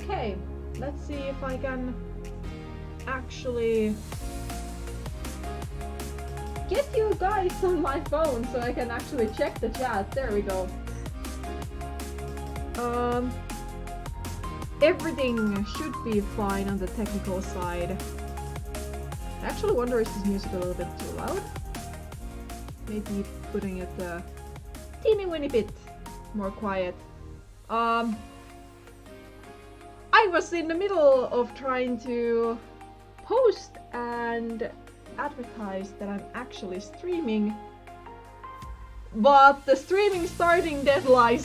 Okay, let's see if I can actually get you guys on my phone so I can actually check the chat. There we go. Everything should be fine on the technical side. I actually wonder, is this music a little bit too loud? Maybe putting it a teeny weeny bit more quiet. I was in the middle of trying to post and advertise that I'm actually streaming, but the streaming starting deadline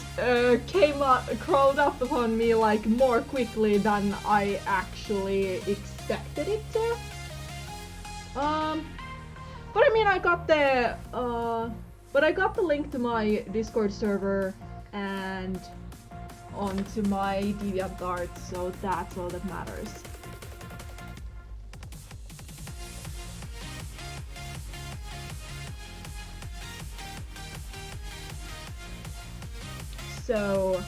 crawled up upon me like more quickly than I actually expected it to. But I mean, I got the link to my Discord server and onto my DeviantArt, so that's all that matters. So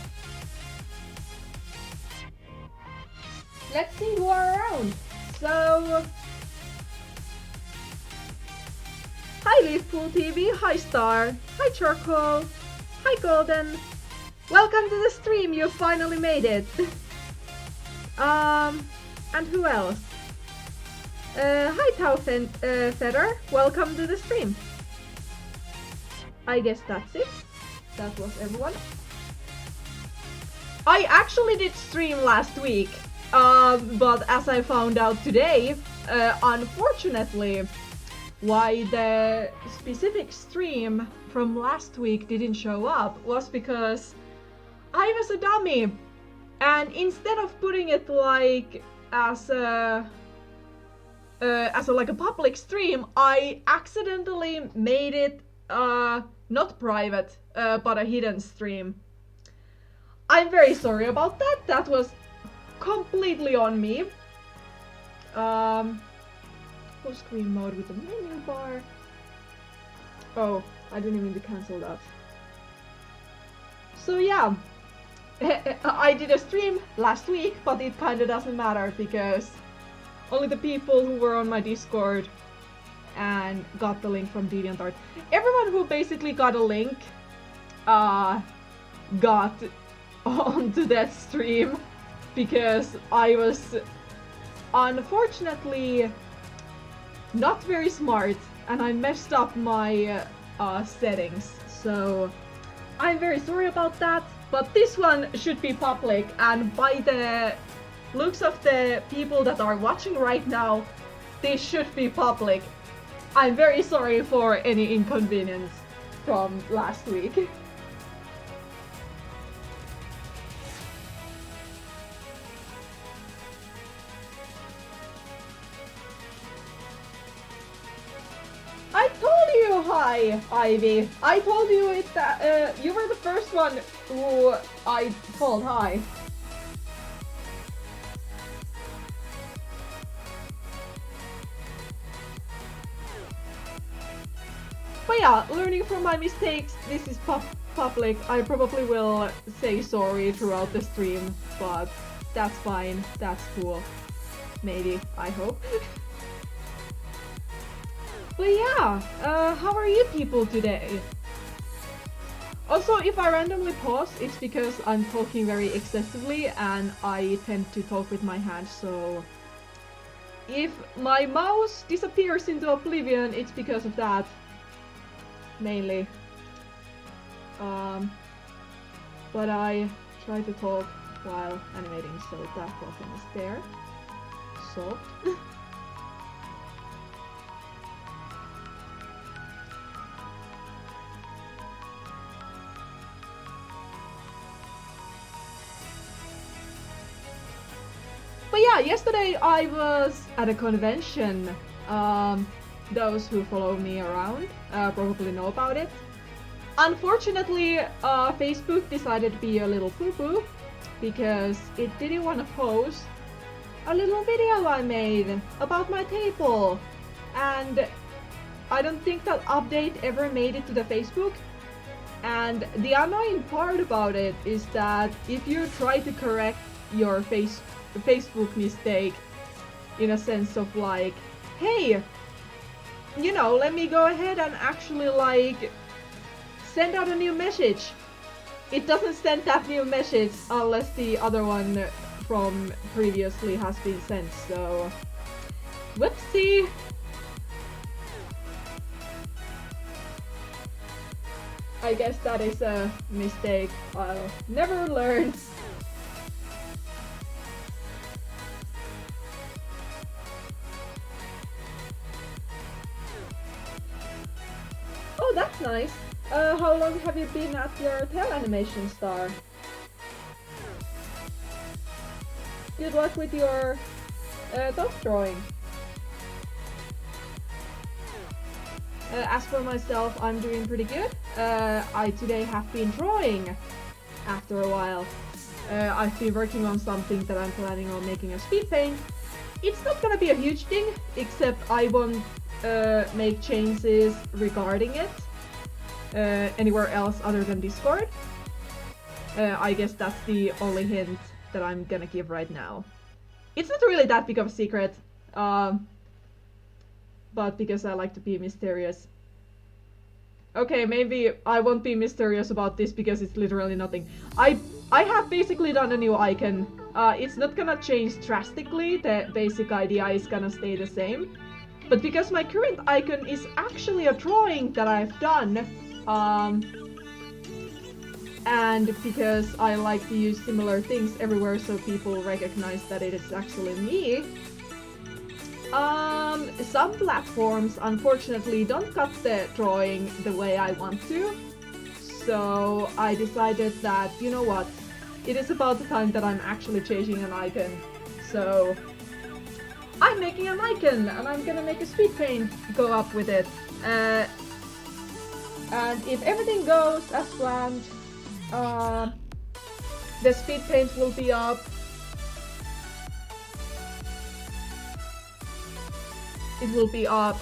let's see who are around. So hi Leafpool TV, hi Star, hi Charcoal, hi Golden. Welcome to the stream, you finally made it. And who else? Hi Tau Feather, welcome to the stream. I guess that's it. That was everyone. I actually did stream last week, but as I found out today, unfortunately, why the specific stream from last week didn't show up was because I was a dummy, and instead of putting it like as a public stream, I accidentally made it not private, but a hidden stream. I'm very sorry about that. That was completely on me. Full screen mode with the menu bar. Oh, I didn't mean to cancel that. So yeah, I did a stream last week, but it kinda doesn't matter because only the people who were on my Discord and got the link from DeviantArt. Everyone who basically got a link got onto that stream because I was unfortunately not very smart and I messed up my settings. So I'm very sorry about that, but this one should be public, and by the looks of the people that are watching right now, this should be public. I'm very sorry for any inconvenience from last week. I told you hi, Ivy. I told you it that you were the first one who I called hi. But yeah, learning from my mistakes, this is public. I probably will say sorry throughout the stream, but that's fine, that's cool. Maybe, I hope. But yeah, how are you people today? Also, if I randomly pause, it's because I'm talking very excessively and I tend to talk with my hands, so if my mouse disappears into oblivion, it's because of that, mainly. But I try to talk while animating, so that problem is there. So. But yeah, yesterday I was at a convention. Those who follow me around probably know about it. Unfortunately, Facebook decided to be a little poo-poo because it didn't want to post a little video I made about my table. And I don't think that update ever made it to the Facebook. And the annoying part about it is that if you try to correct your Facebook mistake in a sense of like, hey, you know, let me go ahead and actually like send out a new message. It doesn't send that new message unless the other one from previously has been sent, so whoopsie. I guess that is a mistake I'll never learn. Oh, that's nice. How long have you been at your tail animation star? Good luck with your dog drawing. As for myself, I'm doing pretty good. I today have been drawing after a while. I've been working on something that I'm planning on making a speed paint. It's not gonna be a huge thing, except I won't make changes regarding it anywhere else other than Discord. I guess that's the only hint that I'm gonna give right now. It's not really that big of a secret, but because I like to be mysterious. Okay, maybe I won't be mysterious about this because it's literally nothing. I have basically done a new icon. It's not gonna change drastically, the basic idea is gonna stay the same. But because my current icon is actually a drawing that I've done, and because I like to use similar things everywhere so people recognize that it is actually me, some platforms unfortunately don't cut the drawing the way I want to. So I decided that, you know what, it is about the time that I'm actually changing an icon. So I'm making an icon and I'm gonna make a speed paint go up with it. And if everything goes as planned, the speed paint will be up. It will be up,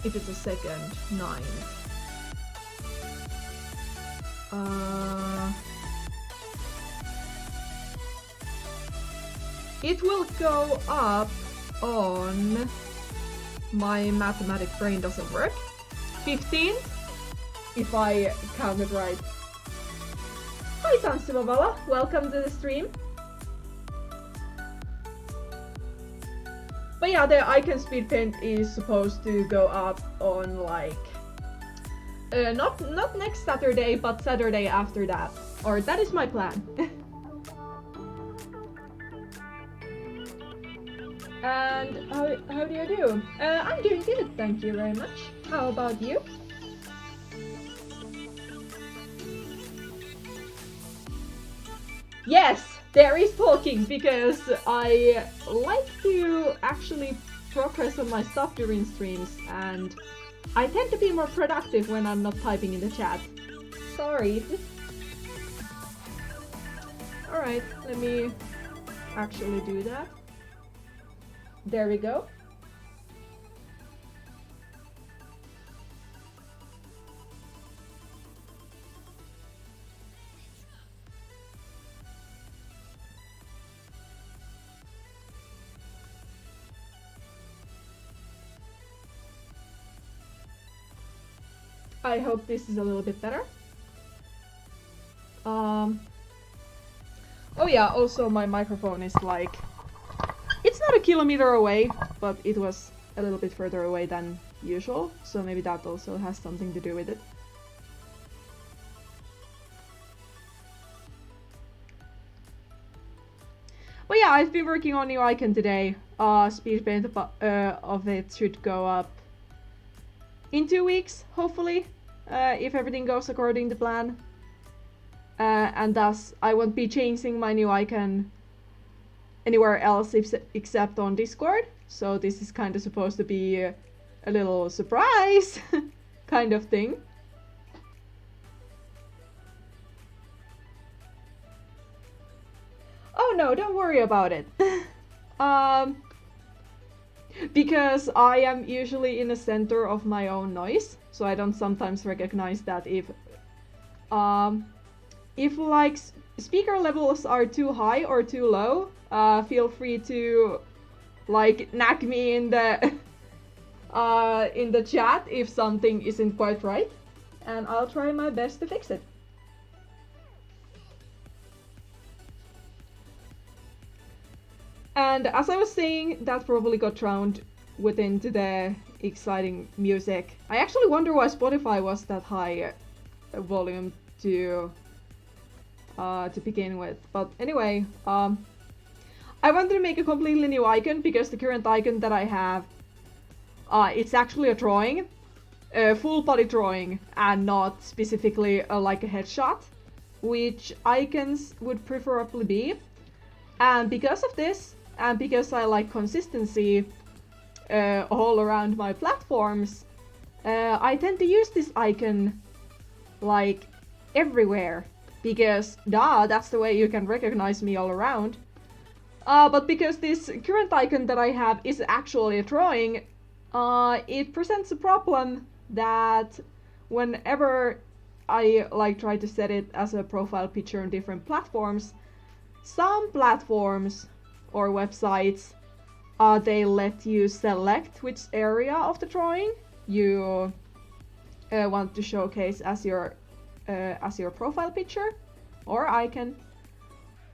if it's a second, 9. It will go up on, my mathematic brain doesn't work, 15th, if I counted right. Hi Tanssivavala, welcome to the stream. But yeah, the icon speed paint is supposed to go up on like, not next Saturday, but Saturday after that. Or that is my plan. And how do you do? I'm doing good, thank you very much. How about you? Yes, there is talking, because I like to actually progress on my stuff during streams, and I tend to be more productive when I'm not typing in the chat. Sorry. Alright, let me actually do that. There we go. I hope this is a little bit better. Oh yeah, also my microphone is like, it's not a kilometer away, but it was a little bit further away than usual, so maybe that also has something to do with it. But yeah, I've been working on new icon today. Speed paint of it should go up in 2 weeks, hopefully, if everything goes according to plan. And thus, I won't be changing my new icon anywhere else except on Discord. So this is kind of supposed to be a little surprise kind of thing. Oh no, don't worry about it. Because I am usually in the center of my own noise, so I don't sometimes recognize that if like speaker levels are too high or too low, feel free to like nag me in the chat if something isn't quite right, and I'll try my best to fix it. And as I was saying, that probably got drowned within the exciting music. I actually wonder why Spotify was that high volume to begin with. But anyway, I wanted to make a completely new icon because the current icon that I have, it's actually a drawing, a full body drawing, and not specifically like a headshot, which icons would preferably be. And because of this, and because I like consistency all around my platforms, I tend to use this icon like everywhere, because that's the way you can recognize me all around. But because this current icon that I have is actually a drawing, it presents a problem that whenever I like try to set it as a profile picture on different platforms, some platforms or websites, they let you select which area of the drawing you want to showcase as your profile picture or icon.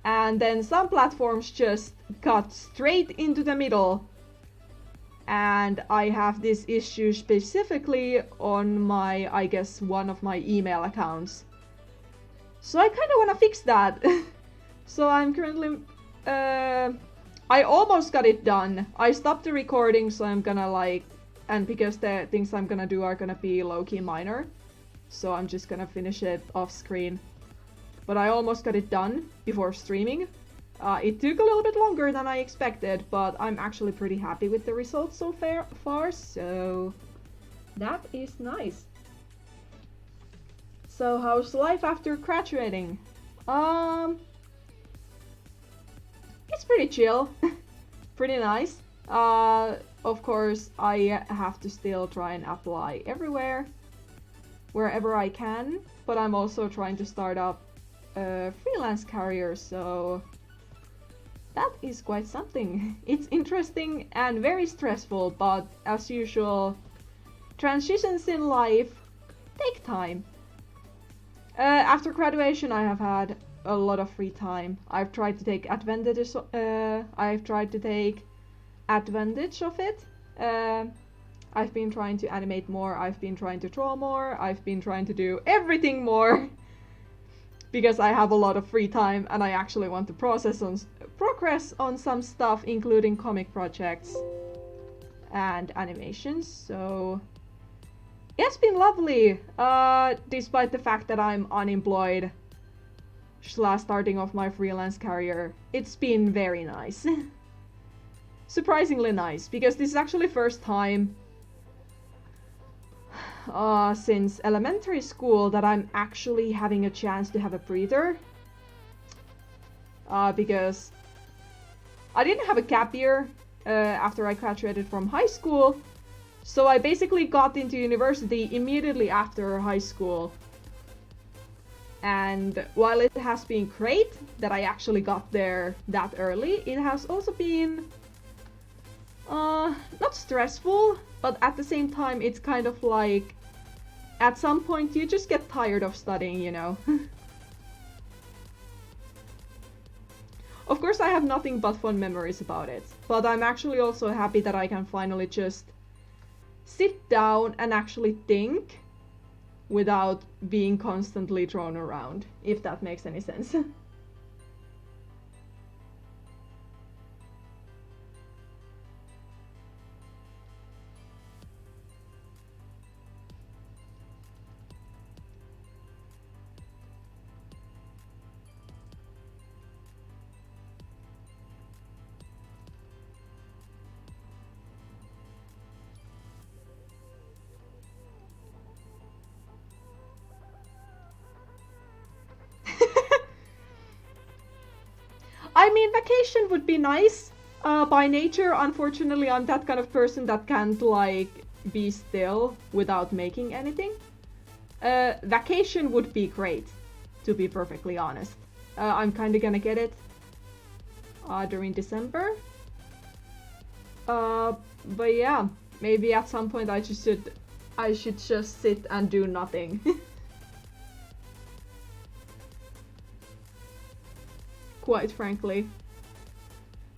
And then some platforms just cut straight into the middle. And I have this issue specifically on my, I guess, one of my email accounts. So I kind of want to fix that. So I'm currently, I almost got it done. I stopped the recording, so I'm gonna like, and because the things I'm gonna do are gonna be low-key minor, so I'm just gonna finish it off screen. But I almost got it done before streaming. It took a little bit longer than I expected, but I'm actually pretty happy with the results so far, so that is nice. So how's life after graduating? It's pretty chill, pretty nice. Of course, I have to still try and apply everywhere, wherever I can, but I'm also trying to start up a freelance career, so that is quite something. It's interesting and very stressful, but as usual, transitions in life take time. After graduation, I have had a lot of free time. I've tried to take advantage of it. I've been trying to animate more, I've been trying to draw more, I've been trying to do everything more because I have a lot of free time and I actually want to progress on some stuff, including comic projects and animations. So it's been lovely, despite the fact that I'm unemployed / starting off my freelance career. It's been very nice. Surprisingly nice, because this is actually first time since elementary school that I'm actually having a chance to have a breather. Because I didn't have a gap year after I graduated from high school, so I basically got into university immediately after high school. And while it has been great that I actually got there that early, it has also been not stressful, but at the same time it's kind of like at some point you just get tired of studying, you know. Of course I have nothing but fun memories about it, but I'm actually also happy that I can finally just sit down and actually think without being constantly thrown around, if that makes any sense. I mean, vacation would be nice. By nature, unfortunately, I'm that kind of person that can't, like, be still without making anything. Vacation would be great, to be perfectly honest. I'm kind of gonna get it during December. But yeah, maybe at some point I should just sit and do nothing. Quite frankly.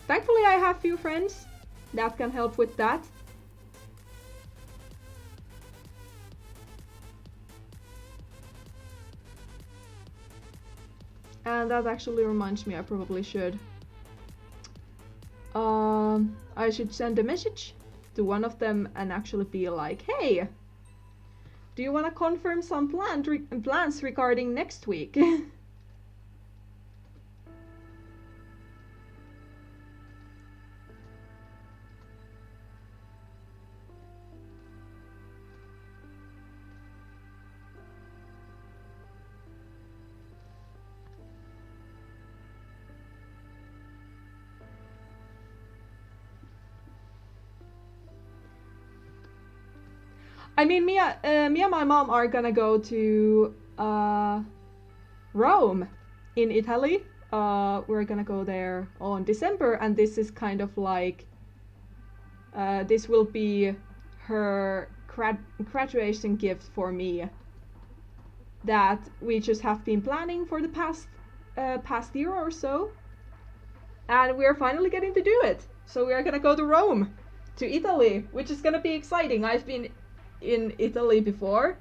Thankfully I have few friends that can help with that. And that actually reminds me, I probably should. I should send a message to one of them and actually be like, hey, do you want to confirm some plans regarding next week? I mean, me and my mom are gonna go to Rome in Italy. We're gonna go there on December, and this is kind of like this will be her graduation gift for me that we just have been planning for the past year or so, and we're finally getting to do it. So we are gonna go to Rome, to Italy, which is gonna be exciting. I've been in Italy before,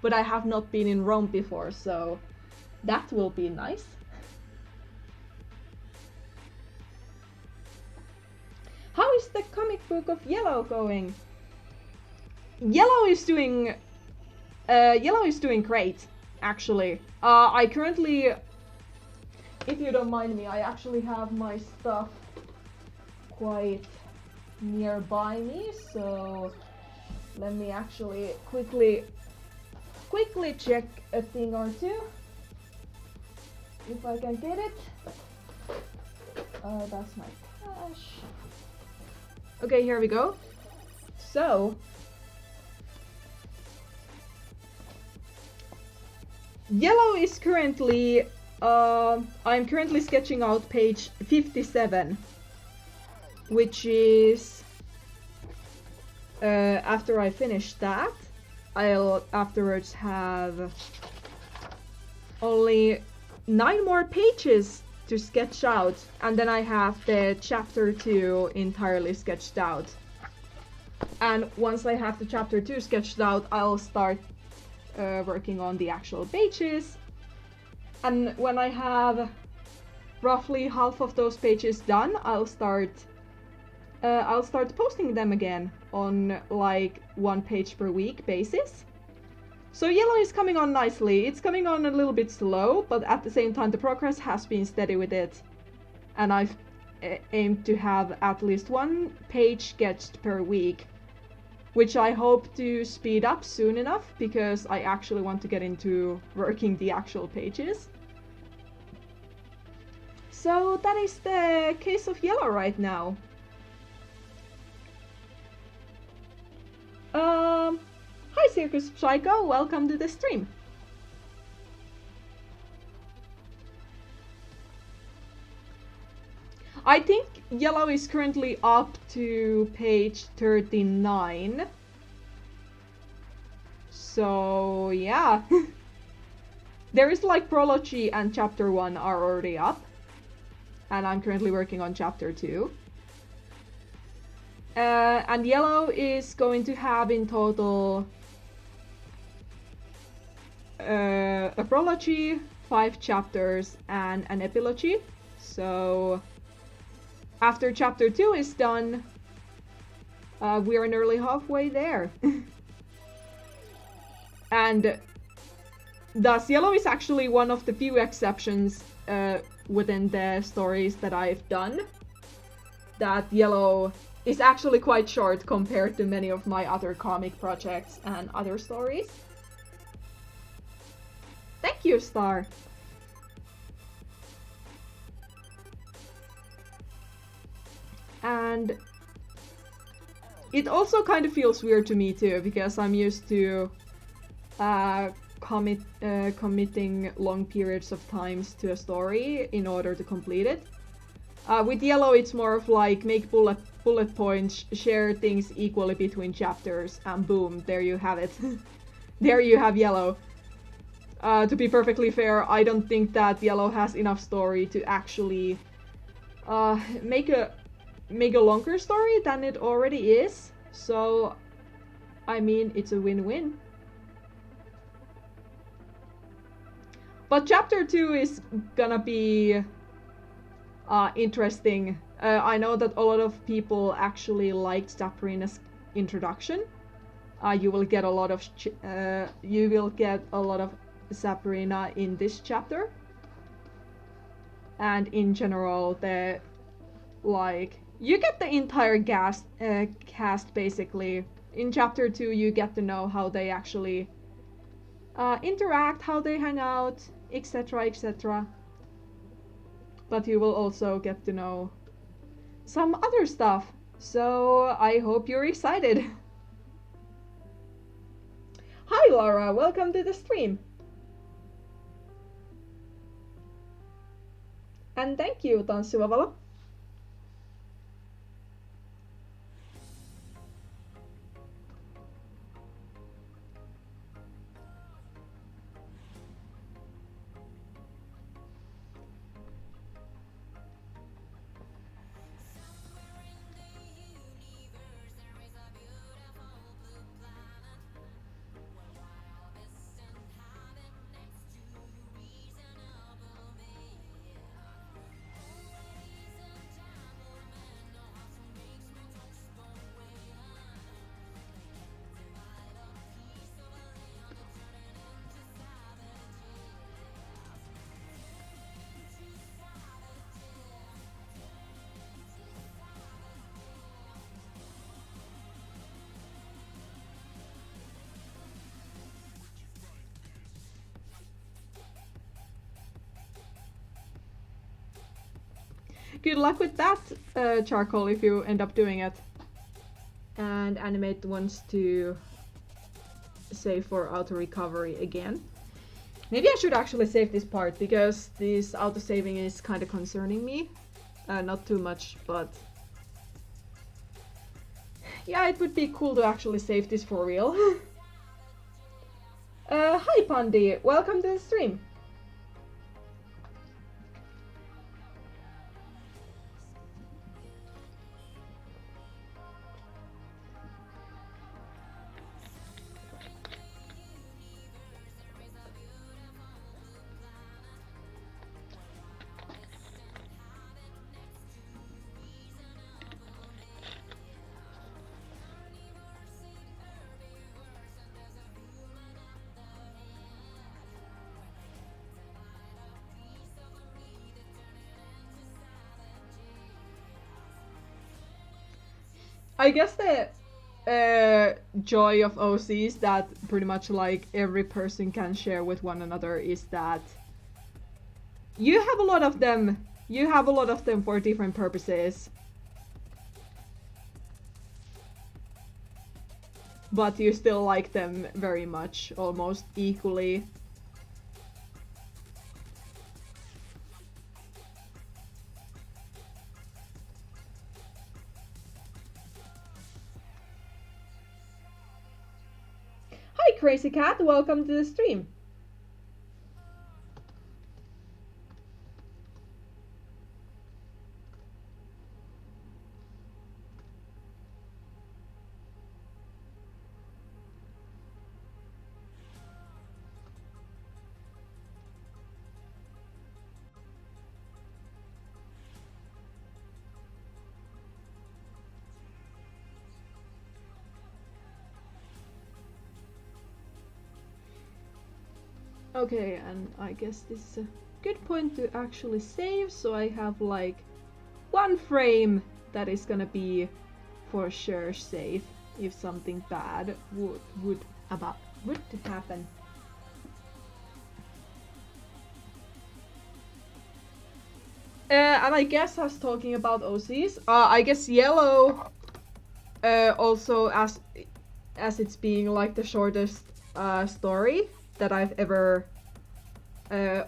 but I have not been in Rome before, so that will be nice. How is the comic book of Yellow going? Yellow is doing great, actually. I currently, if you don't mind me, I actually have my stuff quite nearby me, so let me actually quickly check a thing or two. If I can get it. That's my cash. Okay, here we go. So, Yellow is currently, I'm currently sketching out page 57, which is, after I finish that, I'll afterwards have only 9 more pages to sketch out, and then I have the chapter 2 entirely sketched out. And once I have the chapter 2 sketched out, I'll start working on the actual pages. And when I have roughly half of those pages done, I'll start posting them again on like 1 page per week basis. So Yellow is coming on nicely. It's coming on a little bit slow, but at the same time the progress has been steady with it. And I've aimed to have at least 1 page sketched per week, which I hope to speed up soon enough, because I actually want to get into working the actual pages. So that is the case of Yellow right now. Hi Circus Psycho, welcome to the stream. I think Yellow is currently up to page 39. So yeah. There is like Prology and chapter 1 are already up. And I'm currently working on chapter 2. And Yellow is going to have in total a prology, 5 chapters, and an epilogy. So after chapter 2 is done, we are nearly halfway there. And thus Yellow is actually one of the few exceptions within the stories that I've done that Yellow is actually quite short compared to many of my other comic projects and other stories. Thank you, Star! And it also kind of feels weird to me too, because I'm used to committing long periods of times to a story in order to complete it. With yellow, it's more of like make bullet points, share things equally between chapters, and boom, there you have it. There you have yellow. To be perfectly fair, I don't think that yellow has enough story to actually make a longer story than it already is. So, I mean, it's a win-win. But chapter 2 is gonna be interesting. I know that a lot of people actually liked Sabrina's introduction. You will get a lot of Sabrina in this chapter, and in general, you get the entire cast basically. In chapter 2, you get to know how they actually interact, how they hang out, etc., etc. But you will also get to know some other stuff, so I hope you're excited. Hi Laura, welcome to the stream. And thank you, Tanssiva Valo. Good luck with that, Charcoal, if you end up doing it. And Animate wants to save for auto recovery again. Maybe I should actually save this part, because this auto saving is kind of concerning me. Not too much, but yeah, it would be cool to actually save this for real. Hi Pandi, welcome to the stream. I guess the joy of OCs that pretty much like every person can share with one another is that you have a lot of them. You have a lot of them for different purposes. But you still like them very much, almost equally. Hi Crazy Cat, welcome to the stream. Okay, and I guess this is a good point to actually save, so I have like one frame that is gonna be for sure safe if something bad would happen. And I guess I was talking about OCs. I guess yellow also as it's being like the shortest story. that I've ever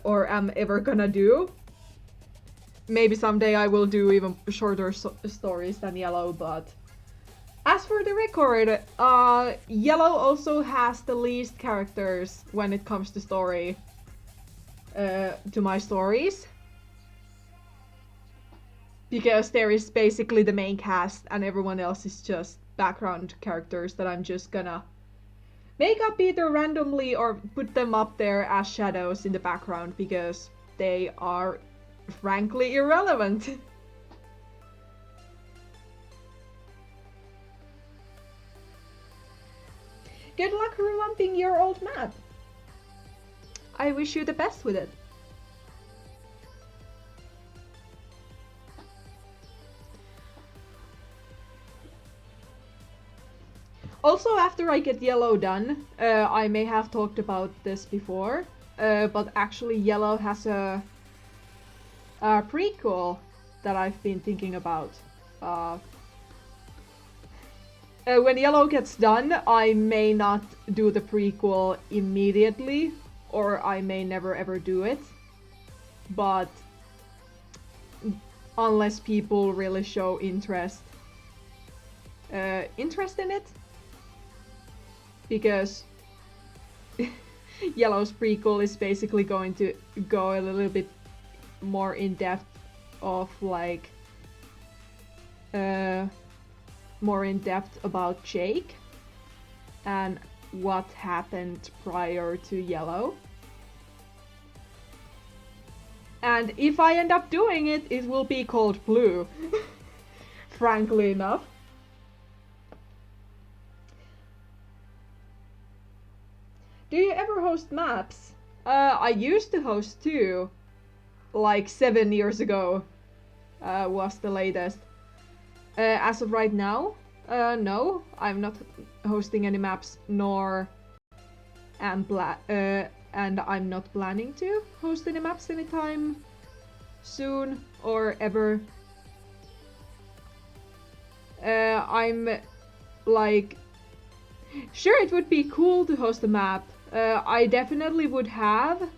or am ever gonna do. Maybe someday I will do even shorter stories than Yellow, but as for the record, Yellow also has the least characters when it comes to story, to my stories. Because there is basically the main cast and everyone else is just background characters that I'm just gonna make up either randomly or put them up there as shadows in the background because they are frankly irrelevant. Good luck revamping your old map. I wish you the best with it. Also, after I get Yellow done, I may have talked about this before, but actually Yellow has a prequel that I've been thinking about. When Yellow gets done, I may not do the prequel immediately, or I may never ever do it. But unless people really show interest in it, because Yellow's prequel is basically going to go a little bit more in depth of like more in depth about Jake and what happened prior to Yellow. And if I end up doing it, it will be called Blue. Frankly enough. Do you ever host maps? I used to host too. Like 7 years ago was the latest. As of right now, no, I'm not hosting any maps, nor and I'm not planning to host any maps anytime soon or ever. I'm like, sure, it would be cool to host a map. I definitely would have a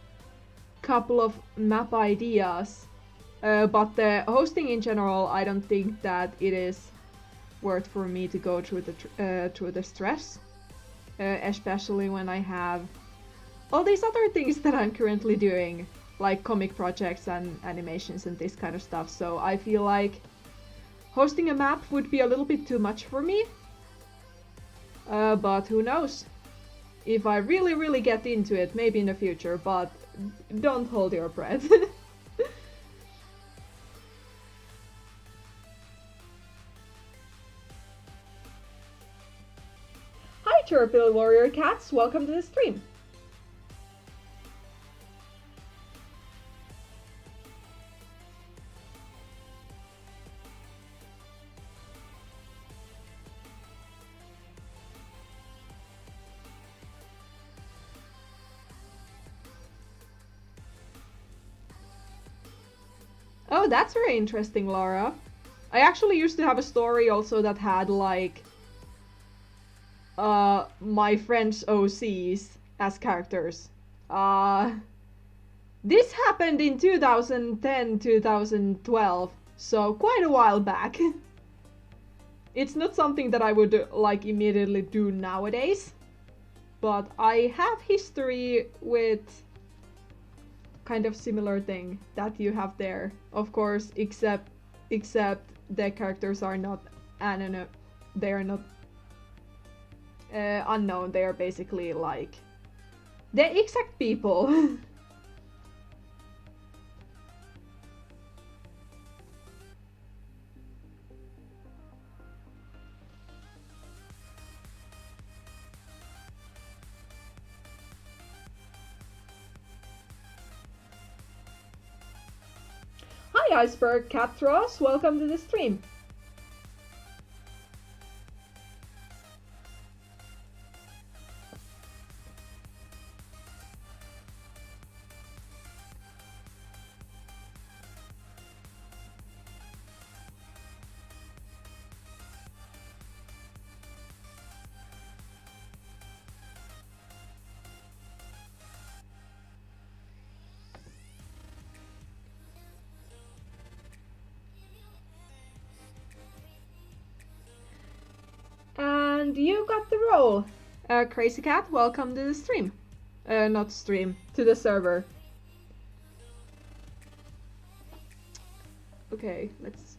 couple of map ideas. But the hosting in general, I don't think that it is worth for me to go through the stress, especially when I have all these other things that I'm currently doing, like comic projects and animations and this kind of stuff. So I feel like hosting a map would be a little bit too much for me. But who knows? If I really get into it, maybe in the future, but don't hold your breath. Hi Turtle Warrior Cats, welcome to the stream. Oh, that's very interesting, Laura. I actually used to have a story also that had like my friends' OCs as characters. This happened in 2010, 2012, so quite a while back. It's not something that I would like immediately do nowadays, but I have history with kind of similar thing that you have there. Of course, except the characters are not they are not unknown. They are basically like the exact people. Hi Iceberg Catros, welcome to the stream. And you got the role. Crazy Cat, welcome to the stream. Not stream, to the server. Okay, let's...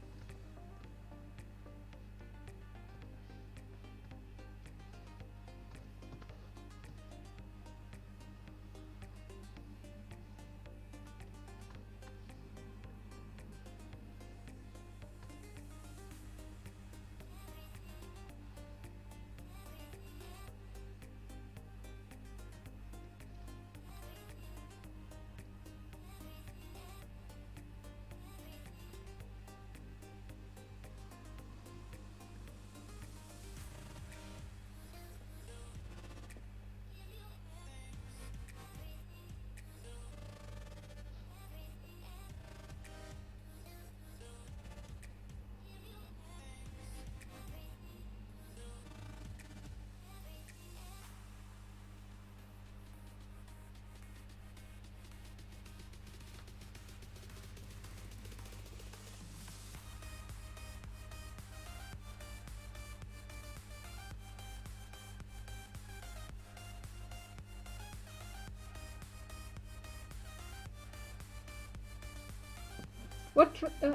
What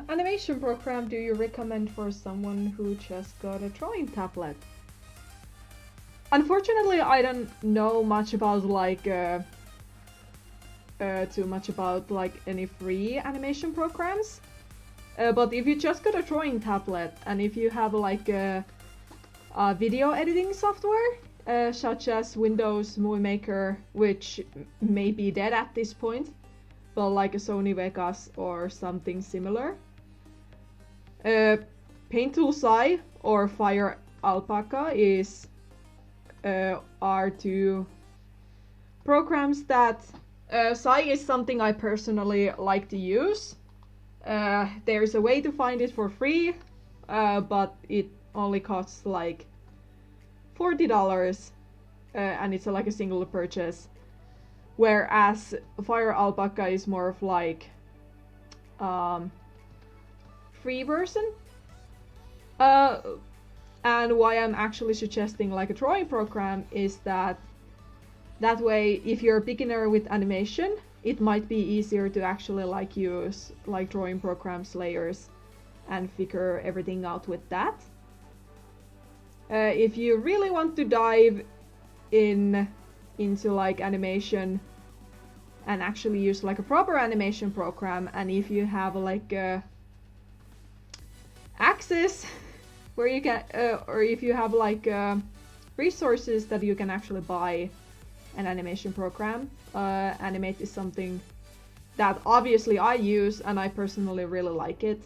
animation program do you recommend for someone who just got a drawing tablet? Unfortunately, I don't know much about like too much about like any free animation programs. But if you just got a drawing tablet and if you have like a video editing software such as Windows Movie Maker, which may be dead at this point, but like a Sony Vegas or something similar. Paint Tool Sai or Fire Alpaca are two programs that Sai is something I personally like to use. There's a way to find it for free, but it only costs like $40 and it's like a single purchase. Whereas Fire Alpaca is more of like free version. And why I'm actually suggesting like a drawing program is that way if you're a beginner with animation, it might be easier to actually like use like drawing programs, layers, and figure everything out with that. If you really want to dive into like animation and actually use like a proper animation program, and if you have like access where you can or if you have like resources that you can actually buy an animation program, Animate is something that obviously I use and I personally really like it.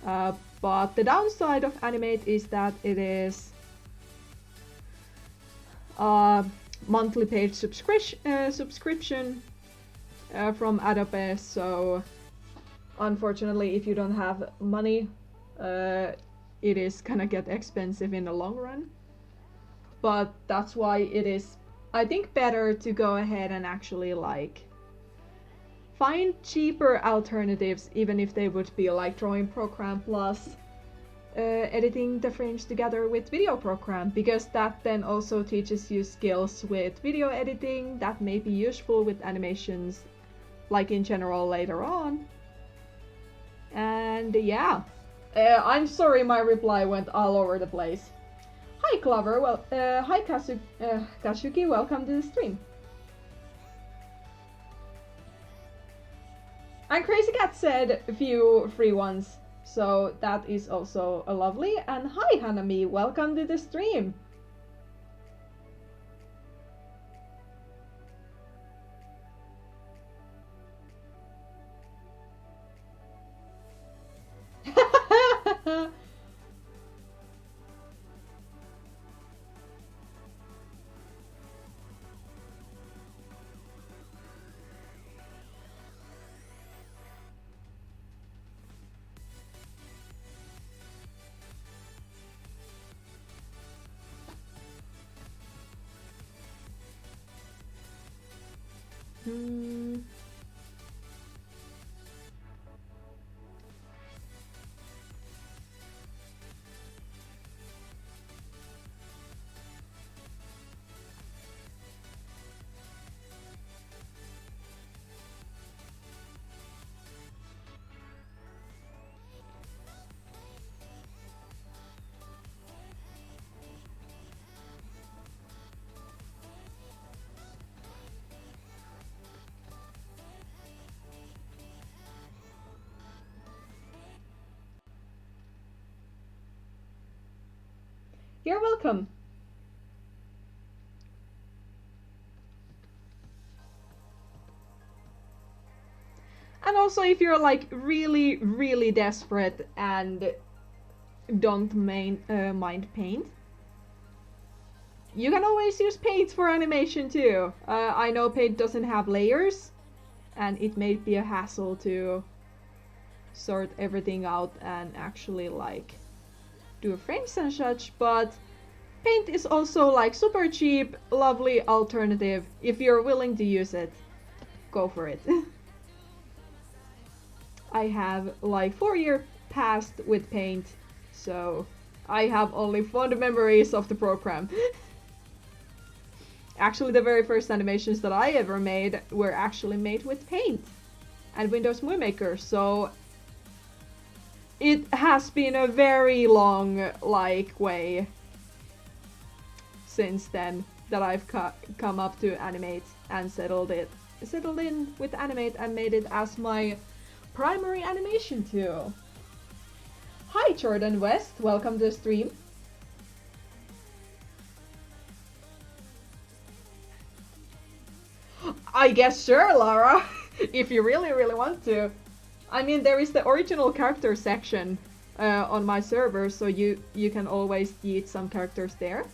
But the downside of Animate is that it is monthly paid subscription from Adobe, so unfortunately if you don't have money, it is gonna get expensive in the long run. But that's why it is, I think, better to go ahead and actually like find cheaper alternatives, even if they would be like drawing program plus editing the frames together with video program, because that then also teaches you skills with video editing that may be useful with animations like in general later on. And yeah, I'm sorry my reply went all over the place. Hi Clover, well, hi Katsuki, welcome to the stream. And Crazy Cat said a few free ones, so that is also a lovely. And hi Hanami, welcome to the stream. You're welcome. And also, if you're like really, really desperate and don't mind paint, you can always use paint for animation too. I know paint doesn't have layers, and it may be a hassle to sort everything out and actually like do frames and such, but paint is also like super cheap, lovely alternative. If you're willing to use it, go for it. I have like 4 years past with paint, so I have only fond memories of the program. Actually, the very first animations that I ever made were actually made with paint and Windows Movie Maker, so it has been a very long like way since then that I've come up to Animate and settled in with Animate and made it as my primary animation tool. Hi Jordan West, welcome to the stream. I guess sure, Lara, if you really want to. I mean, there is the original character section on my server, so you can always eat some characters there.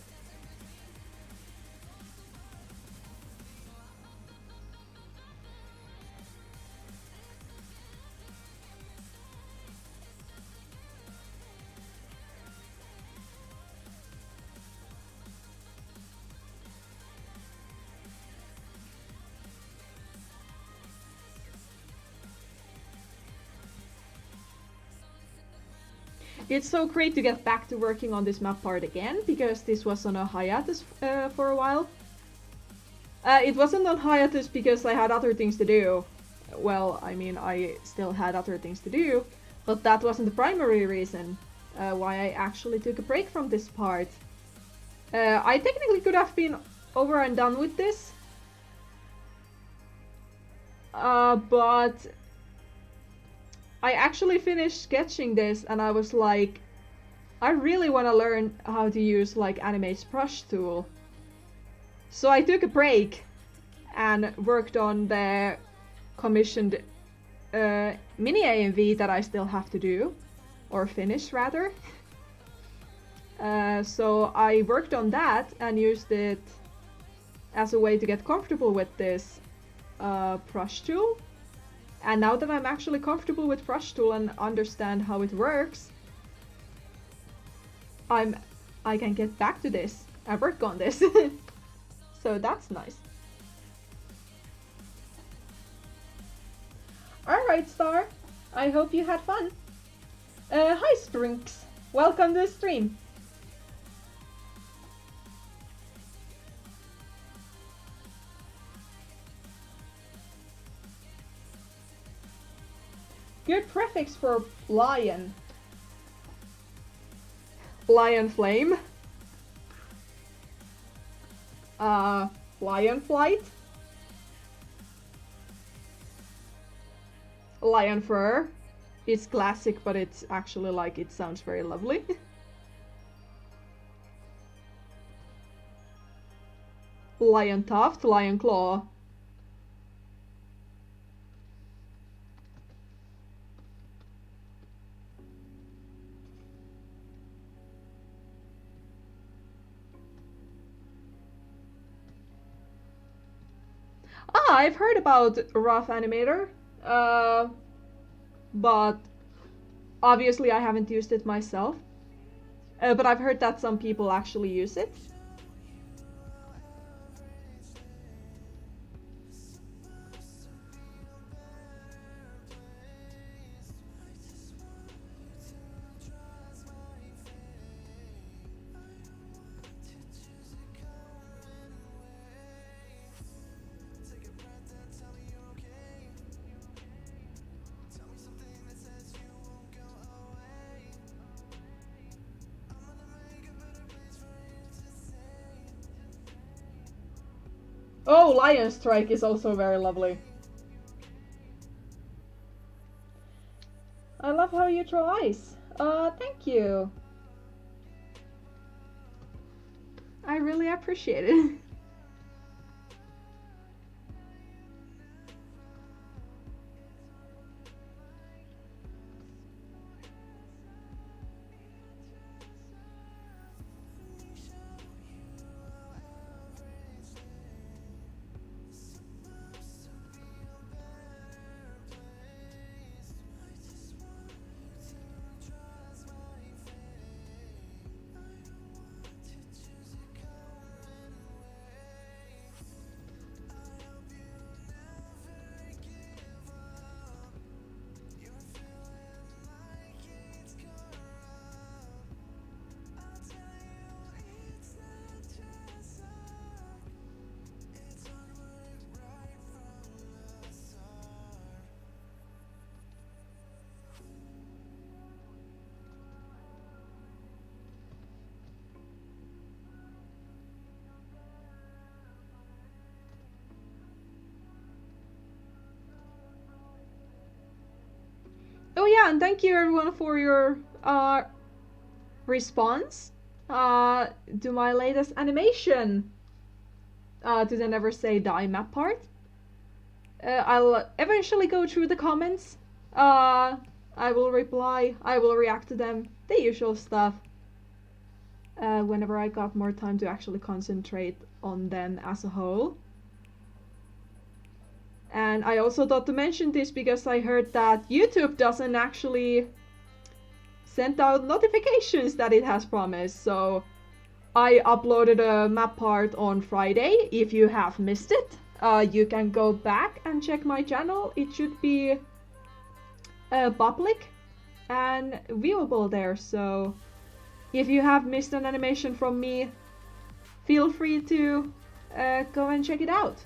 It's so great to get back to working on this map part again, because this was on a hiatus for a while. It wasn't on hiatus because I had other things to do. Well, I mean, I still had other things to do, but that wasn't the primary reason why I actually took a break from this part. I technically could have been over and done with this, but I actually finished sketching this and I was like, I really want to learn how to use like Animate's brush tool. So I took a break and worked on the commissioned mini AMV that I still have to do, or finish rather. So I worked on that and used it as a way to get comfortable with this brush tool. And now that I'm actually comfortable with brush tool and understand how it works, I can get back to this and work on this. So that's nice. Alright, Star. I hope you had fun. Hi, Sprinks. Welcome to the stream. Good prefix for lion. Lion flame. Lion flight. Lion fur. It's classic, but it's actually like, it sounds very lovely. Lion tuft, lion claw. Ah, I've heard about Rough Animator, but obviously I haven't used it myself. But I've heard that some people actually use it. Oh, Lion Strike is also very lovely. I love how you draw eyes. Thank you. I really appreciate it. Oh yeah, and thank you everyone for your response to my latest animation, to the Never Say Die map part. I'll eventually go through the comments. I will reply, I will react to them, the usual stuff. Whenever I got more time to actually concentrate on them as a whole. And I also thought to mention this because I heard that YouTube doesn't actually send out notifications that it has promised. So I uploaded a map part on Friday. If you have missed it, you can go back and check my channel. It should be public and viewable there. So if you have missed an animation from me, feel free to go and check it out.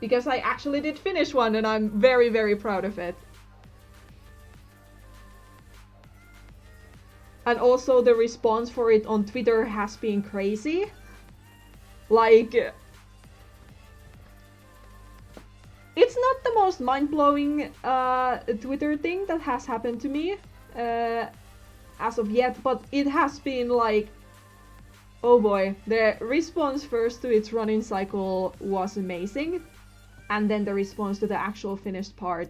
Because I actually did finish one and I'm very, very proud of it. And also the response for it on Twitter has been crazy. Like, it's not the most mind-blowing Twitter thing that has happened to me as of yet, but it has been like, oh boy, the response first to its running cycle was amazing. And then the response to the actual finished part.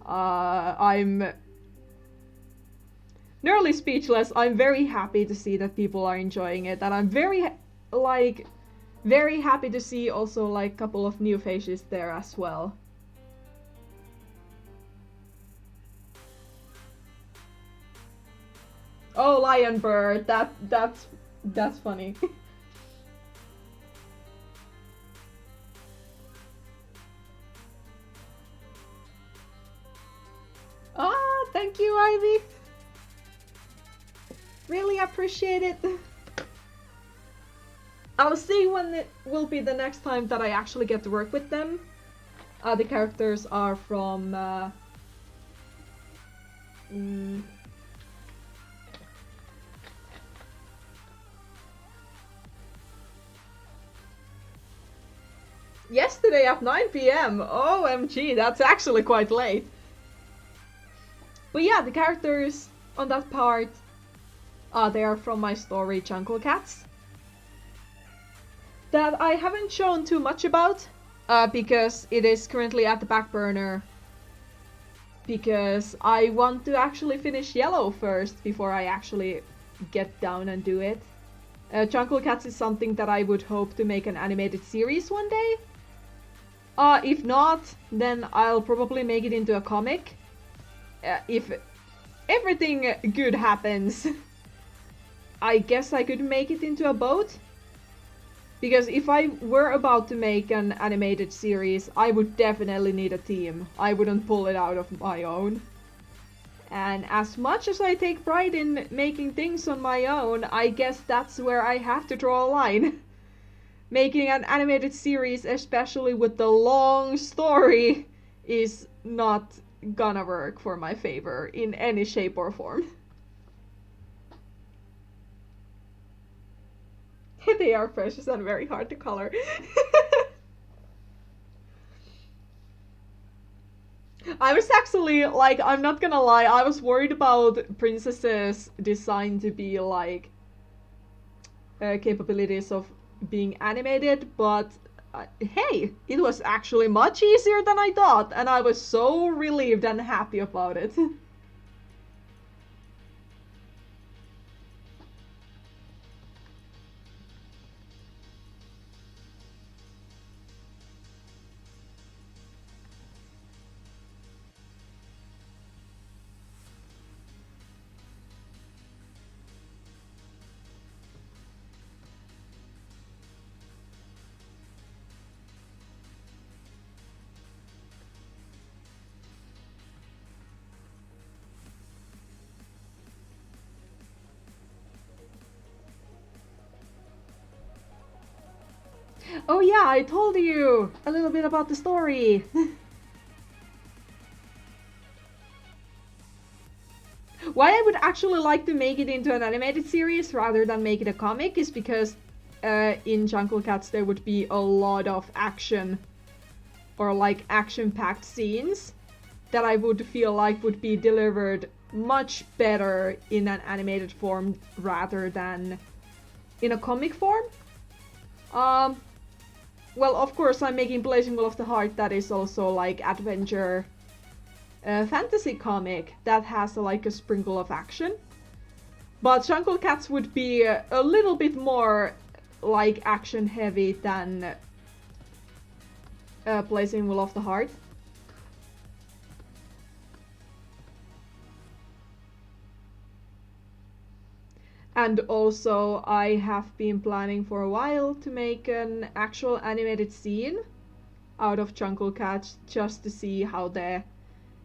I'm nearly speechless. I'm very happy to see that people are enjoying it, and I'm very happy to see also like a couple of new faces there as well. Oh, Lion Bird, that's funny. Ah, thank you, Ivy. Really appreciate it. I'll see when it will be the next time that I actually get to work with them. The characters are from yesterday at 9 p.m. OMG, that's actually quite late. But yeah, the characters on that part, they are from my story Jungle Cats. That I haven't shown too much about, because it is currently at the back burner. Because I want to actually finish Yellow first before I actually get down and do it. Jungle Cats is something that I would hope to make an animated series one day. If not, then I'll probably make it into a comic. If everything good happens, I guess I could make it into a boat. Because if I were about to make an animated series, I would definitely need a team. I wouldn't pull it out of my own. And as much as I take pride in making things on my own, I guess that's where I have to draw a line. Making an animated series, especially with the long story, is not gonna work for my favor in any shape or form. They are precious and very hard to color. I was actually, like, I'm not gonna lie, I was worried about Princess's design to be, like, capabilities of being animated, but hey, it was actually much easier than I thought, and I was so relieved and happy about it. Oh yeah, I told you a little bit about the story. Why I would actually like to make it into an animated series rather than make it a comic is because in Jungle Cats there would be a lot of action or like action-packed scenes that I would feel like would be delivered much better in an animated form rather than in a comic form. Well, of course, I'm making Blazing Will of the Heart that is also like adventure fantasy comic that has like a sprinkle of action. But Jungle Cats would be a little bit more like action heavy than Blazing Will of the Heart. And also, I have been planning for a while to make an actual animated scene out of Jungle Cats just to see how the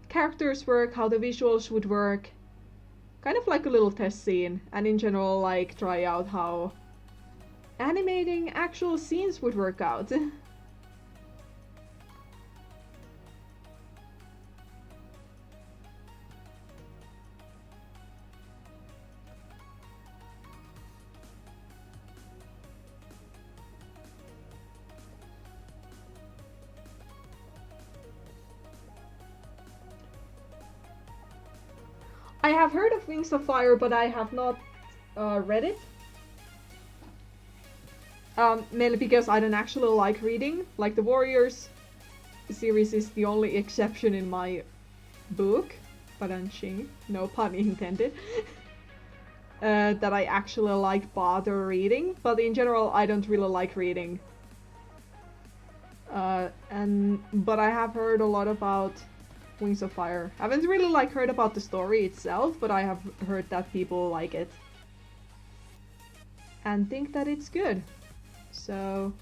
characters work, how the visuals would work. Kind of like a little test scene, and in general, like try out how animating actual scenes would work out. I have heard of Wings of Fire, but I have not read it. Mainly because I don't actually like reading. Like the Warriors series is the only exception in my book, Paranchi, no pun intended, that I actually like bother reading. But in general, I don't really like reading. But I have heard a lot about Wings of Fire. I haven't really like heard about the story itself, but I have heard that people like it and think that it's good. So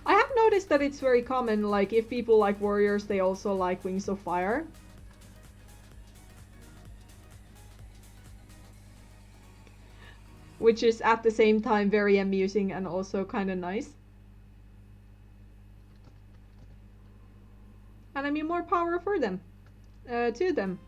I have noticed that it's very common, like if people like Warriors, they also like Wings of Fire. Which is at the same time very amusing and also kind of nice. And I mean, more power for them. To them.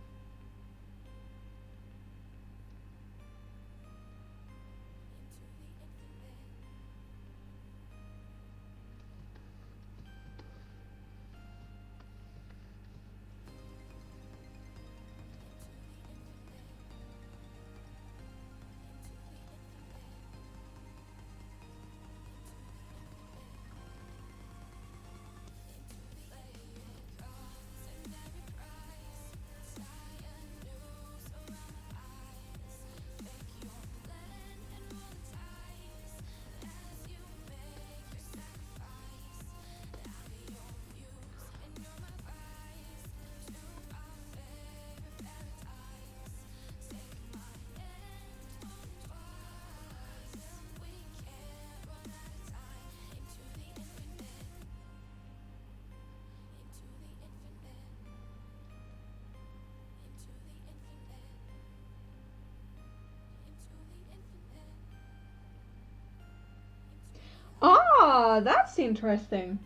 That's interesting.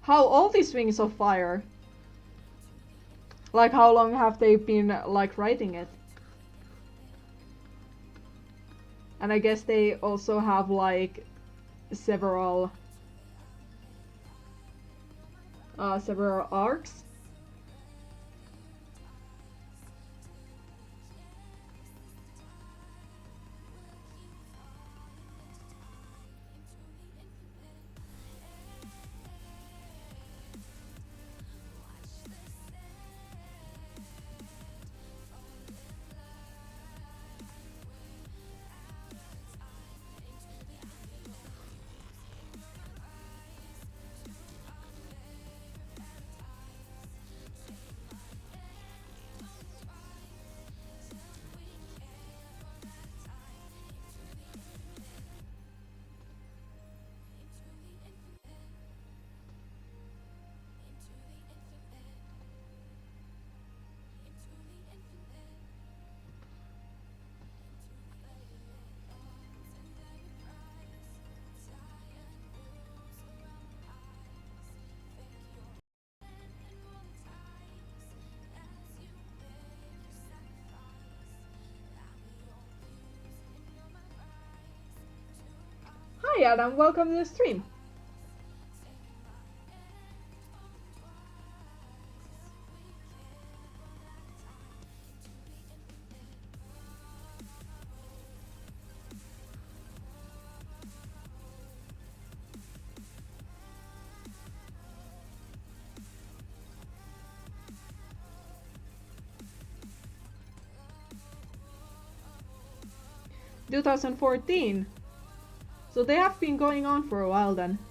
How old is Wings of Fire? Like, how long have they been, like, writing it? And I guess they also have, like, several arcs. Hi Adam, welcome to the stream. – 2014. So they have been going on for a while then. –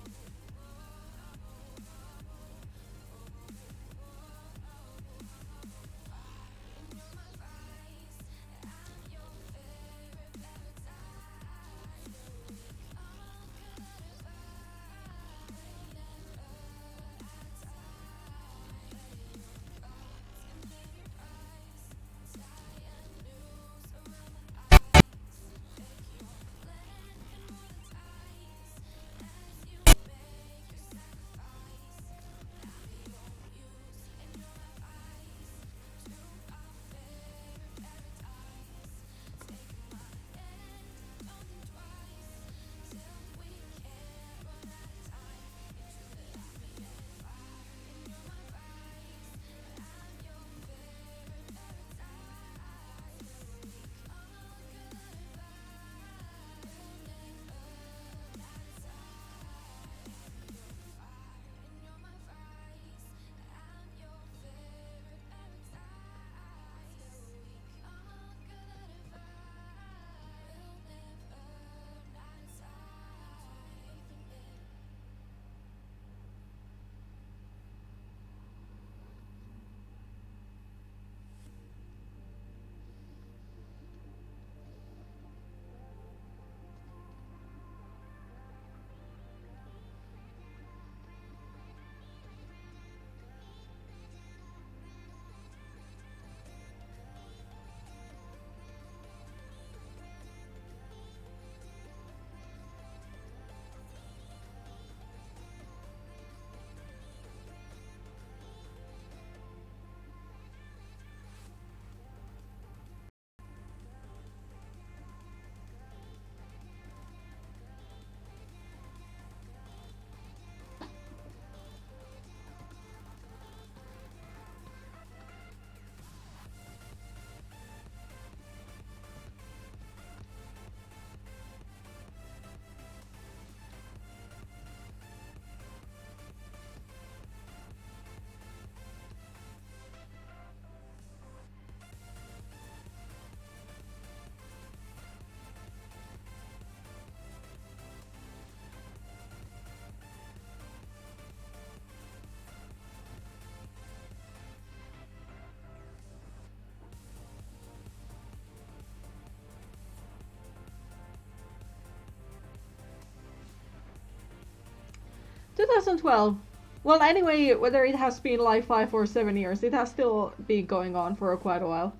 2012. Well, anyway, whether it has been like 5 or 7 years, it has still been going on for quite a while.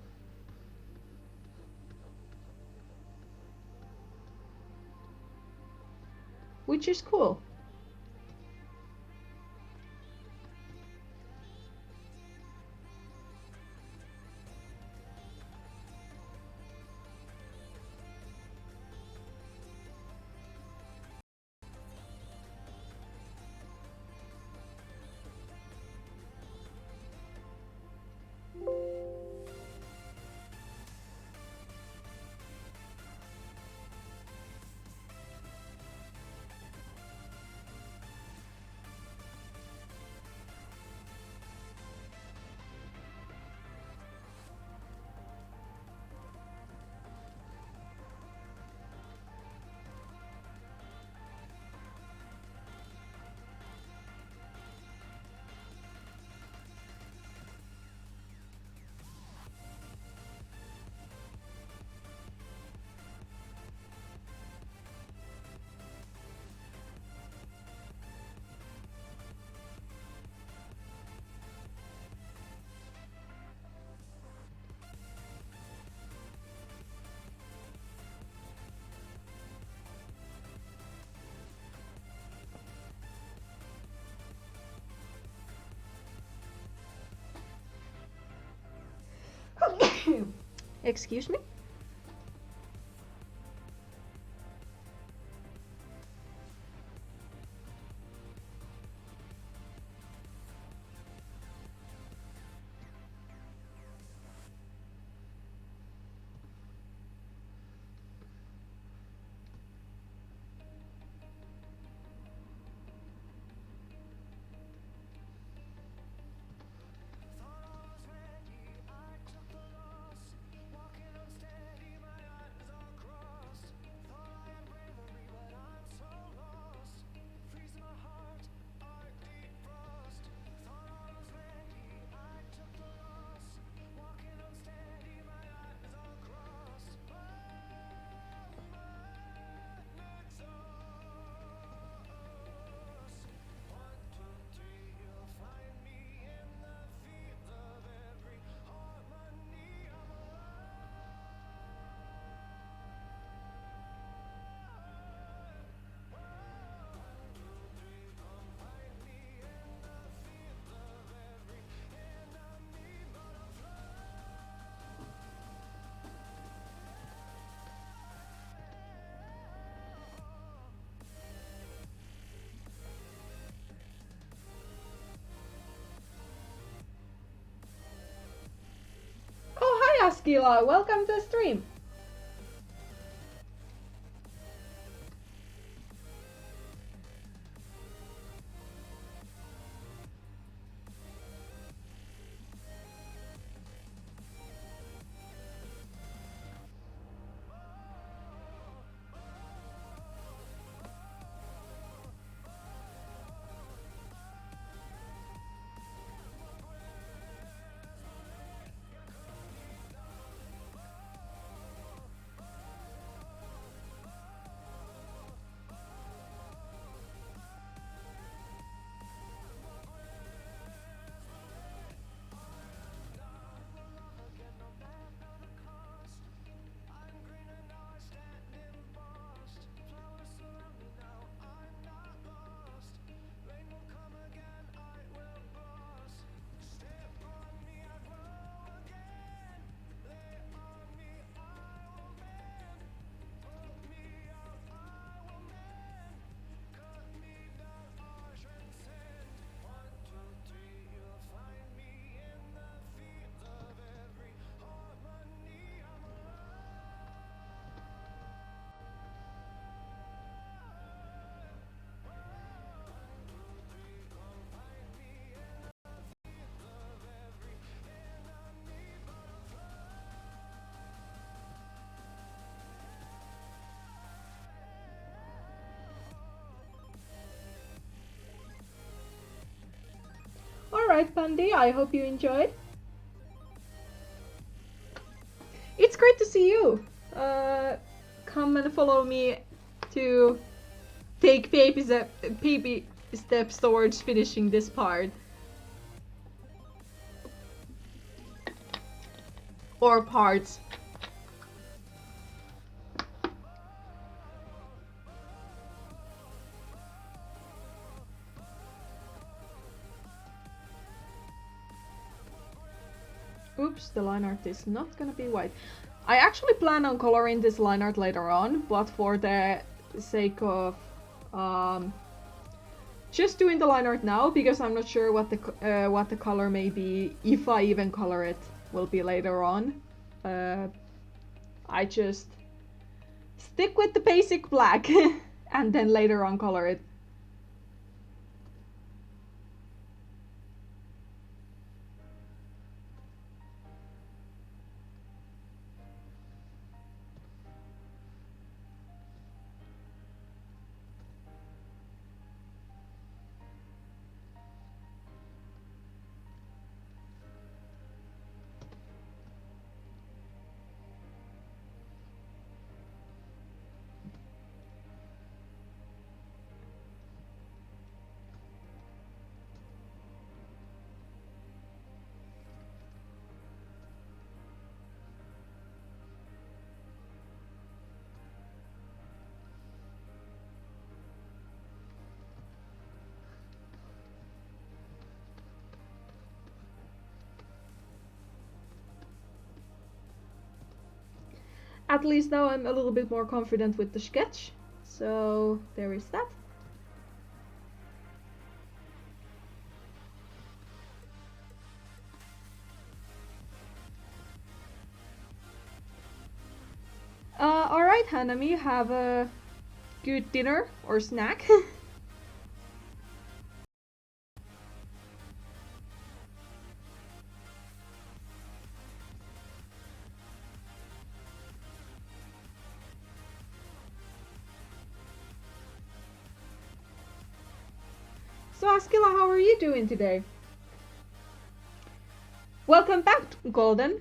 Which is cool. Excuse me? Oh, hi Askila, welcome to the stream. Alright, Pandy, I hope you enjoyed. It's great to see you. Come and follow me to take baby steps towards finishing this part. Or parts. Oops, the line art is not gonna be white. I actually plan on coloring this line art later on, but for the sake of just doing the line art now, because I'm not sure what the color may be, if I even color it, will be later on. I just stick with the basic black and then later on color it. At least now I'm a little bit more confident with the sketch. So there is that. Alright Hanami, have a good dinner or snack. So Askila, how are you doing today? Welcome back, Golden.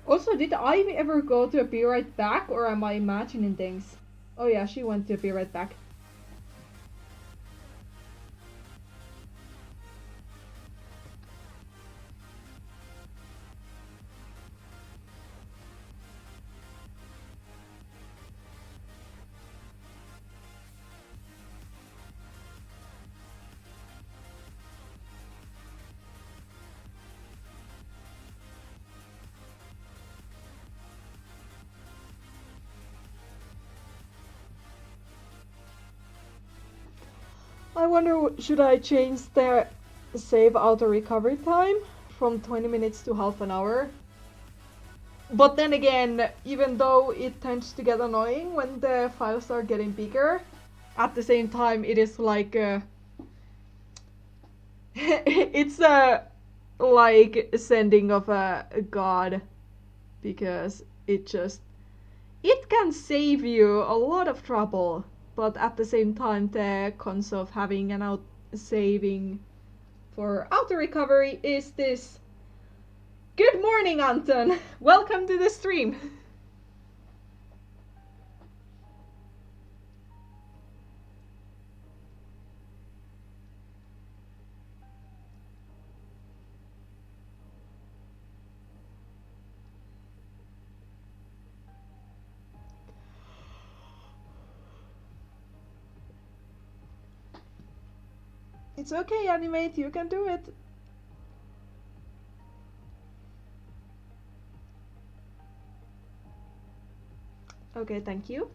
Also, did Ivy ever go to a Be Right Back, or am I imagining things? Oh yeah, she went to a Be Right Back. I wonder, should I change the save auto recovery time from 20 minutes to half an hour? But then again, even though it tends to get annoying when the files are getting bigger, at the same time it is like it's like sending of a god, because it can save you a lot of trouble. But at the same time, the cons of having an saving for auto recovery is this. Good morning, Anton! Welcome to the stream! It's okay, Animate, you can do it. Okay, thank you.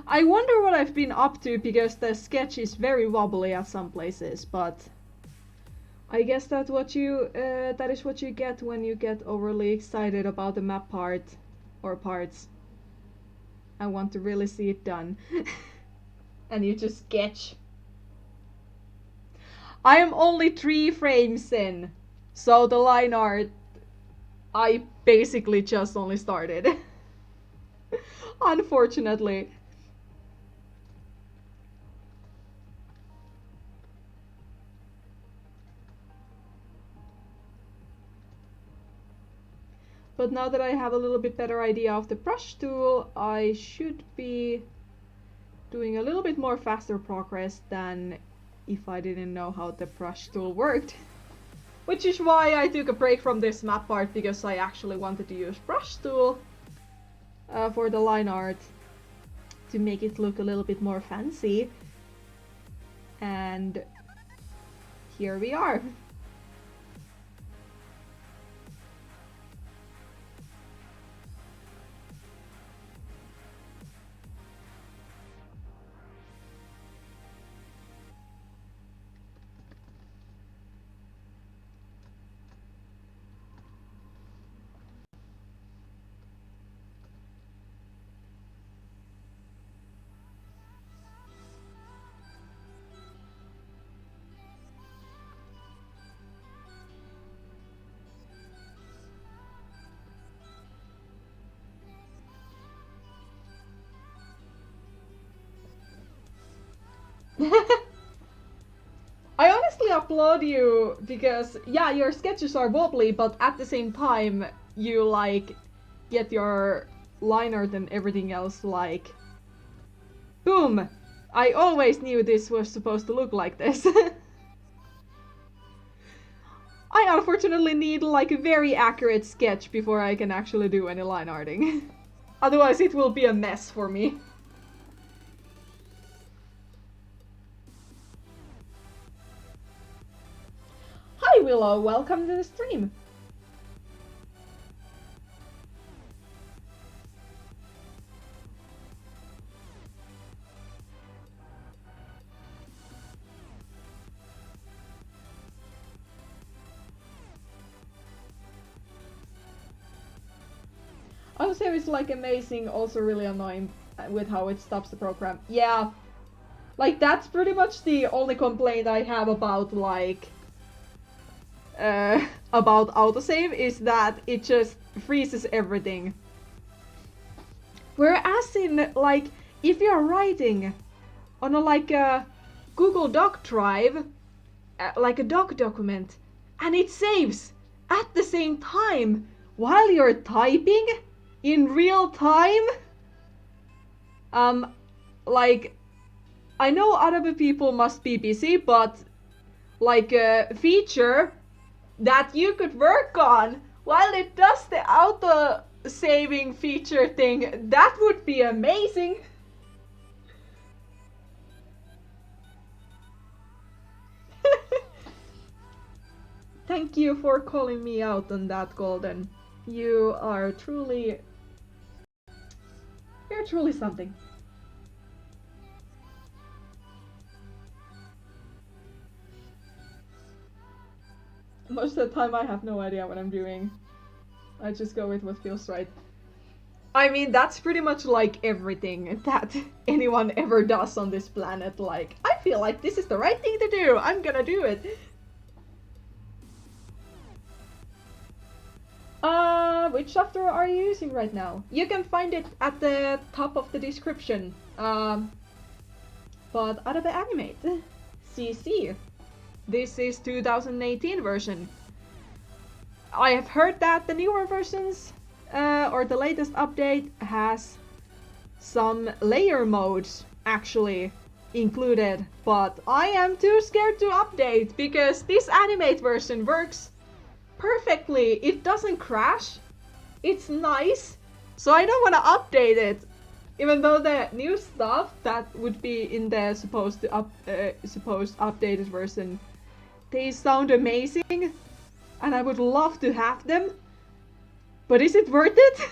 I wonder what I've been up to because the sketch is very wobbly at some places, but I guess that is what you get when you get overly excited about the map part or parts. I want to really see it done. And you just sketch. I am only 3 frames in, so the line art I basically just only started. Unfortunately. But now that I have a little bit better idea of the brush tool, I should be doing a little bit more faster progress than if I didn't know how the brush tool worked. Which is why I took a break from this map part, because I actually wanted to use brush tool for the line art to make it look a little bit more fancy. And here we are. I honestly applaud you because, yeah, your sketches are wobbly, but at the same time, you like get your line art and everything else like, boom! I always knew this was supposed to look like this. I unfortunately need like a very accurate sketch before I can actually do any line arting. Otherwise it will be a mess for me. Hi Willow, welcome to the stream. Also, it's like amazing, also really annoying with how it stops the program. Yeah, like that's pretty much the only complaint I have about like about autosave, is that it just freezes everything. Whereas in like if you're writing on a like a Google Doc drive, like a doc document, and it saves at the same time while you're typing in real time. Like I know Adobe people must be busy, but like a feature that you could work on while it does the auto saving feature thing, that would be amazing. Thank you for calling me out on that, Golden. You are truly... You're truly something. Most of the time I have no idea what I'm doing. I just go with what feels right. I mean, that's pretty much like everything that anyone ever does on this planet. Like, I feel like this is the right thing to do. I'm gonna do it. Which software are you using right now? You can find it at the top of the description. But Adobe Animate. CC. This is 2018 version. I have heard that the newer versions, or the latest update, has some layer modes actually included, but I am too scared to update because this Animate version works perfectly. It doesn't crash. It's nice. So I don't want to update it. Even though the new stuff that would be in the supposed updated version, they sound amazing and I would love to have them. But is it worth it?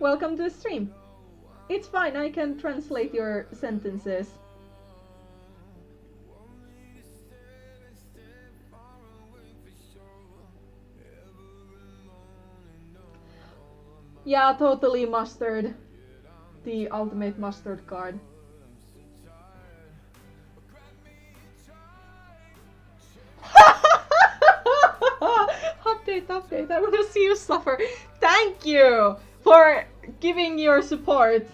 welcome to the stream. It's fine, I can translate your sentences. Yeah, totally mustard. The ultimate mustard card. Update, I wanna see you suffer. Thank you for giving your support.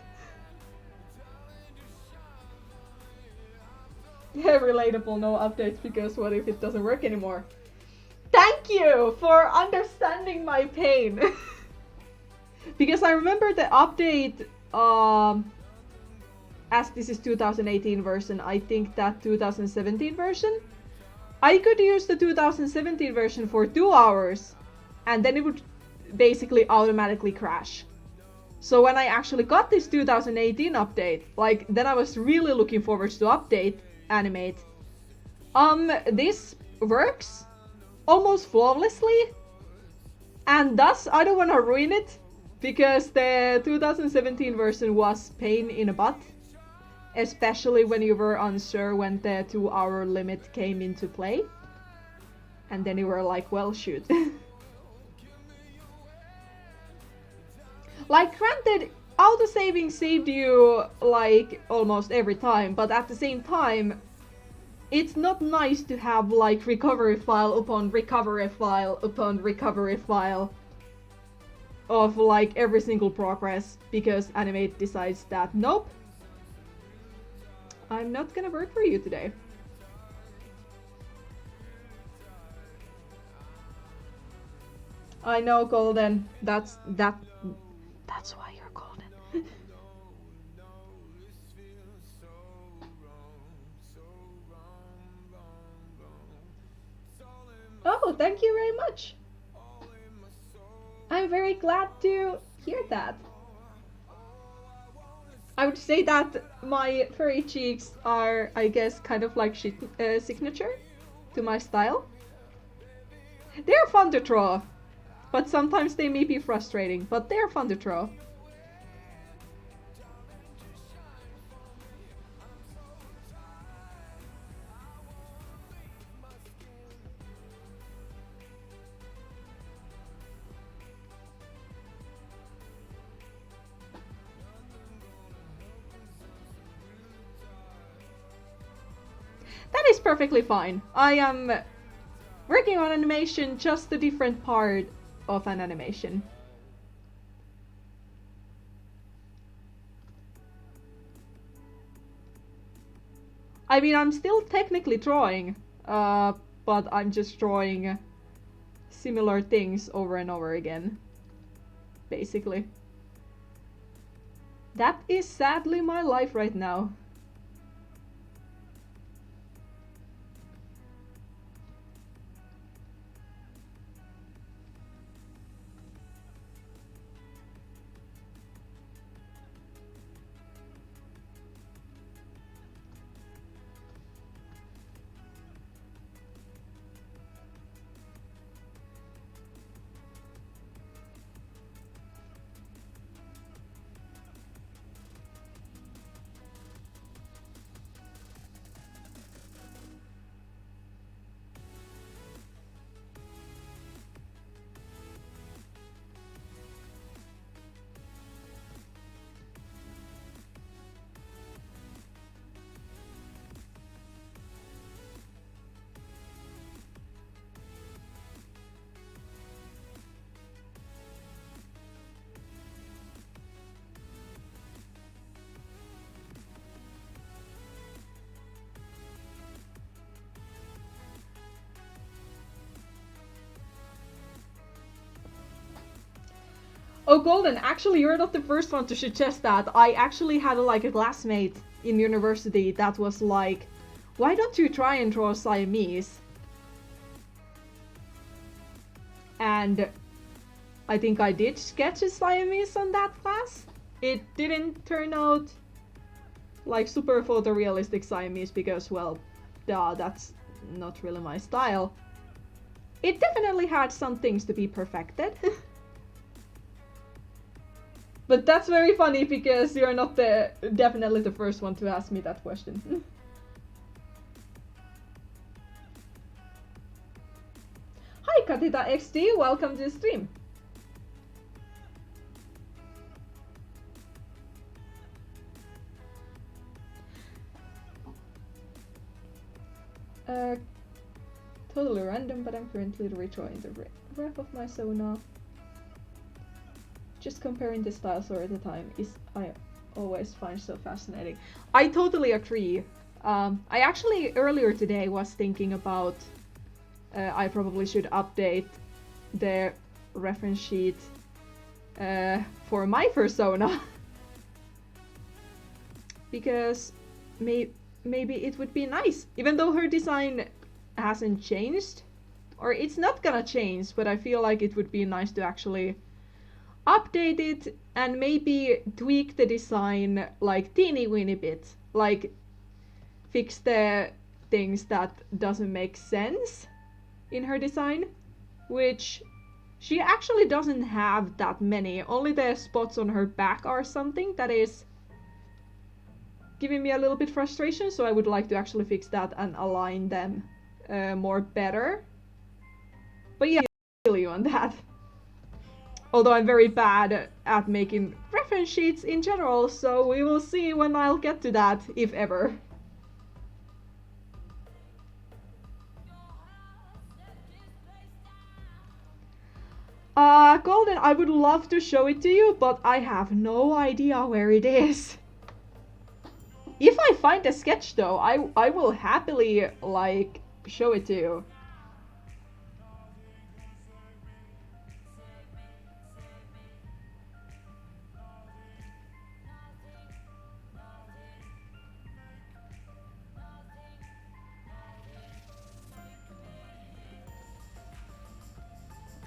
Yeah, relatable, no updates because what if it doesn't work anymore? Thank you for understanding my pain. Because I remember the update, as this is 2018 version, I think that 2017 version, I could use the 2017 version for 2 hours and then it would basically automatically crash. So when I actually got this 2018 update, like, then I was really looking forward to update Animate. This works almost flawlessly, and thus I don't want to ruin it, because the 2017 version was pain in a butt, especially when you were unsure when the 2-hour limit came into play, and then you were like, well, shoot. Like, granted, auto-saving saved you, like, almost every time, but at the same time, it's not nice to have, like, recovery file upon recovery file upon recovery file of, like, every single progress, because Animate decides that, nope, I'm not gonna work for you today. I know, Golden, that's why you're golden. Oh, thank you very much. I'm very glad to hear that. I would say that my furry cheeks are, I guess, kind of like signature to my style. They're fun to draw, but sometimes they may be frustrating, but they're fun to draw. That is perfectly fine. I am working on animation, just a different part of an animation. I mean, I'm still technically drawing, but I'm just drawing similar things over and over again, basically. That is sadly my life right now. Oh, Golden, actually you're not the first one to suggest that. I actually had like a classmate in university that was like, why don't you try and draw Siamese? And I think I did sketch a Siamese on that class. It didn't turn out like super photorealistic Siamese because, well, duh, that's not really my style. It definitely had some things to be perfected. But that's very funny because you're not definitely the first one to ask me that question. Hi Katita XT, welcome to the stream. Totally random, but I'm currently retrying the wrap of my Sona. Just comparing the styles over the time is I always find so fascinating. I totally agree. I actually earlier today was thinking about I probably should update the reference sheet for my persona because maybe it would be nice, even though her design hasn't changed, or it's not gonna change, but I feel like it would be nice to actually update it and maybe tweak the design like teeny weeny bit, like fix the things that doesn't make sense in her design, which she actually doesn't have that many. Only the spots on her back are something that is giving me a little bit frustration, so I would like to actually fix that and align them more better. But yeah, I feel you on that. Although I'm very bad at making reference sheets in general, so we will see when I'll get to that, if ever. Golden, I would love to show it to you, but I have no idea where it is. If I find a sketch though, I will happily, like, show it to you.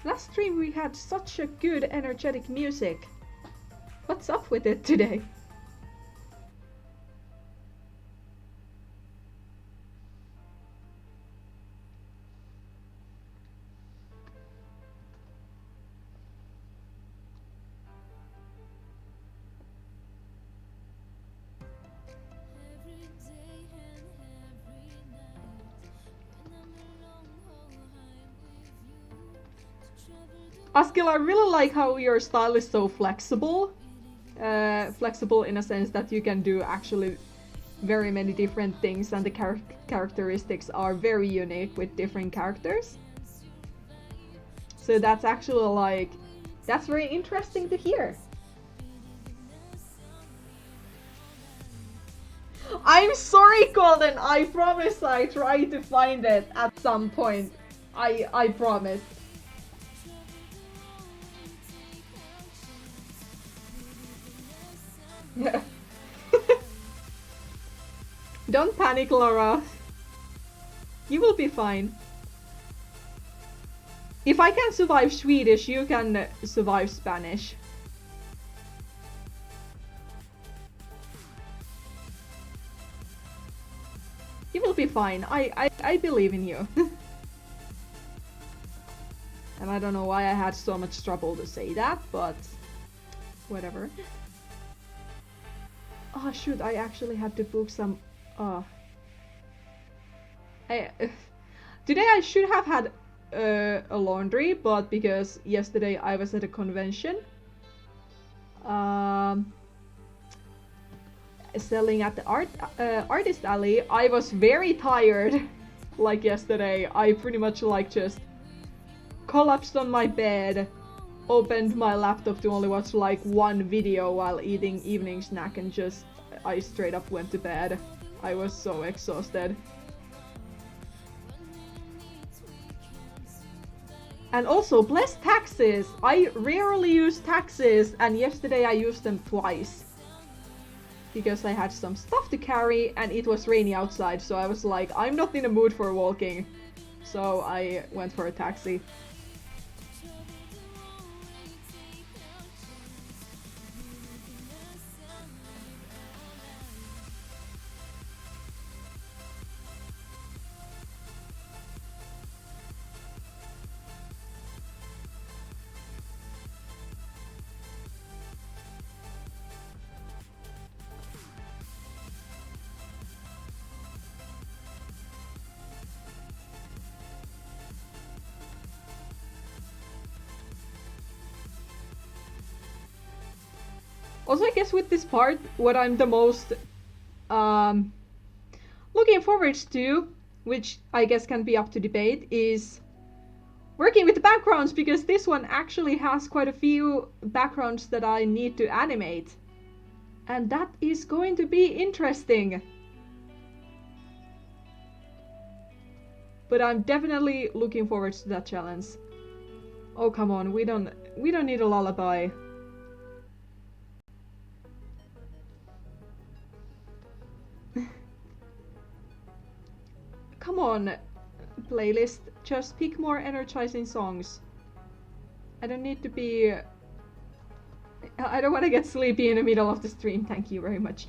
Last stream we had such a good energetic music. What's up with it today? Askil, I really like how your style is so flexible. Flexible in a sense that you can do actually very many different things, and the characteristics are very unique with different characters. So that's actually like, that's very interesting to hear. I'm sorry, Golden. I promise I try to find it at some point. I promise. Don't panic, Laura. You will be fine. If I can survive Swedish, you can survive Spanish. You will be fine. I believe in you. And I don't know why I had so much trouble to say that, but whatever. Oh shoot, I actually had to book some... Today I should have had a laundry, but because yesterday I was at a convention selling at the artist alley, I was very tired. Like yesterday, I pretty much like just collapsed on my bed, opened my laptop to only watch like one video while eating evening snack, and just I straight up went to bed. I was so exhausted. And also, bless taxes! I rarely use taxes, and yesterday I used them twice. Because I had some stuff to carry, and it was rainy outside, so I was like, I'm not in the mood for walking. So I went for a taxi. Also, I guess with this part, what I'm the most looking forward to, which I guess can be up to debate, is working with the backgrounds, because this one actually has quite a few backgrounds that I need to animate. And that is going to be interesting. But I'm definitely looking forward to that challenge. Oh, come on, we don't need a lullaby. Come on, playlist, just pick more energizing songs. I don't need to be... I don't want to get sleepy in the middle of the stream, thank you very much.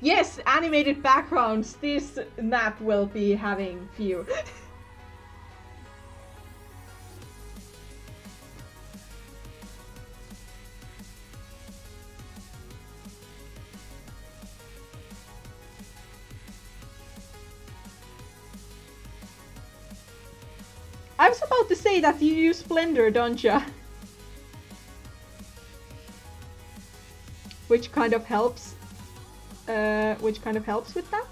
Yes, animated backgrounds. This map will be having few. I was about to say that you use Blender, don't ya? Which kind of helps. With that.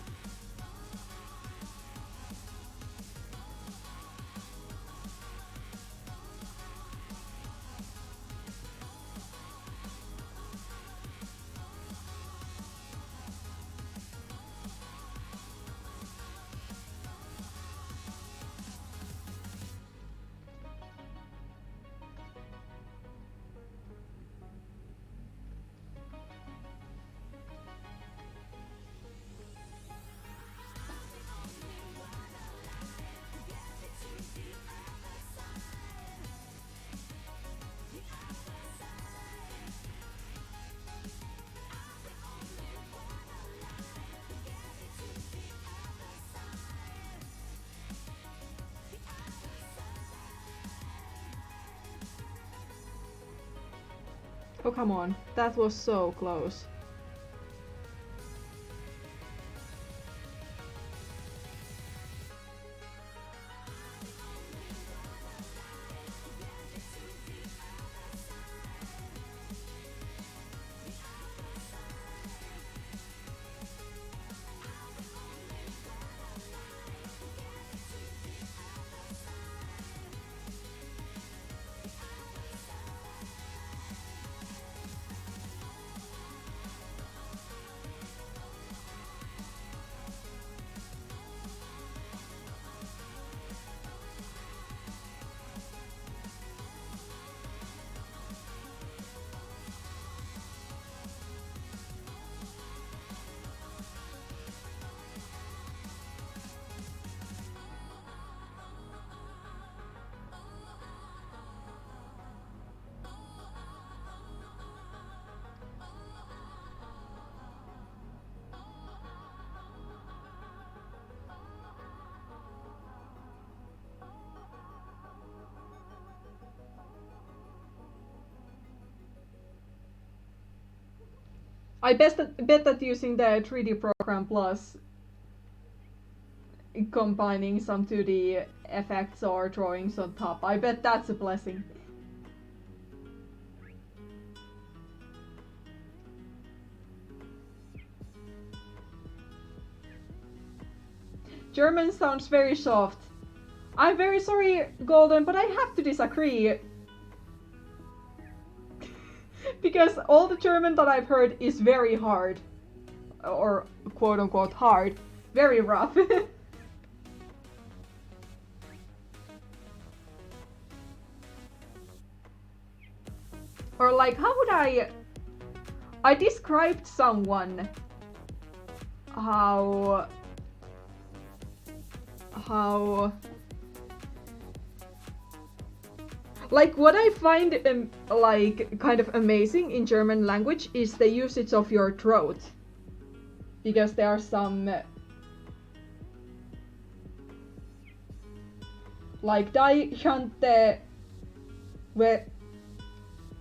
Oh, come on. That was so close. I bet that using the 3D program plus combining some 2D effects or drawings on top, I bet that's a blessing. German sounds very soft. I'm very sorry, Golden, but I have to disagree. Because all the German that I've heard is very hard. Or quote unquote hard. Very rough. Or like, how would I described someone how like what I find like kind of amazing in German language is the usage of your throat, because there are some like die Chante where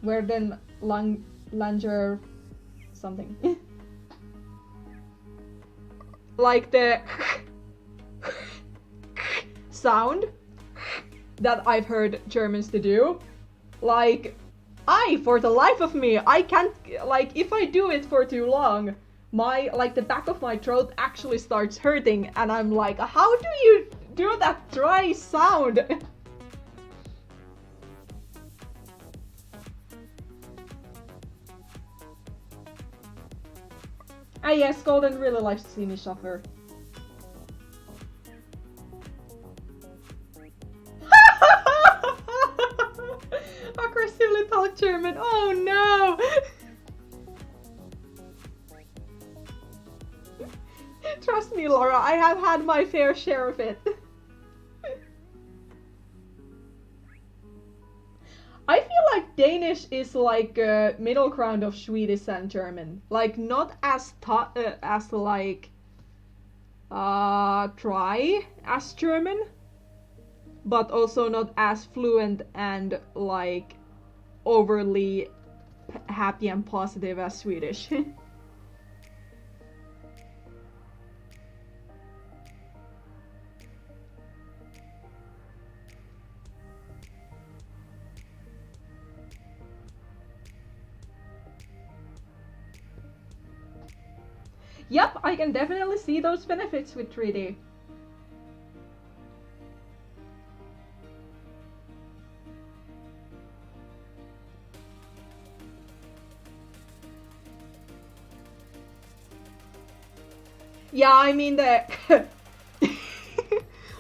then Langer something. Like the sound that I've heard Germans to do. Like, for the life of me, I can't, like, if I do it for too long, the back of my throat actually starts hurting, and I'm like, how do you do that dry sound? Ah yes, Golden really likes to see me suffer. Aggressively talk German, oh no! Trust me, Laura, I have had my fair share of it. I feel like Danish is like a middle ground of Swedish and German. Like, not as dry as German, but also not as fluent and like overly happy and positive as Swedish. Yep, I can definitely see those benefits with 3D. Yeah, I mean the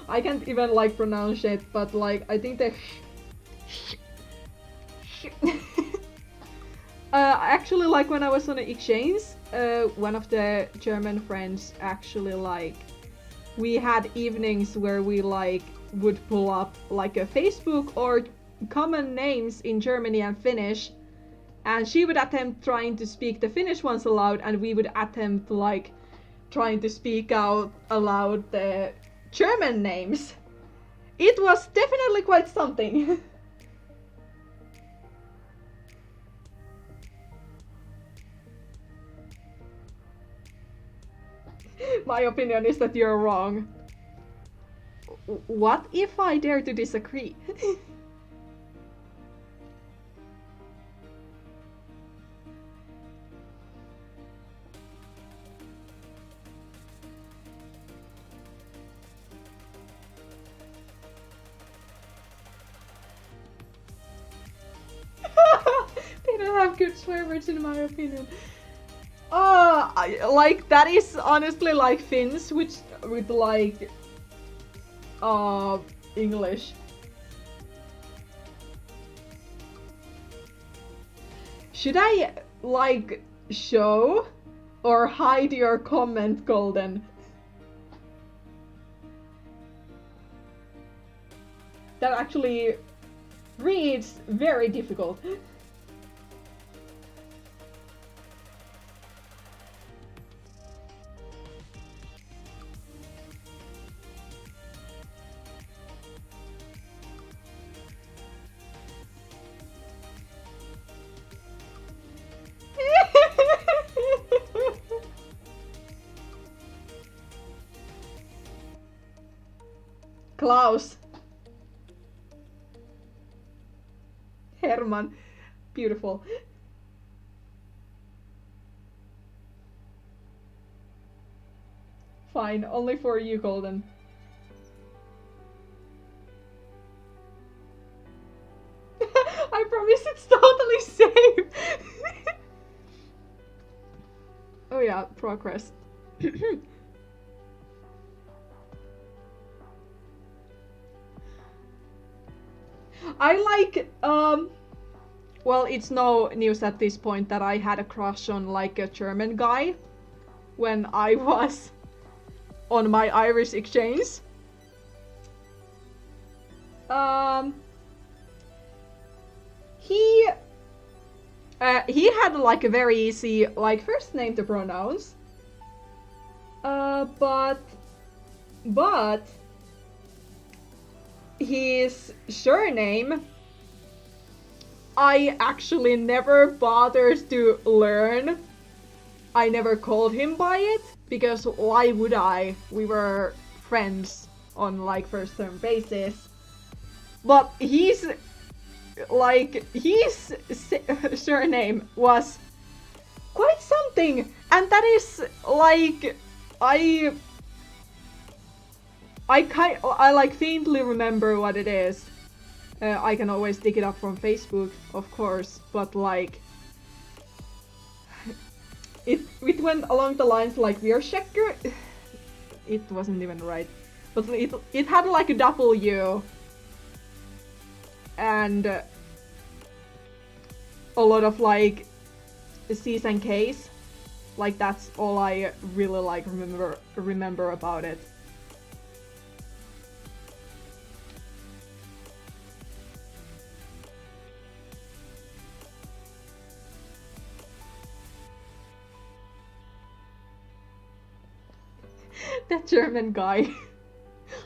I can't even like pronounce it, but like I think the actually, like when I was on an exchange, one of the German friends actually like we had evenings where we like would pull up like a Facebook or common names in Germany and Finnish, and she would attempt trying to speak the Finnish ones aloud, and we would attempt like trying to speak out aloud the German names. It was definitely quite something. My opinion is that you're wrong. What if I dare to disagree? They don't have good swear words in my opinion. Like that is honestly like Finns with like English. Should I like show or hide your comment, Golden? That actually reads very difficult. Klaus. Herman. Beautiful. Fine, only for you, Golden. I promise it's totally safe. Oh yeah, progress. I like, well, it's no news at this point that I had a crush on like a German guy when I was on my Irish exchange. He had like a very easy like first name to pronounce. But his surname I actually never bothered to learn. I never called him by it, because why would I? We were friends on like first term basis. But his surname was quite something, and that is like I like faintly remember what it is. I can always dig it up from Facebook, of course, but like it went along the lines like Weirchecker. It wasn't even right, but it had like a W and a lot of like C's and K's. Like that's all I really like remember about it. That German guy.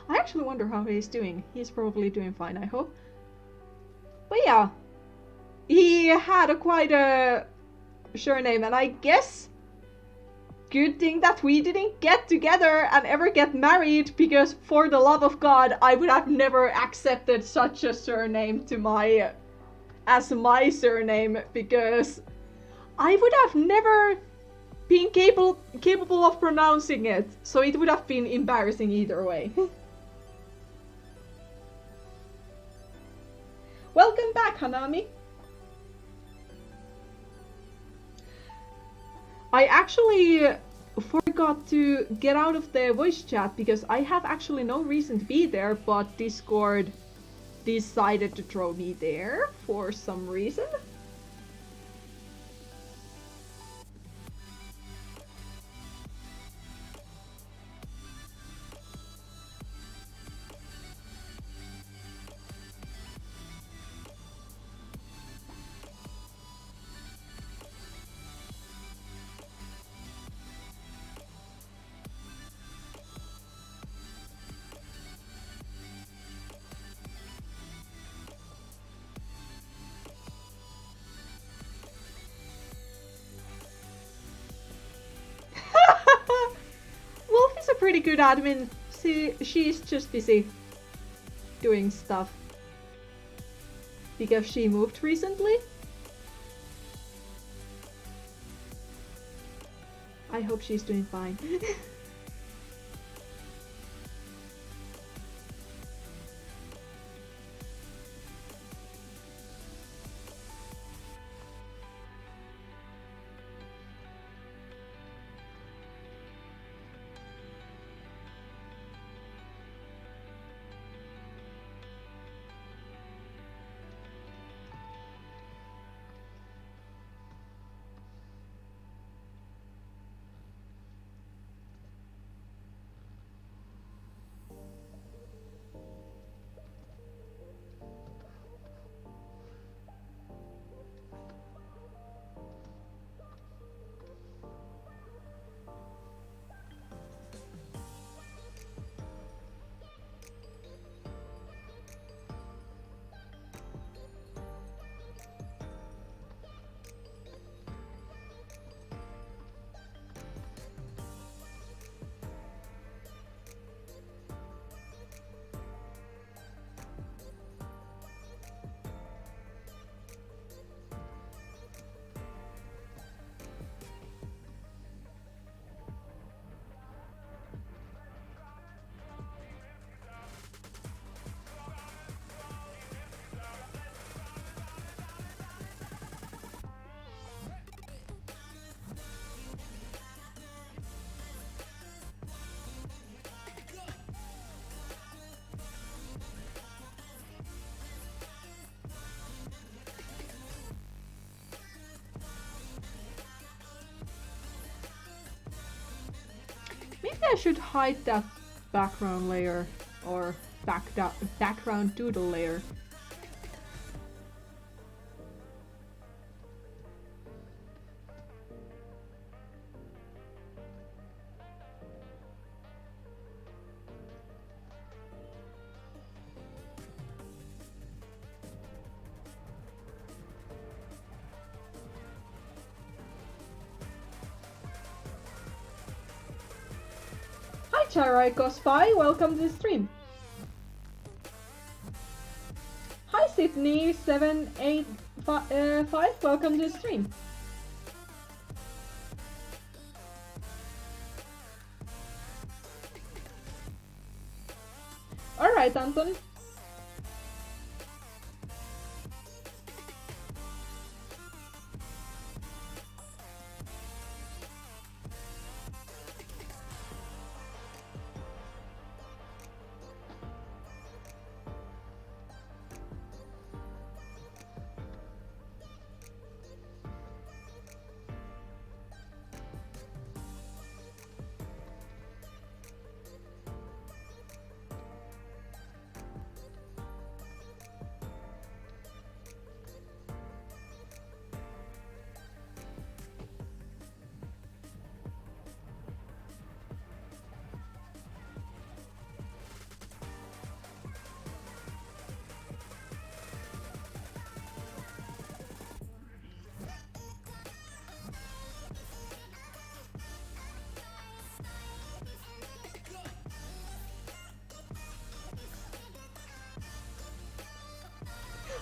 I actually wonder how he's doing. He's probably doing fine, I hope. But yeah, he had quite a surname, and I guess good thing that we didn't get together and ever get married, because for the love of God, I would have never accepted such a surname as my surname, because I would have never been capable of pronouncing it, so it would have been embarrassing either way. Welcome back, Hanami! I actually forgot to get out of the voice chat because I have actually no reason to be there, but Discord decided to throw me there for some reason. Wolf is a pretty good admin. She's just busy doing stuff because she moved recently. I hope she's doing fine. Maybe I should hide that background layer or background doodle layer. Charaiko welcome to the stream. Hi Sydney785, welcome to the stream. Alright, Anton.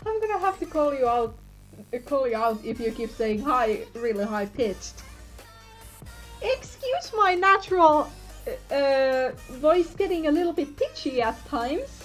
I'm gonna have to call you out if you keep saying hi really high pitched. Excuse my natural voice getting a little bit pitchy at times.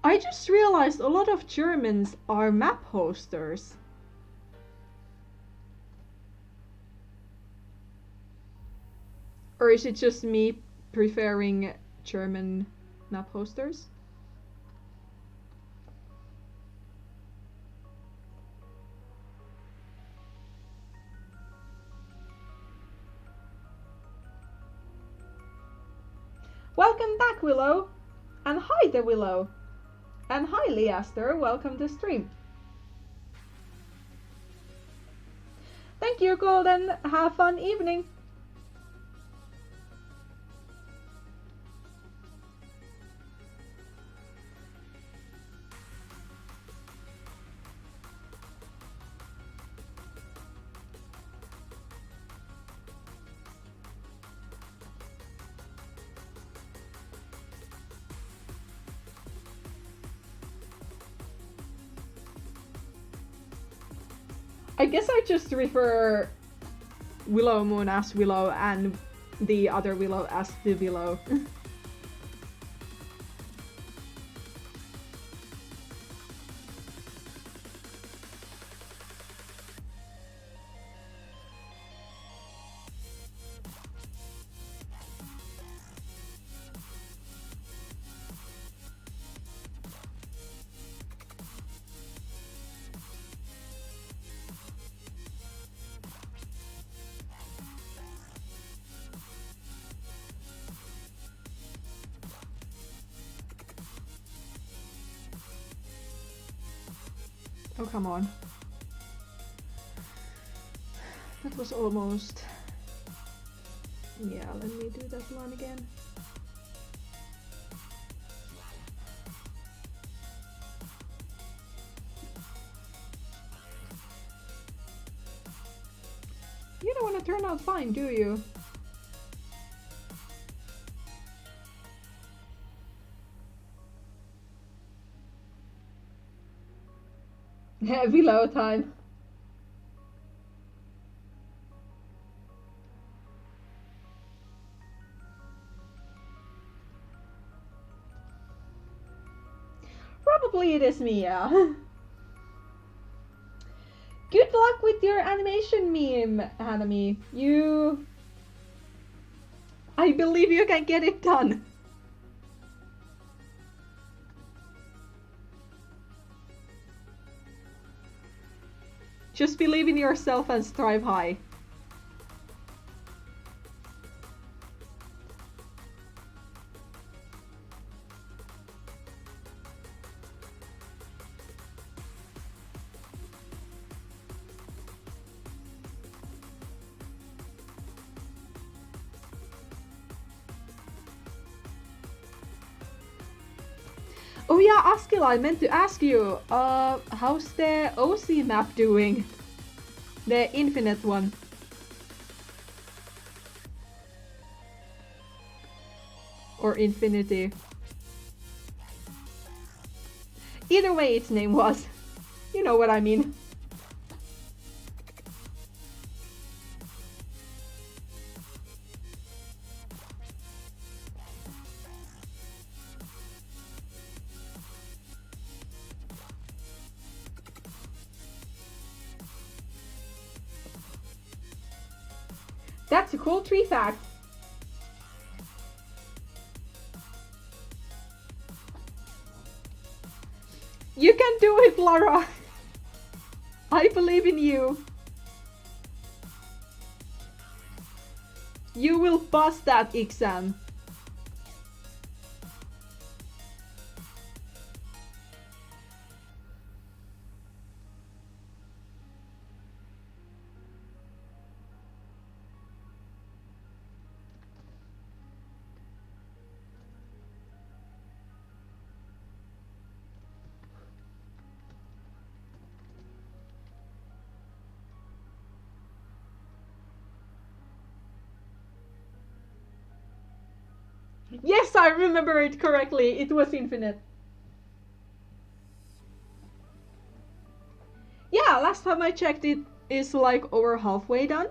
I just realized a lot of Germans are map hosters. Or is it just me preferring German map hosters? Welcome back, Willow! And hi there, Willow! And hi Leaster, welcome to stream. Thank you, Golden. Have fun evening. I guess I just refer Willow Moon as Willow and the other Willow as the Willow. Oh, come on. That was almost... Yeah, let me do that one again. You don't want to turn out fine, do you? Below time. Probably it is me, yeah. Good luck with your animation meme, Hanami. I believe you can get it done. Just believe in yourself and strive high. Oh yeah, Askila, I meant to ask you, how's the OC map doing? The infinite one. Or infinity. Either way its name was. You know what I mean. That's a cool tree fact. You can do it, Lara. I believe in you. You will pass that exam. Yes, I remember it correctly. It was infinite. Yeah, last time I checked it is like over halfway done.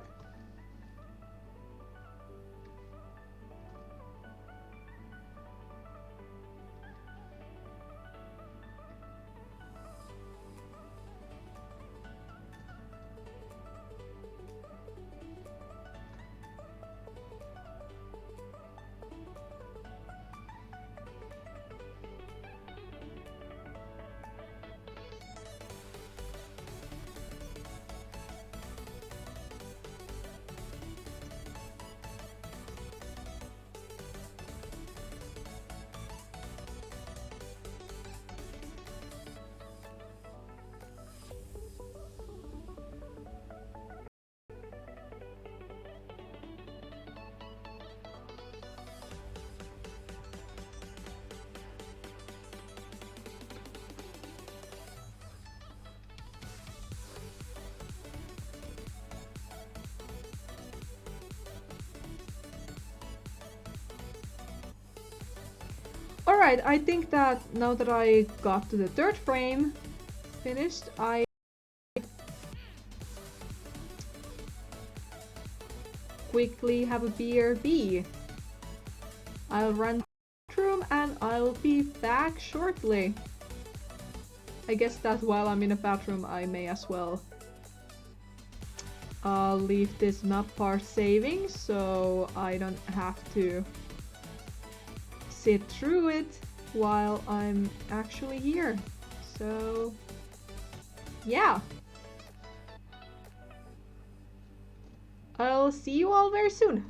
Alright, I think that now that I got to the third frame finished, I quickly have a BRB. I'll run to the bathroom and I'll be back shortly. I guess that while I'm in a bathroom I may as well leave this map part saving so I don't have to sit through it while I'm actually here. So yeah, I'll see you all very soon.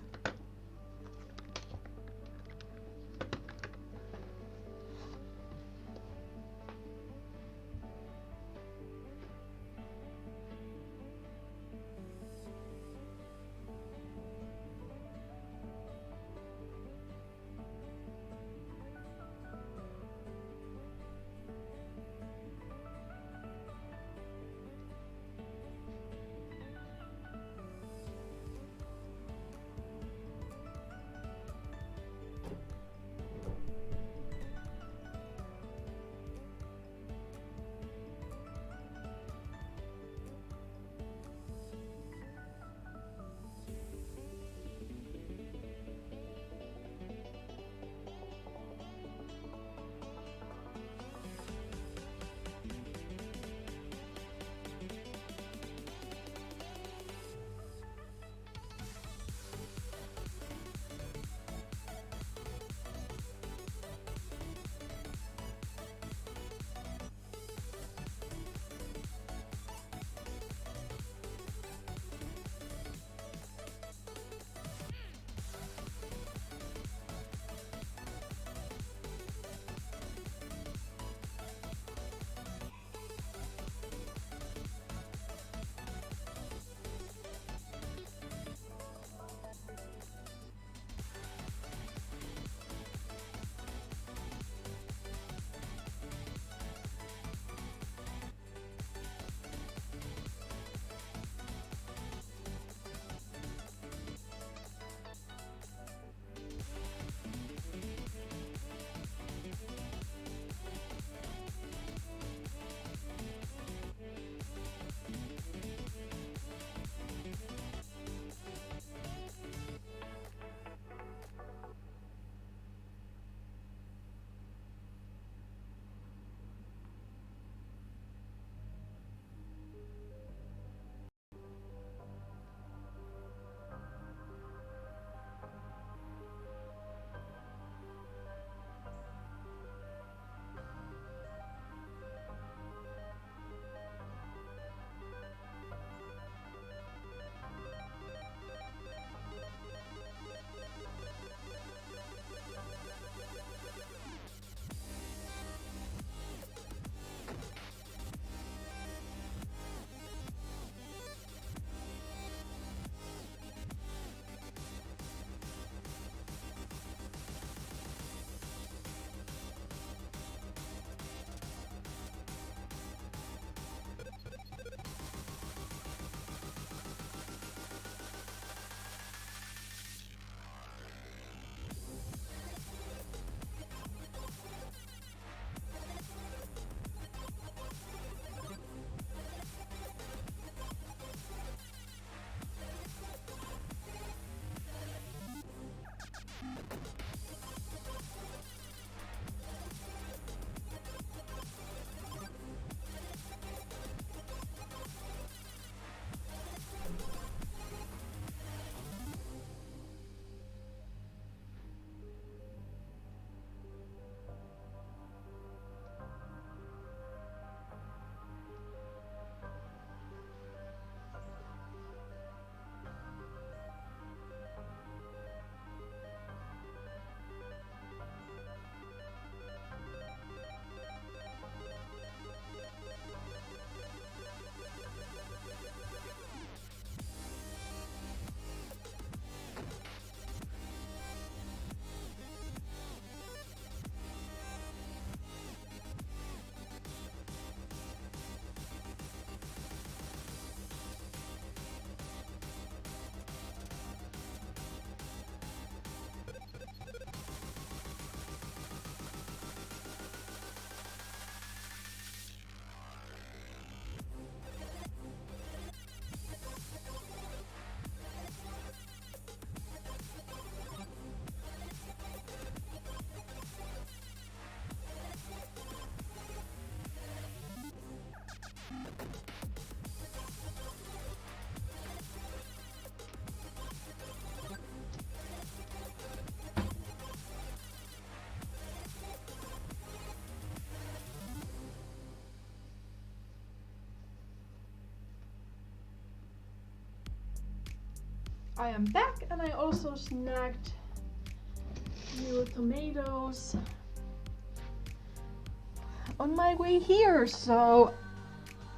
I am back, and I also snagged new tomatoes on my way here, so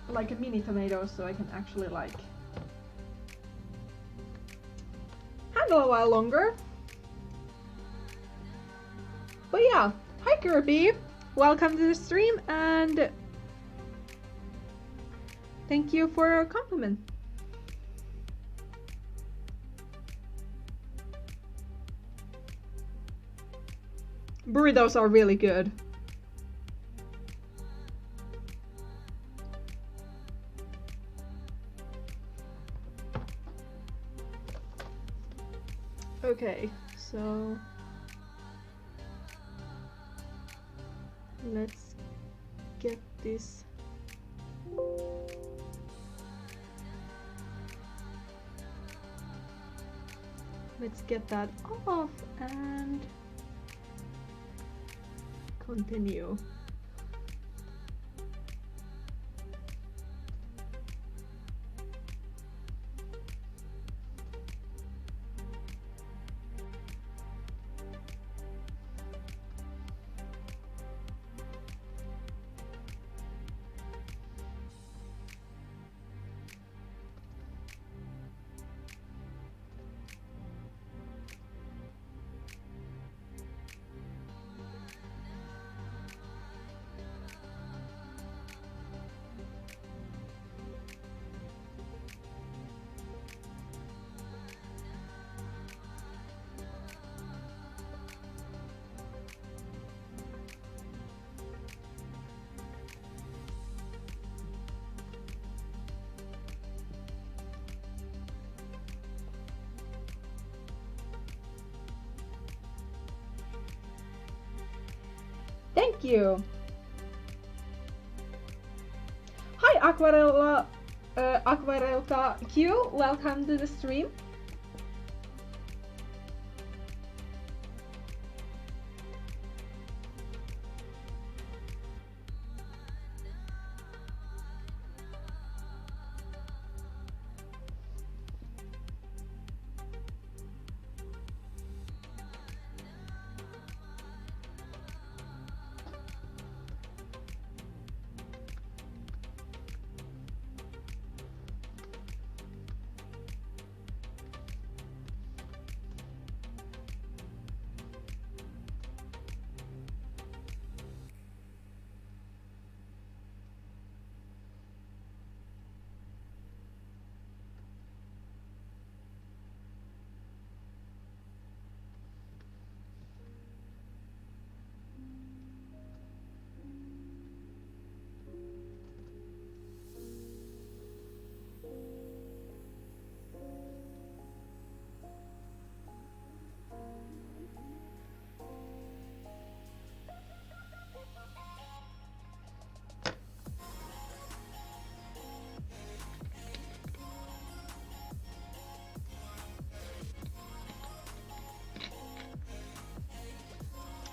like a mini tomato, so I can actually like handle a while longer. But yeah, hi Kirby, welcome to the stream, and thank you for your compliment. Burritos are really good. Okay, so let's get this. Let's get that off and continue. Thank you. Hi Aquarelta Q, welcome to the stream.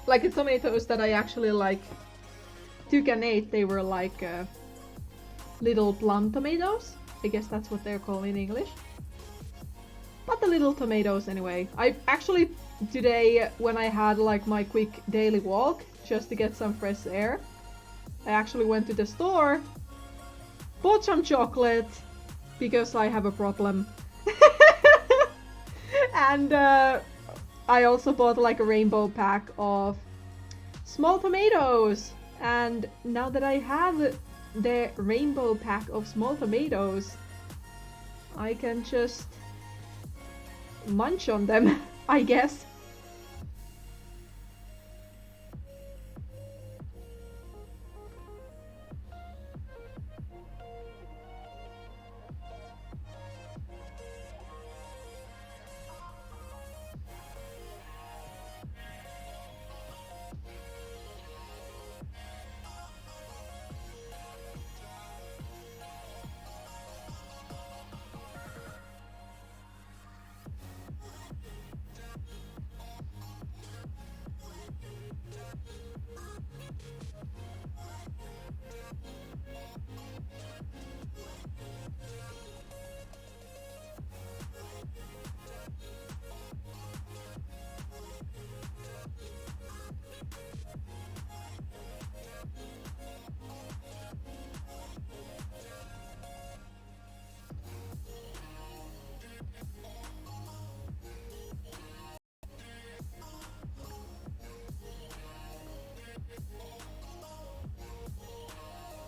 Like the tomatoes that I actually like took and ate, they were like little plum tomatoes. I guess that's what they're called in English. But the little tomatoes anyway. I actually today, when I had like my quick daily walk just to get some fresh air, I actually went to the store, bought some chocolate because I have a problem. And I also bought like a rainbow pack of small tomatoes, and now that I have the rainbow pack of small tomatoes, I can just munch on them, I guess.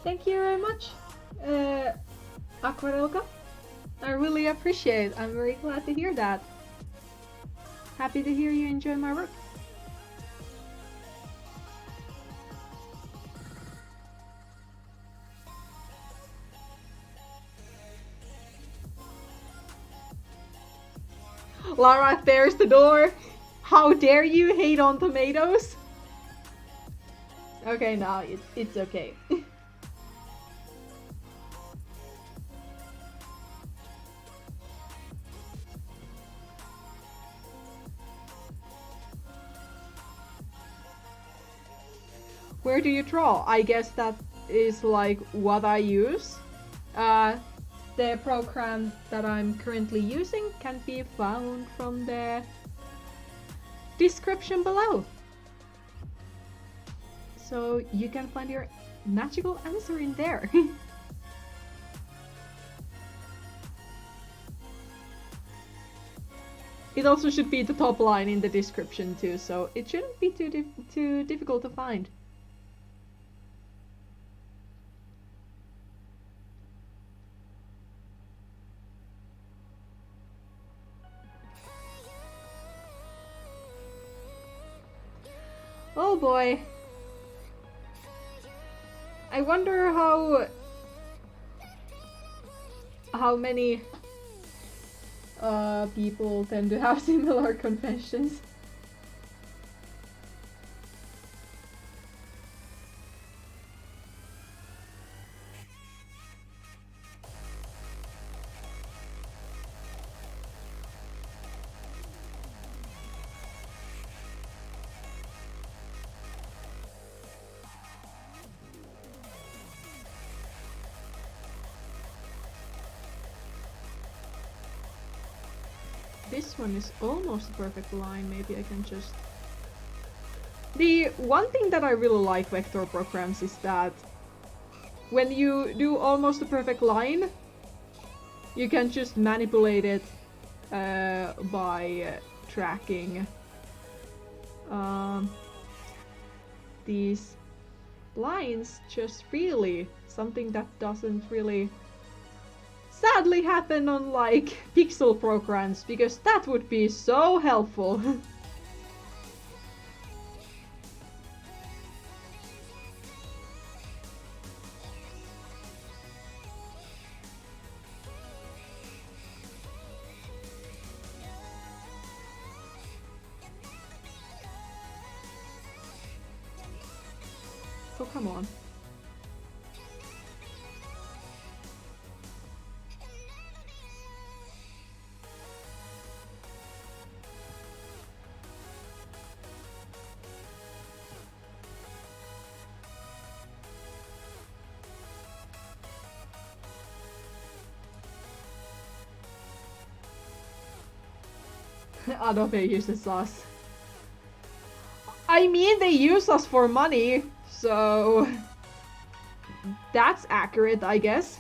Thank you very much, Aquarelka. I really appreciate it. I'm very glad to hear that. Happy to hear you enjoy my work. Lara, there's the door. How dare you hate on tomatoes? Okay, no, it's okay. Where do you draw? I guess that is like what I use. The program that I'm currently using can be found from the description below. So you can find your magical answer in there. It also should be the top line in the description too, so it shouldn't be too difficult to find. Oh boy. I wonder how many people tend to have similar conventions. This one is almost a perfect line, maybe I can just... The one thing that I really like vector programs is that when you do almost a perfect line, you can just manipulate it by tracking these lines just really something that doesn't really sadly happen on like pixel programs, because that would be so helpful. Oh, come on. Adobe uses us. I mean, they use us for money, so that's accurate, I guess.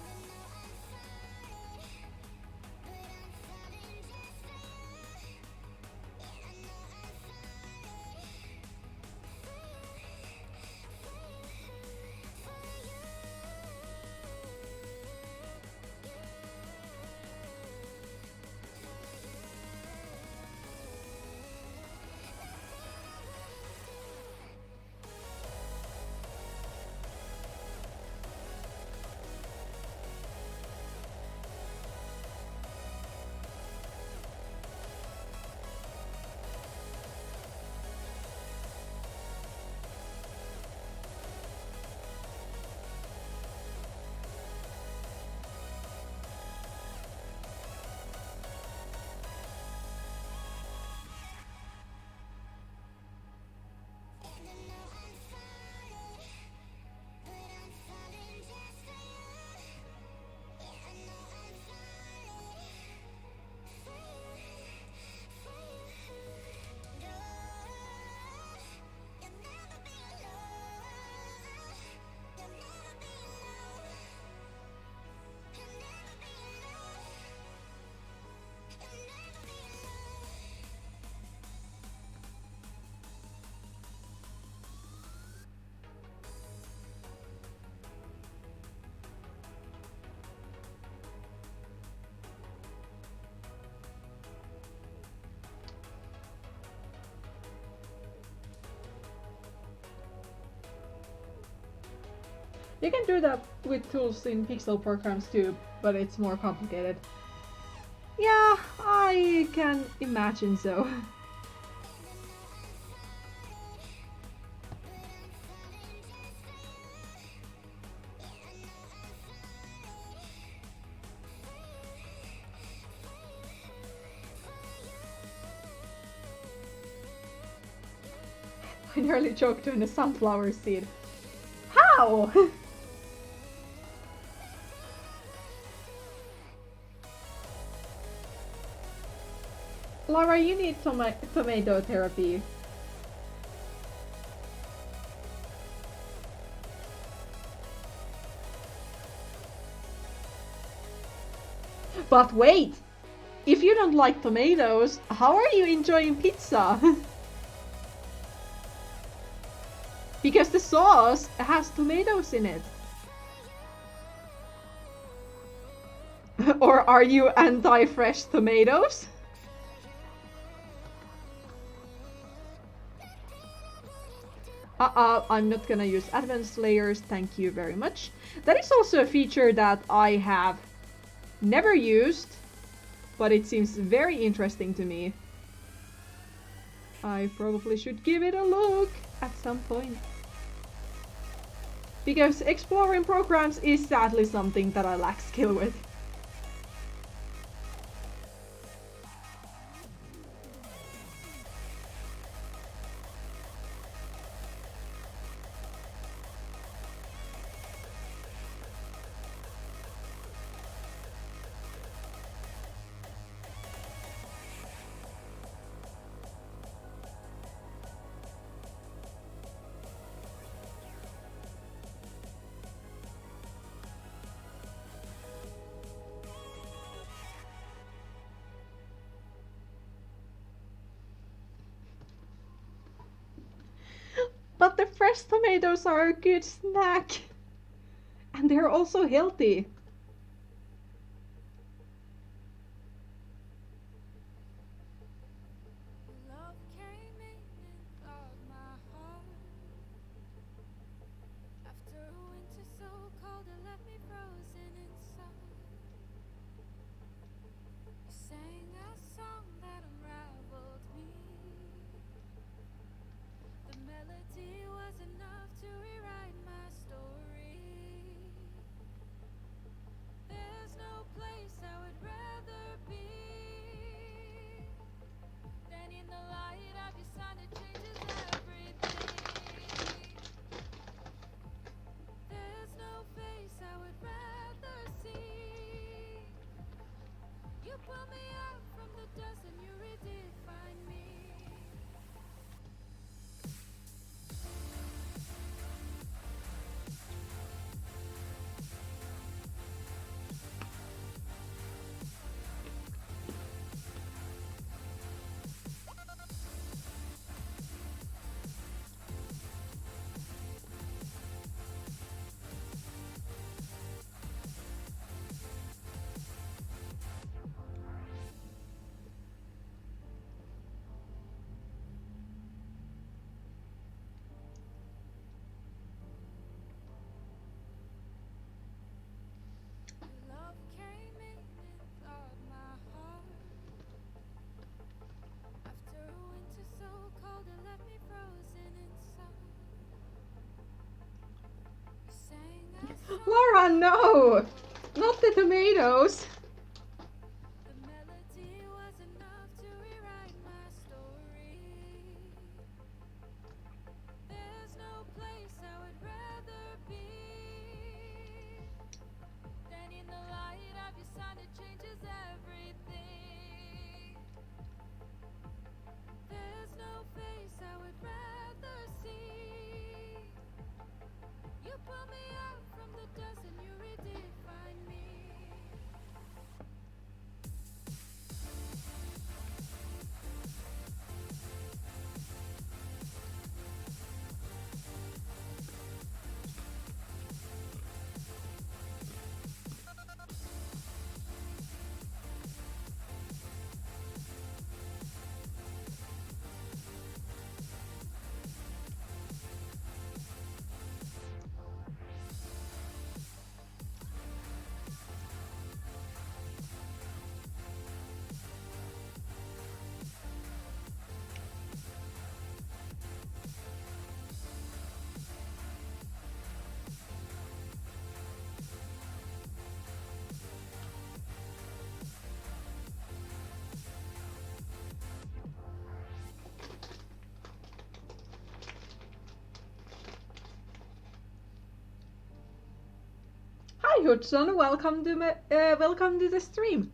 You can do that with tools in pixel programs too, but it's more complicated. Yeah, I can imagine so. I nearly choked on a sunflower seed. How? Laura, you need tomato therapy. But wait! If you don't like tomatoes, how are you enjoying pizza? Because the sauce has tomatoes in it. Or are you anti-fresh tomatoes? I'm not gonna use advanced layers, thank you very much. That is also a feature that I have never used, but it seems very interesting to me. I probably should give it a look at some point. Because exploring programs is sadly something that I lack skill with. But the fresh tomatoes are a good snack. And they're also healthy. Laura, no! Not the tomatoes! Hudson, welcome to the stream.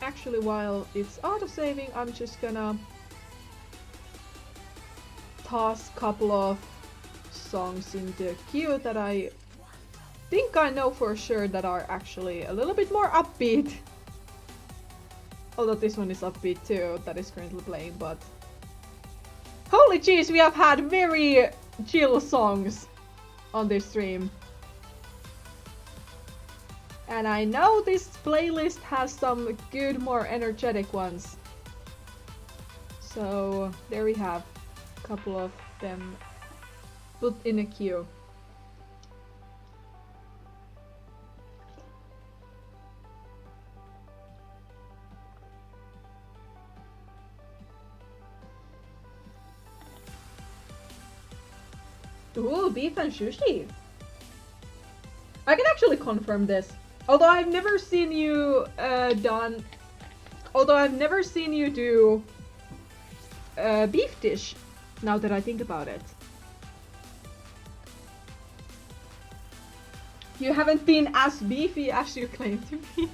Actually, while it's auto-saving, I'm just gonna toss a couple of songs into a queue that I think I know for sure that are actually a little bit more upbeat. Although this one is upbeat too, that is currently playing, but... Holy jeez, we have had very chill songs on this stream. And I know this playlist has some good, more energetic ones. So there we have a couple of them put in a queue. Ooh, beef and sushi. I can actually confirm this. Although I've never seen you do beef dish, now that I think about it. You haven't been as beefy as you claim to be.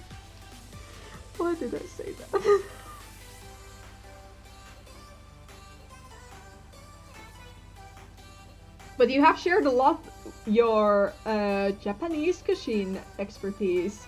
Why did I say that? But you have shared a lot your Japanese cuisine expertise.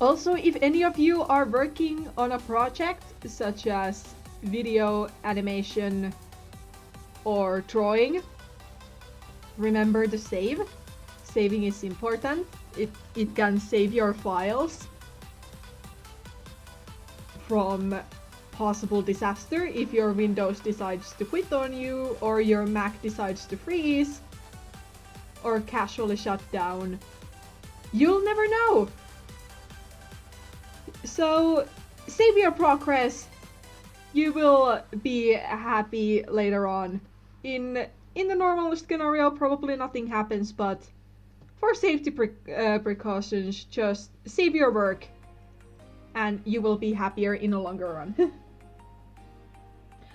Also, if any of you are working on a project such as video, animation, or drawing, remember to save. Saving is important. It can save your files from possible disaster if your Windows decides to quit on you, or your Mac decides to freeze, or casually shut down. You'll never know! So, save your progress. You will be happy later on. In the normal scenario, probably nothing happens, but for safety precautions, just save your work and you will be happier in the longer run.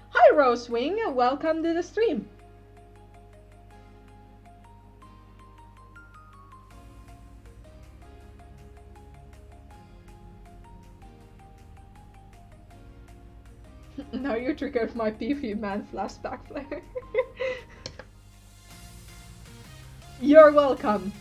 Hi Rosewing, welcome to the stream. Now you triggered my beefy man flashback flare. You're welcome.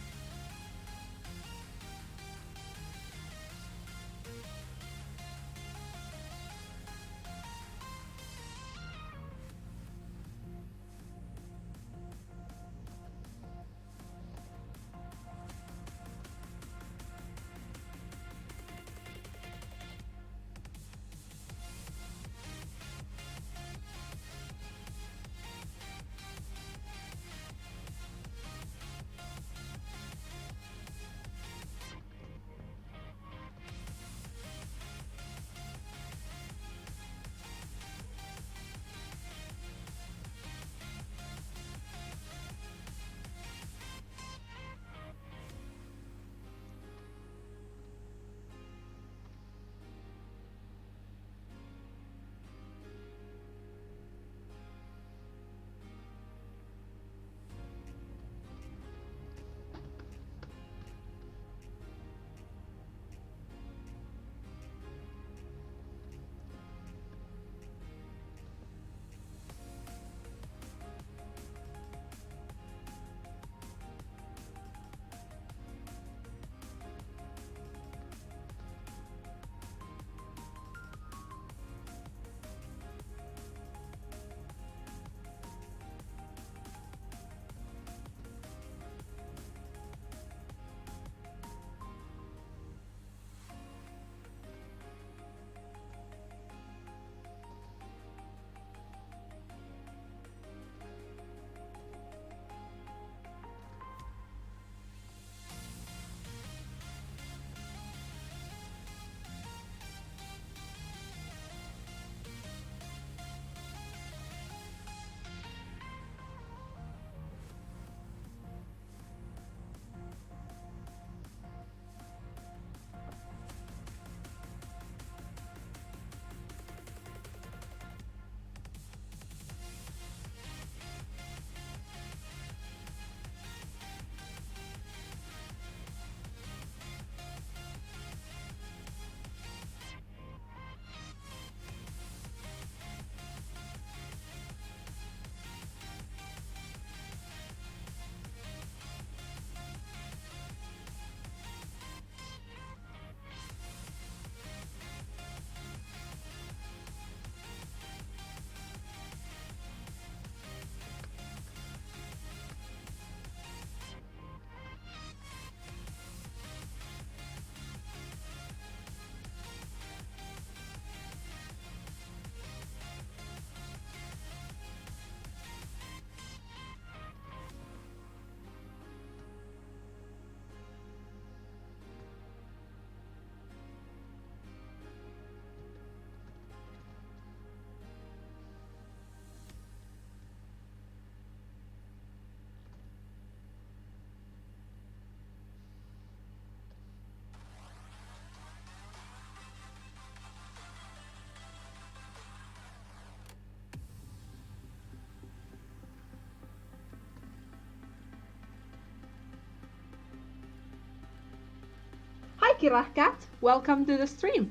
Kira Cat, welcome to the stream.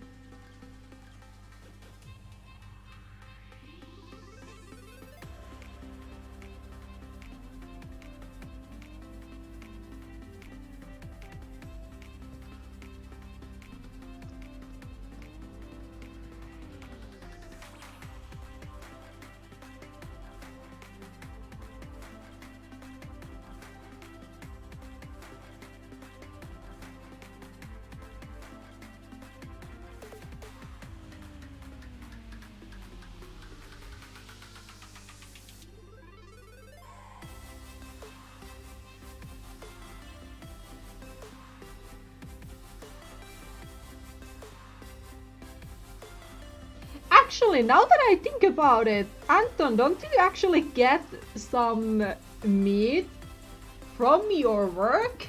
Actually, now that I think about it, Anton, don't you actually get some meat from your work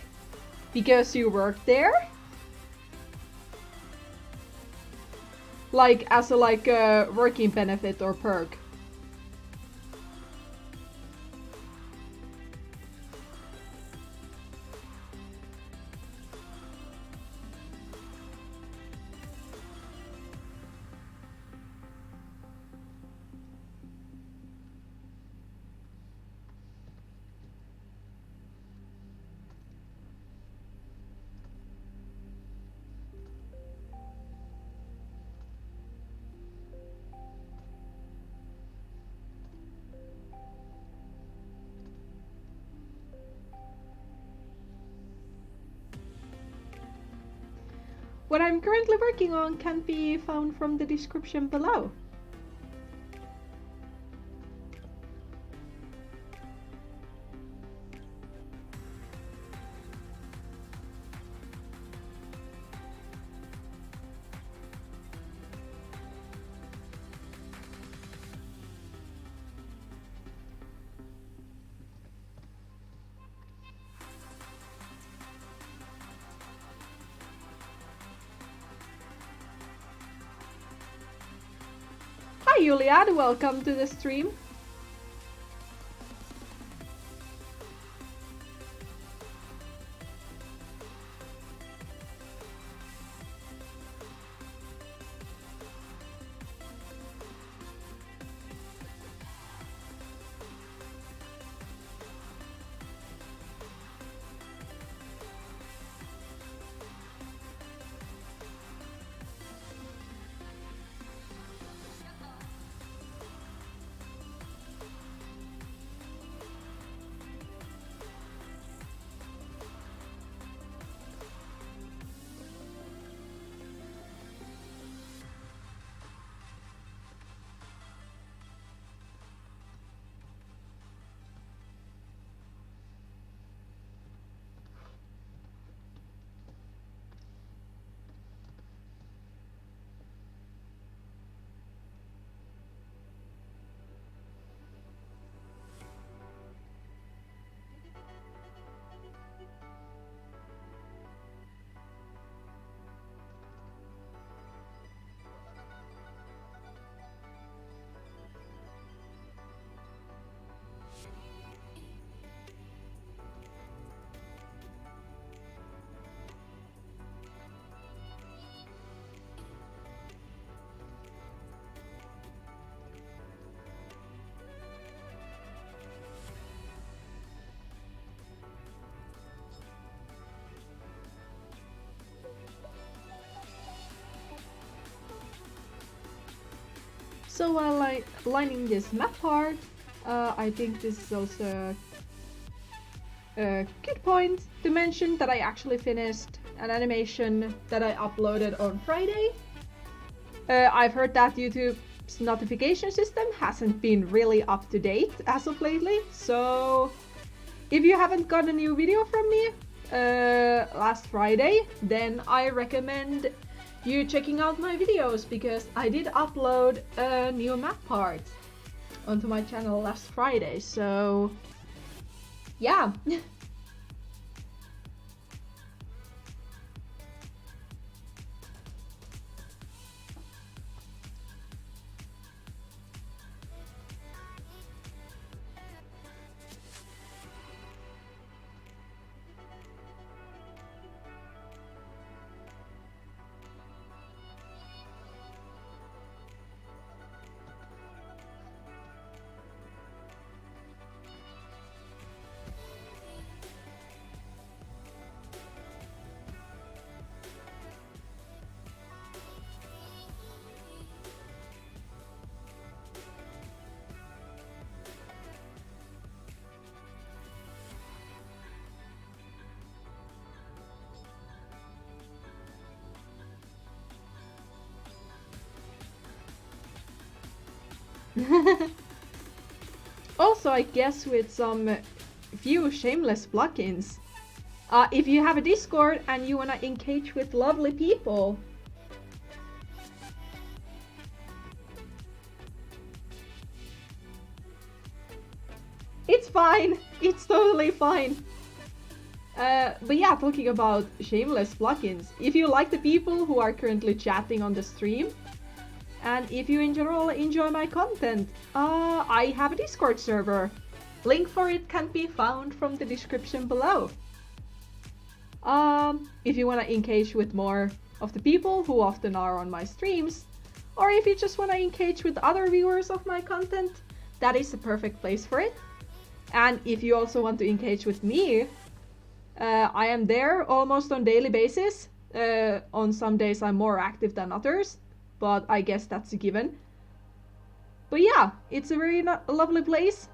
because you work there? Like as a working benefit or perk? What I'm currently working on can be found from the description below. Hi Juliad, welcome to the stream. So while lining this map part, I think this is also a good point to mention that I actually finished an animation that I uploaded on Friday. I've heard that YouTube's notification system hasn't been really up to date as of lately, so if you haven't got a new video from me last Friday, then I recommend you checking out my videos because I did upload a new map part onto my channel last Friday, so yeah. Also, I guess with some few shameless plugins. If you have a Discord and you wanna engage with lovely people, it's fine. It's totally fine. But yeah, talking about shameless plugins, if you like the people who are currently chatting on the stream, and if you in general enjoy my content, I have a Discord server. Link for it can be found from the description below. If you want to engage with more of the people who often are on my streams, or if you just want to engage with other viewers of my content, that is the perfect place for it. And if you also want to engage with me, I am there almost on daily basis. On some days I'm more active than others, but I guess that's a given. But yeah, it's a very lovely place.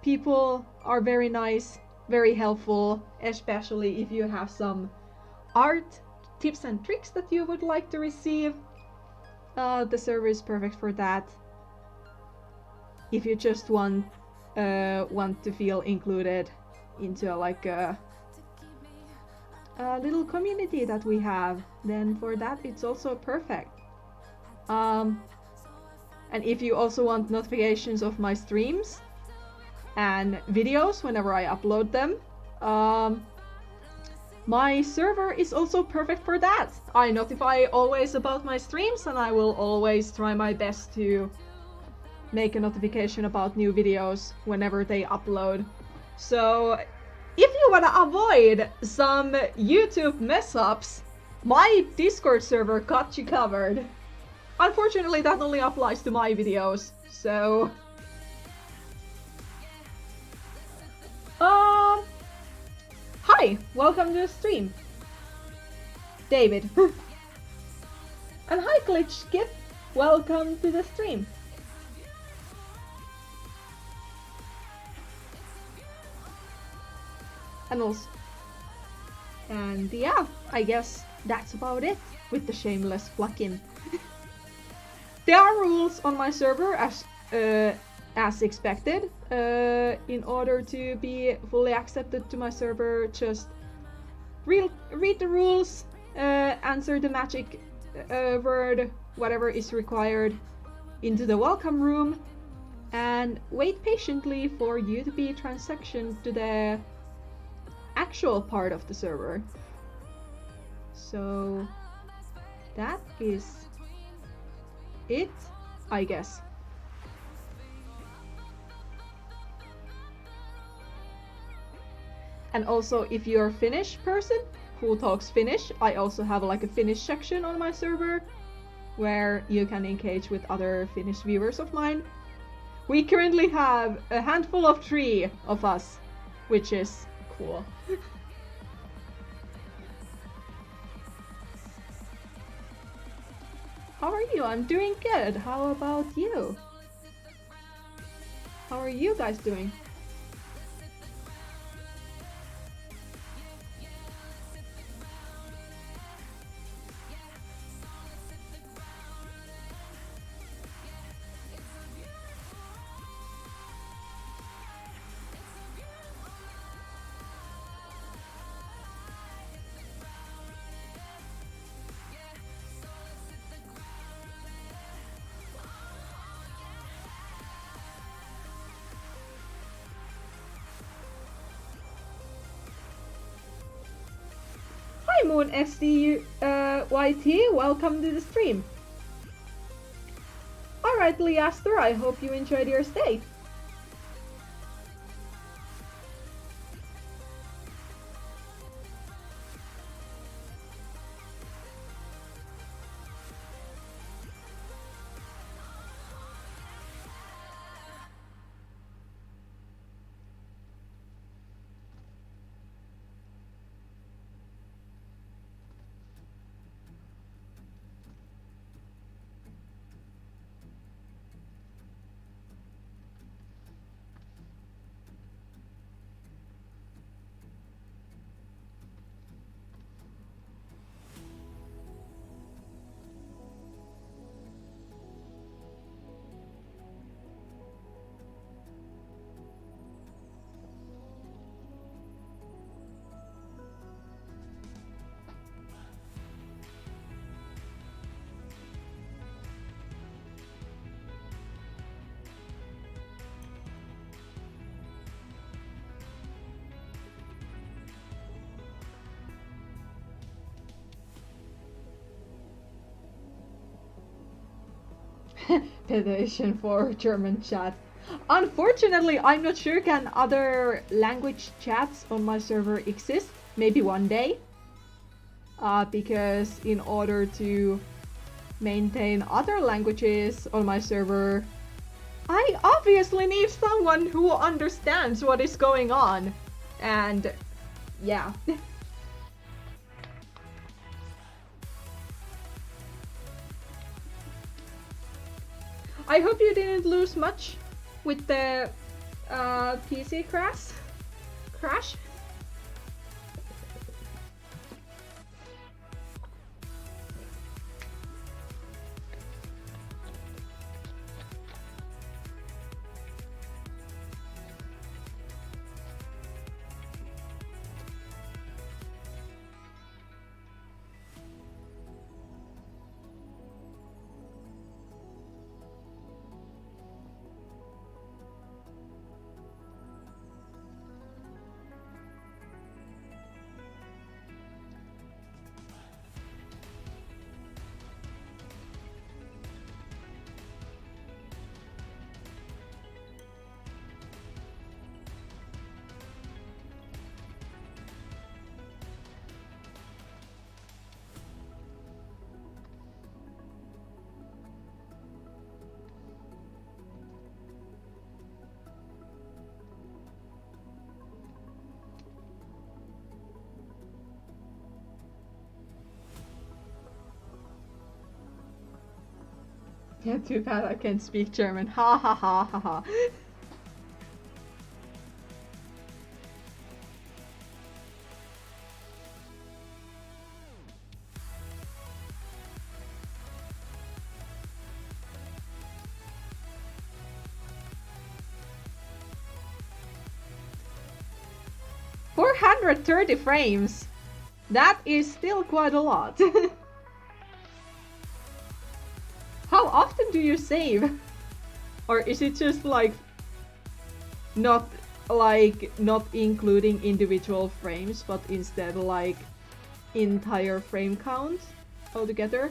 People are very nice, very helpful, especially if you have some art tips and tricks that you would like to receive. The server is perfect for that. If you just want to feel included into like a little community that we have, then for that it's also perfect. And if you also want notifications of my streams and videos whenever I upload them, my server is also perfect for that. I notify always about my streams, and I will always try my best to make a notification about new videos whenever they upload. So if you wanna avoid some YouTube mess-ups, my Discord server got you covered. Unfortunately, that only applies to my videos, so... Hi! Welcome to the stream. David. And hi Glitch Skip! Welcome to the stream. And yeah, I guess that's about it with the shameless plugin. There are rules on my server as expected. In order to be fully accepted to my server, just read the rules, answer the magic word, whatever is required, into the welcome room, and wait patiently for you to be transactioned to the actual part of the server. So that is it, I guess. And also, if you're a Finnish person who talks Finnish, I also have like a Finnish section on my server where you can engage with other Finnish viewers of mine. We currently have a handful of 3 of us, which is cool. How are you? I'm doing good. How about you? How are you guys doing? Hi Moon SDYT, welcome to the stream. Alright Leaster, I hope you enjoyed your stay. petition for German chat. Unfortunately, I'm not sure can other language chats on my server exist. Maybe one day. Because in order to maintain other languages on my server, I obviously need someone who understands what is going on. And yeah. I hope you didn't lose much with the PC crash. Yeah, too bad I can't speak German. Ha ha ha ha ha. "430 frames! That is still quite a lot." How often do you save? Or is it just like not including individual frames, but instead like entire frame count altogether?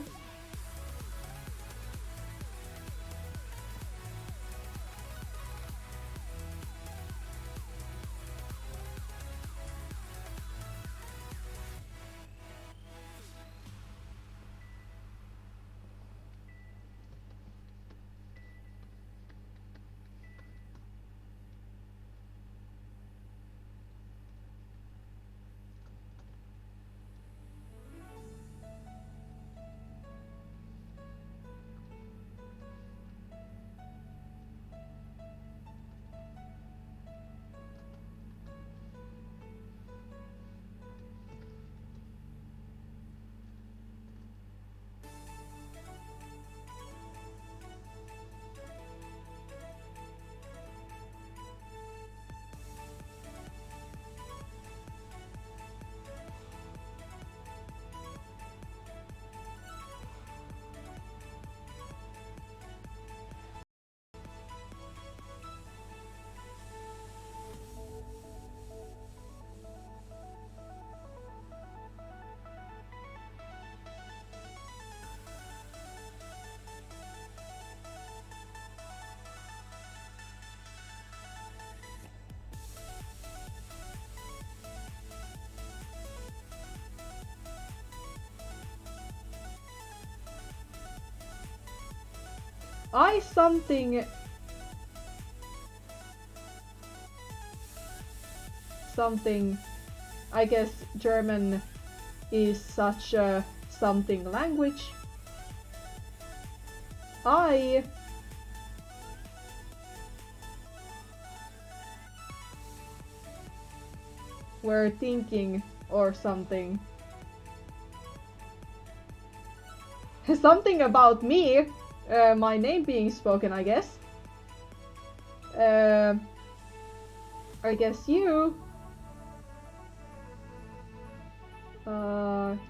I guess German is such a something language. I were thinking or something. Something about me, my name being spoken, I guess. I guess you.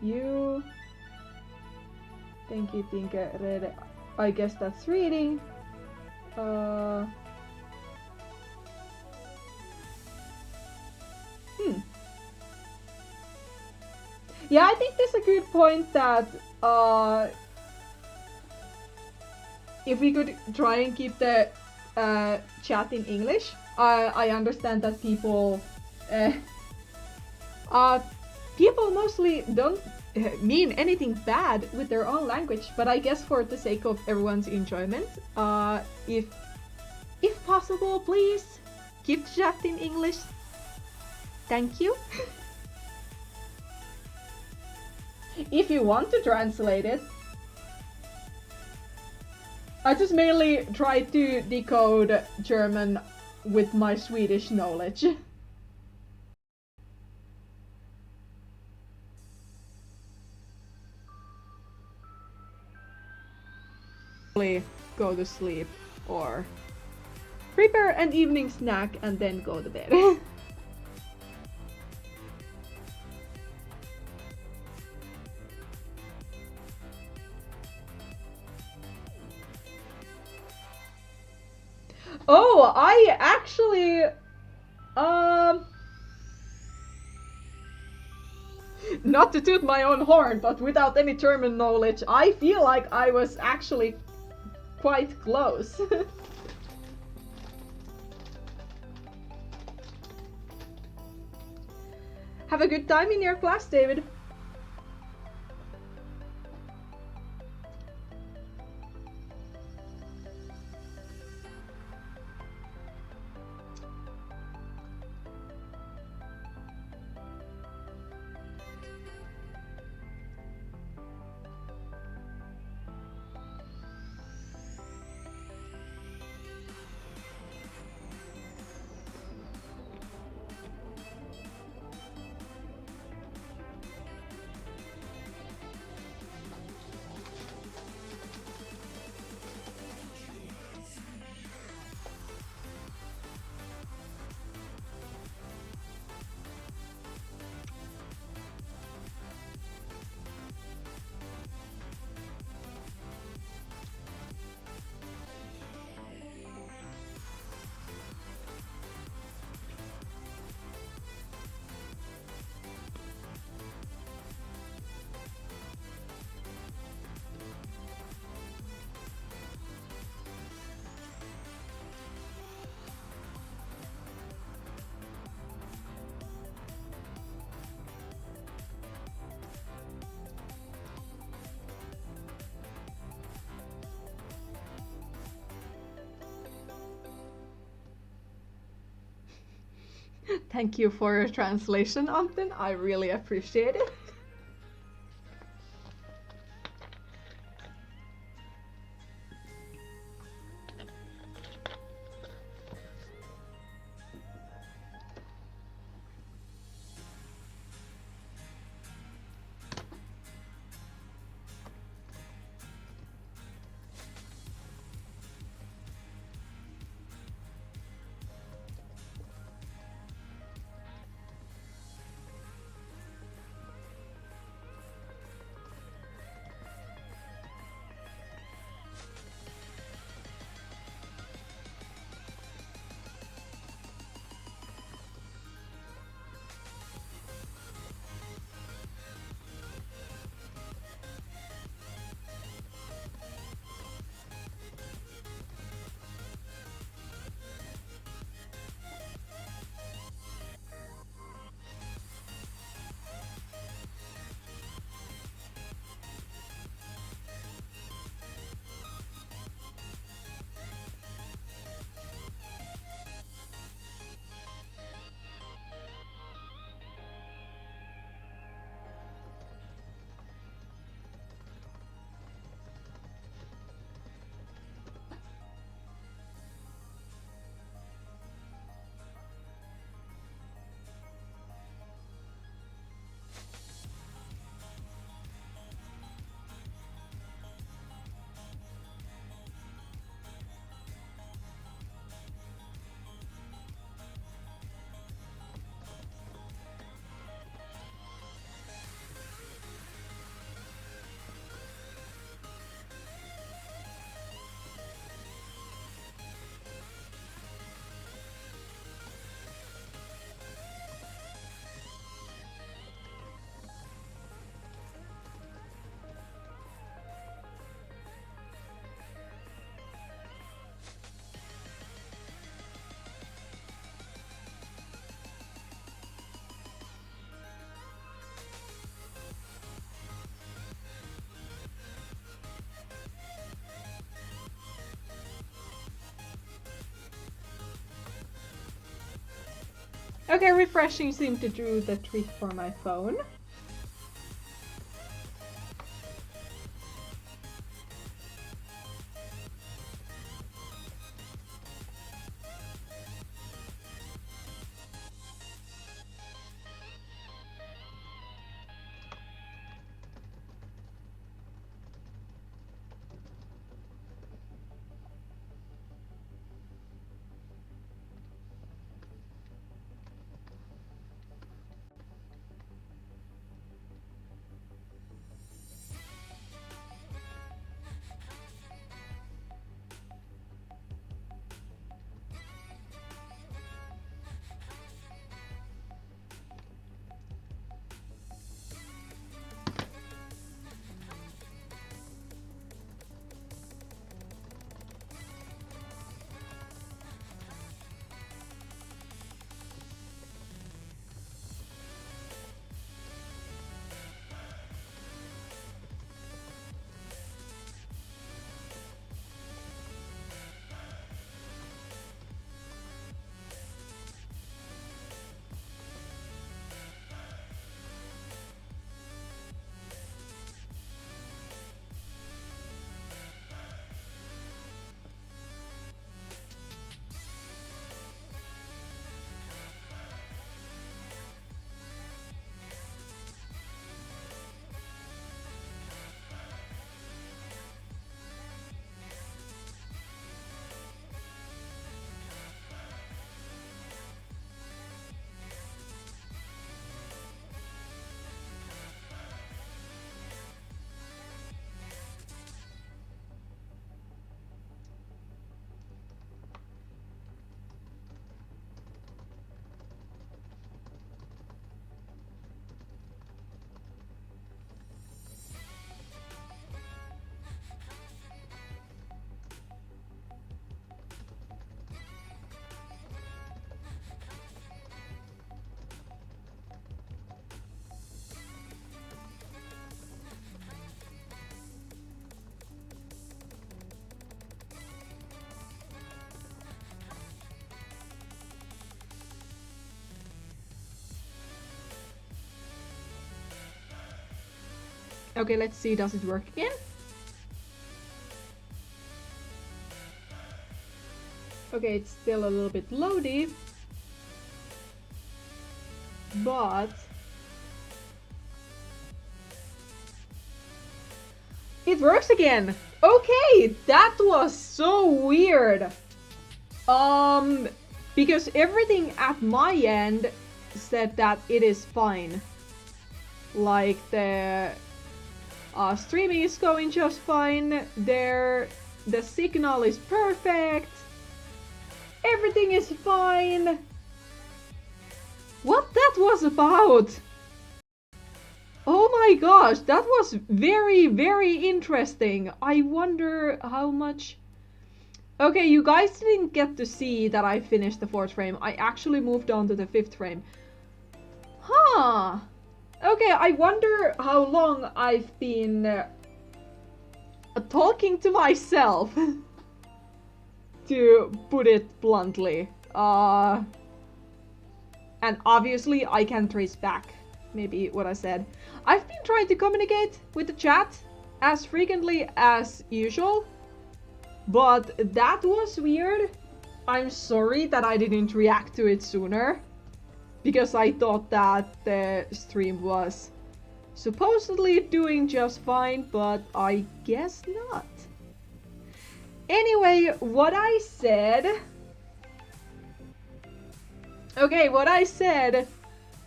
You. Thank you, read. I guess that's reading. Yeah, I think that's a good point that if we could try and keep the chat in English. I understand that people people mostly don't mean anything bad with their own language, but I guess for the sake of everyone's enjoyment, if possible, please keep the chat in English. Thank you. If you want to translate it, I just mainly try to decode German with my Swedish knowledge. Go to sleep or prepare an evening snack and then go to bed. Oh, I actually not to toot my own horn, but without any German knowledge, I feel like I was actually quite close. Have a good time in your class, David. Thank you for your translation, Anton. I really appreciate it. Okay, refreshing seemed to do the trick for my phone. Okay, let's see, does it work again? Okay, it's still a little bit loady, but it works again. Okay, that was so weird. Because everything at my end said that it is fine. Like the streaming is going just fine. The signal is perfect. Everything is fine. What that was about? Oh my gosh, that was very, very interesting. I wonder how much... Okay, you guys didn't get to see that I finished the 4th frame. I actually moved on to the 5th frame. Huh. Okay, I wonder how long I've been talking to myself. To put it bluntly. And obviously I can trace back maybe what I said. I've been trying to communicate with the chat as frequently as usual, but that was weird. I'm sorry that I didn't react to it sooner, because I thought that the stream was supposedly doing just fine, but I guess not. Anyway, what I said... Okay, what I said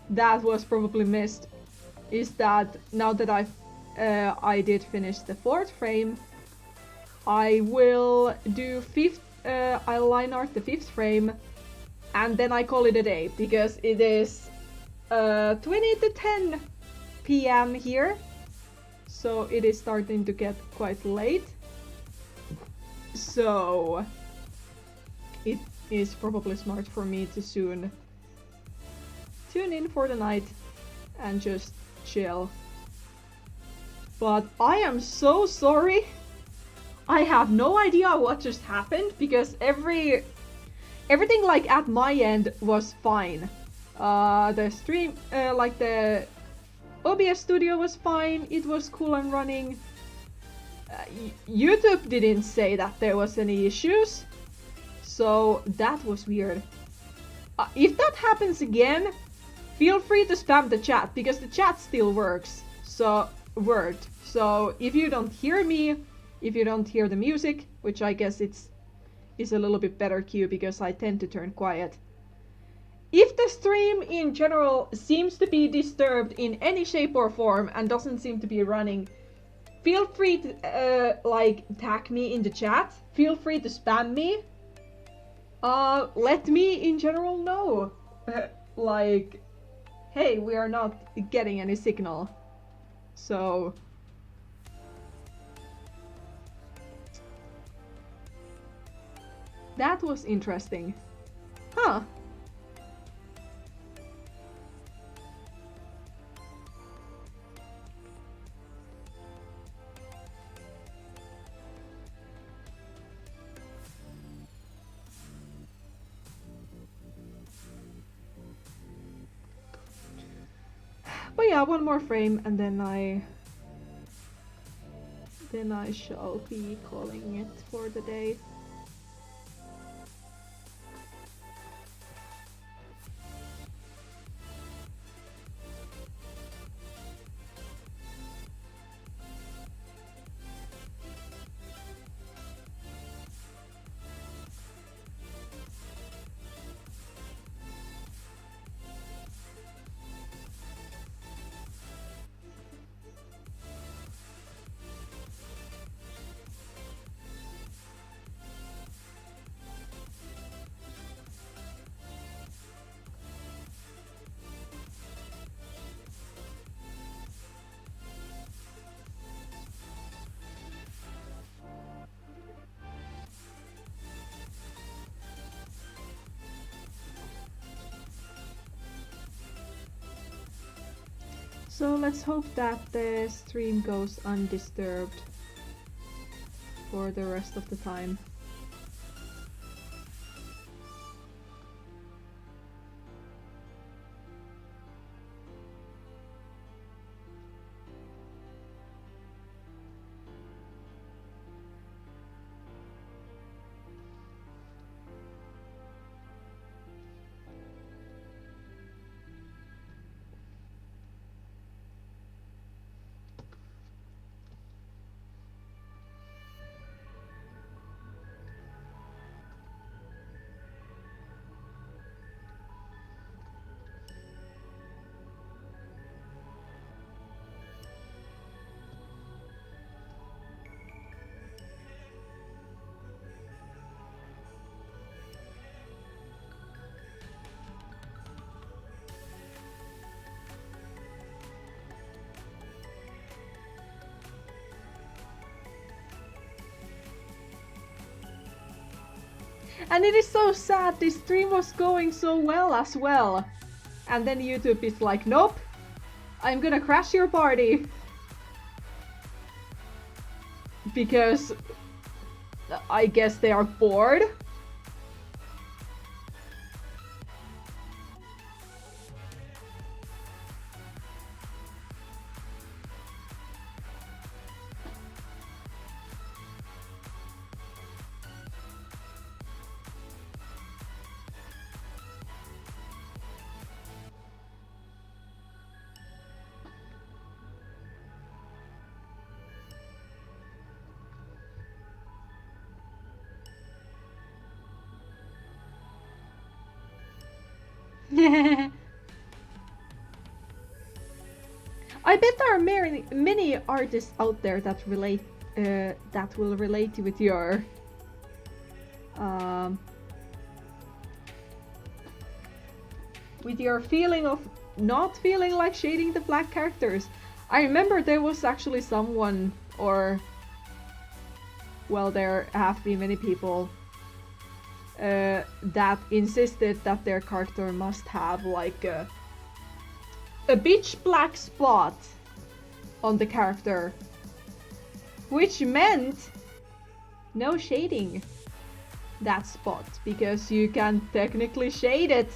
that was probably missed is that now that I did finish the 4th frame, I will do I'll line art the 5th frame, and then I call it a day, because it is 20 to 10 PM here, so it is starting to get quite late. So it is probably smart for me to soon tune in for the night and just chill. But I am so sorry. I have no idea what just happened, because everything like at my end was fine. The stream, like the OBS studio was fine, it was cool and running. YouTube didn't say that there was any issues, so that was weird. If that happens again, feel free to spam the chat, because the chat still works. So if you don't hear me, if you don't hear the music, which I guess is a little bit better cue because I tend to turn quiet. If the stream in general seems to be disturbed in any shape or form and doesn't seem to be running, feel free to like tag me in the chat. Feel free to spam me. Let me in general know. Like, hey, we are not getting any signal. So that was interesting. Huh. But yeah, one more frame and then I shall be calling it for the day. So let's hope that the stream goes undisturbed for the rest of the time. And it is so sad, this stream was going so well as well. And then YouTube is like, nope, I'm gonna crash your party. Because I guess they are bored. I bet there are many artists out there that relate that will relate with your feeling of not feeling like shading the black characters. I remember there was actually someone, or well, there have been many people that insisted that their character must have like a pitch black spot on the character, which meant no shading that spot, because you can technically shade it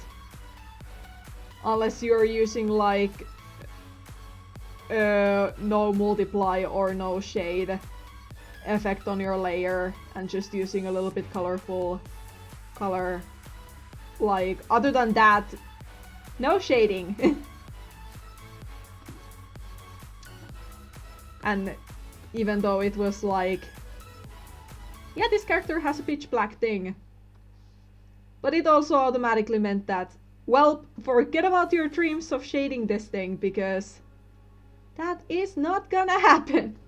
unless you're using like no multiply or no shade effect on your layer and just using a little bit colorful color. Like, other than that, no shading. And even though it was like, yeah, this character has a pitch black thing, but it also automatically meant that, well, forget about your dreams of shading this thing, because that is not gonna happen.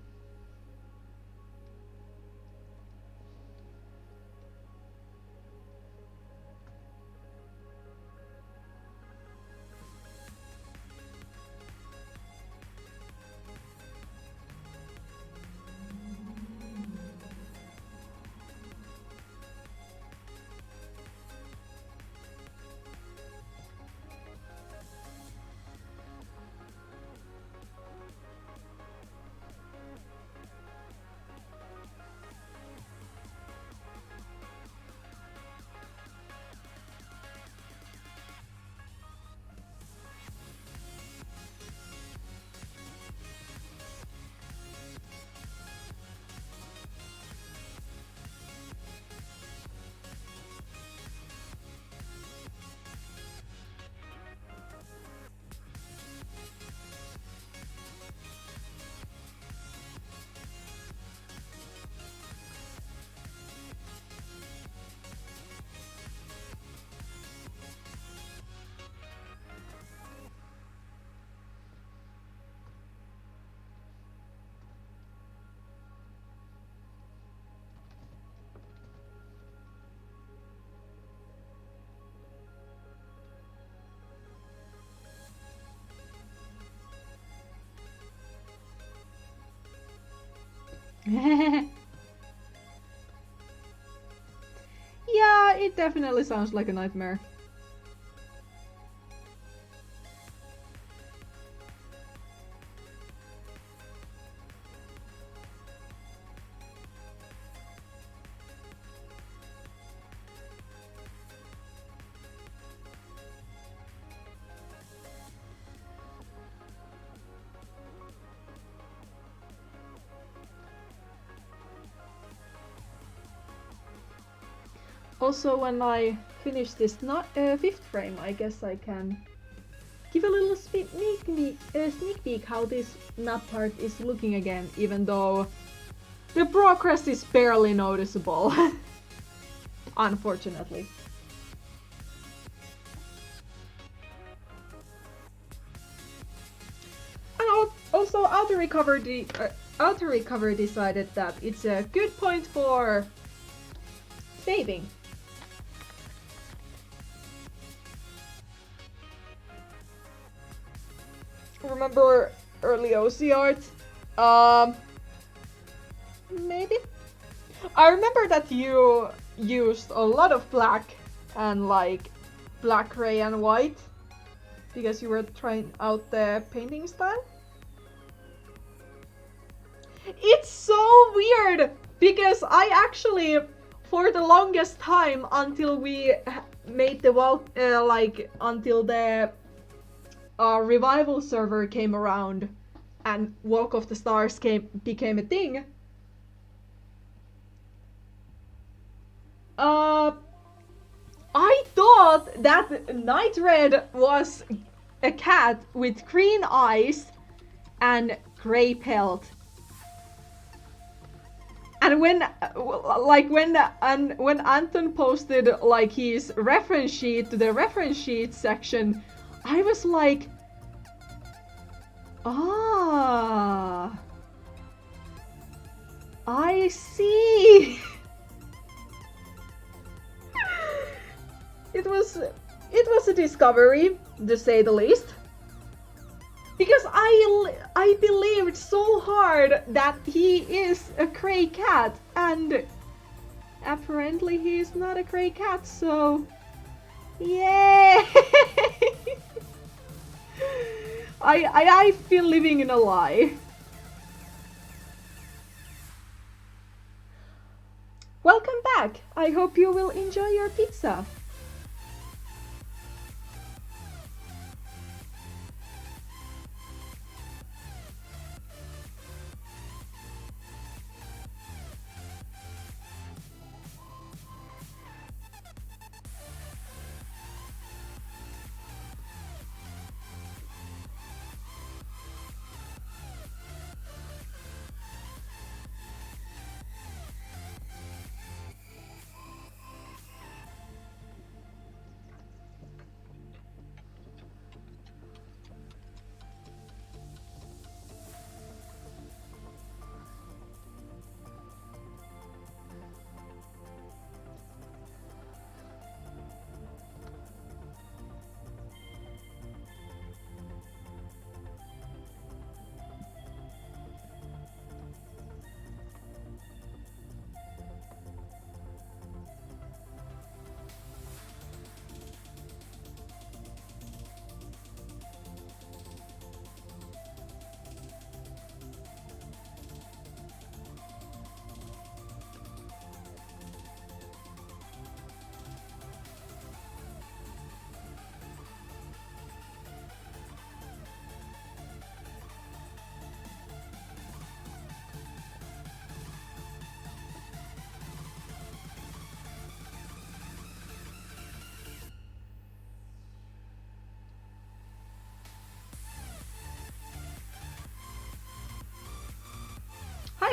Yeah, it definitely sounds like a nightmare. Also, when I finish this fifth frame, I guess I can give a little sneak peek how this map part is looking again, even though the progress is barely noticeable. Unfortunately. And also, Auto Recover decided that it's a good point for saving. Remember early OC art? Maybe? I remember that you used a lot of black and like black, gray and white because you were trying out the painting style. It's so weird because I actually, for the longest time until we made the until the revival server came around and Walk of the Stars became a thing. I thought that Night Red was a cat with green eyes and gray pelt. And when Anton posted like his reference sheet to the reference sheet section, I was like, ah, I see. It was a discovery, to say the least. Because I believed so hard that he is a gray cat, and apparently he is not a gray cat, so yay! I've been living in a lie. Welcome back! I hope you will enjoy your pizza.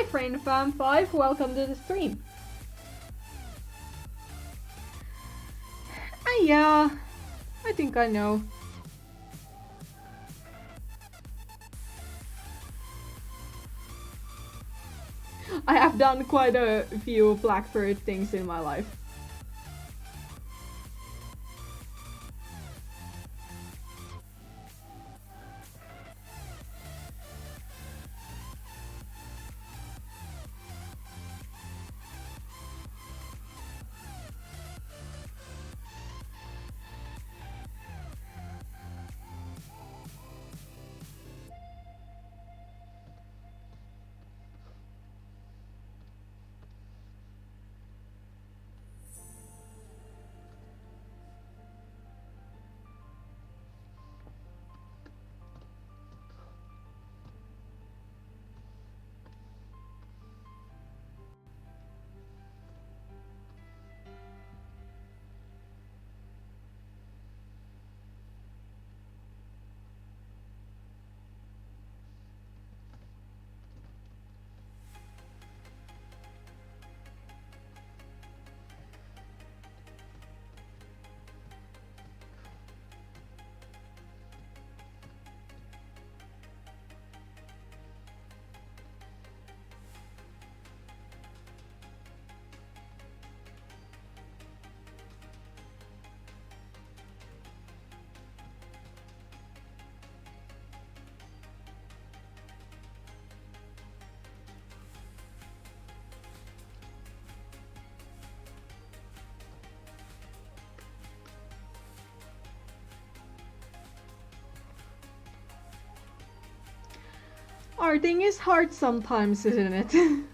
friend Fam5, welcome to the stream. Yeah, I think I know. I have done quite a few Blackbird things in my life. Arting is hard sometimes, isn't it?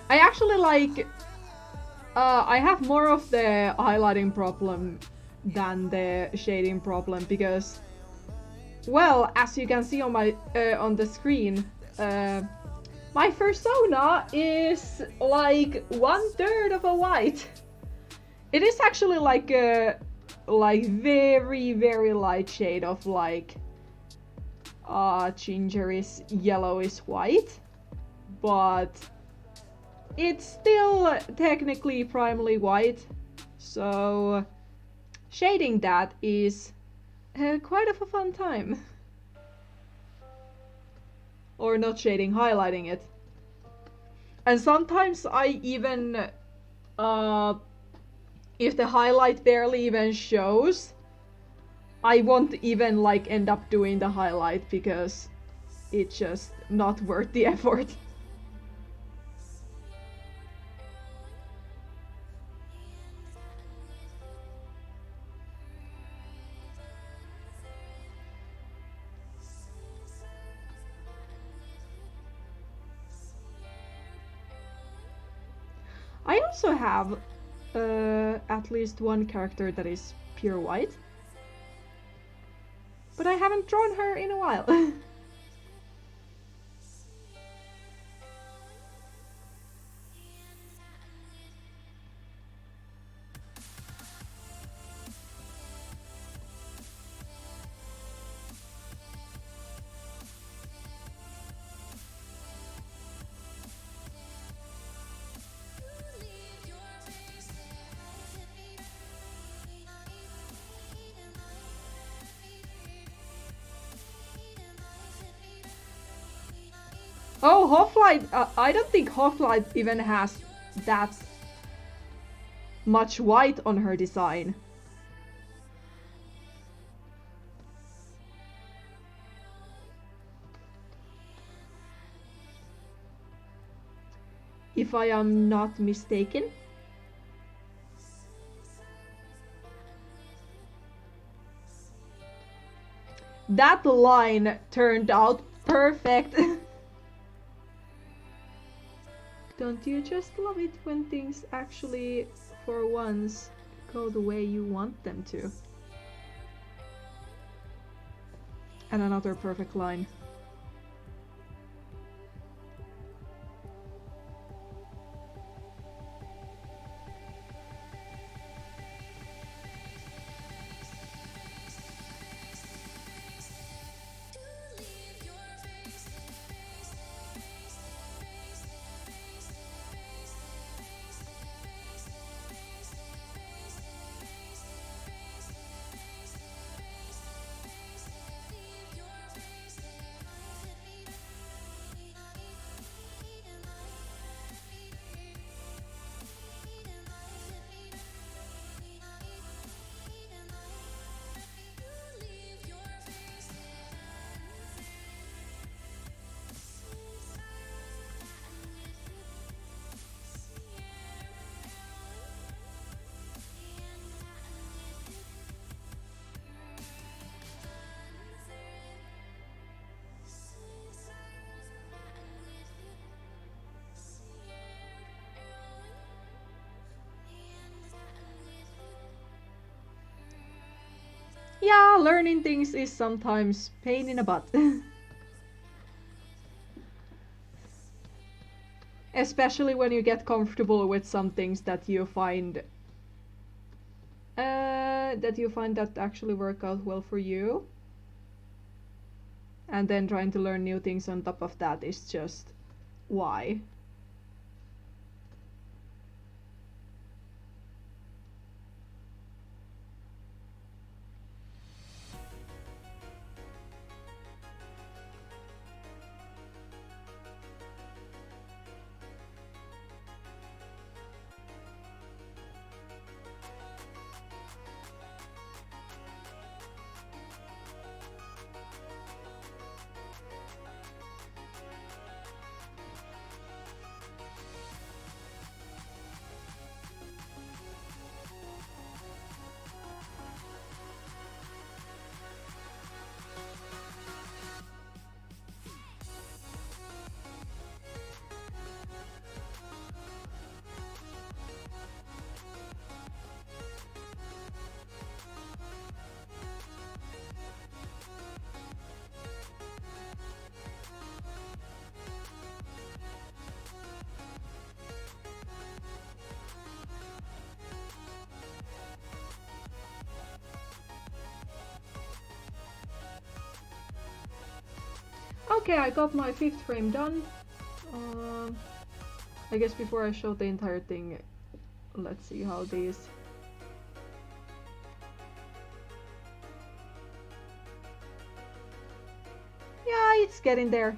I actually like... I have more of the highlighting problem than the shading problem because, well, as you can see on my on the screen, my persona is like 1/3 of a white. It is actually like a very light shade of like gingerish yellowish white, but it's still technically primarily white, so shading that is quite of a fun time. Or not shading, highlighting it. And sometimes I even, if the highlight barely even shows, I won't even like end up doing the highlight because it's just not worth the effort. I also have at least one character that is pure white, but I haven't drawn her in a while. Oh, Hofflight! I don't think Hofflight even has that much white on her design. If I am not mistaken. That line turned out perfect. Don't you just love it when things actually, for once, go the way you want them to? And another perfect line. Yeah, learning things is sometimes pain in the butt. Especially when you get comfortable with some things that you find that actually work out well for you. And then trying to learn new things on top of that is just why. Okay, I got my 5th frame done. I guess before I show the entire thing, let's see how these... Yeah, it's getting there.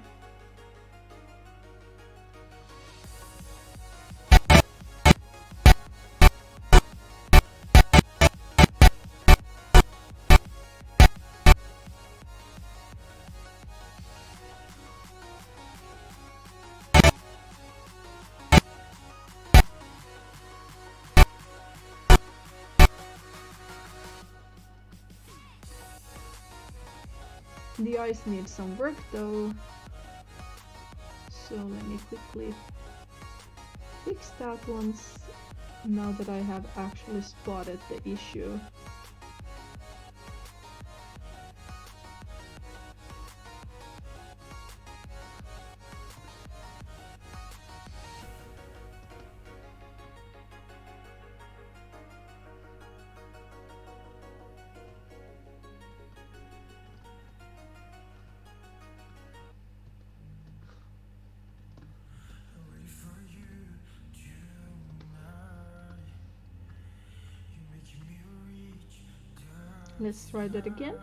The eyes need some work though, so let me quickly fix that once, now that I have actually spotted the issue. Let's try that again.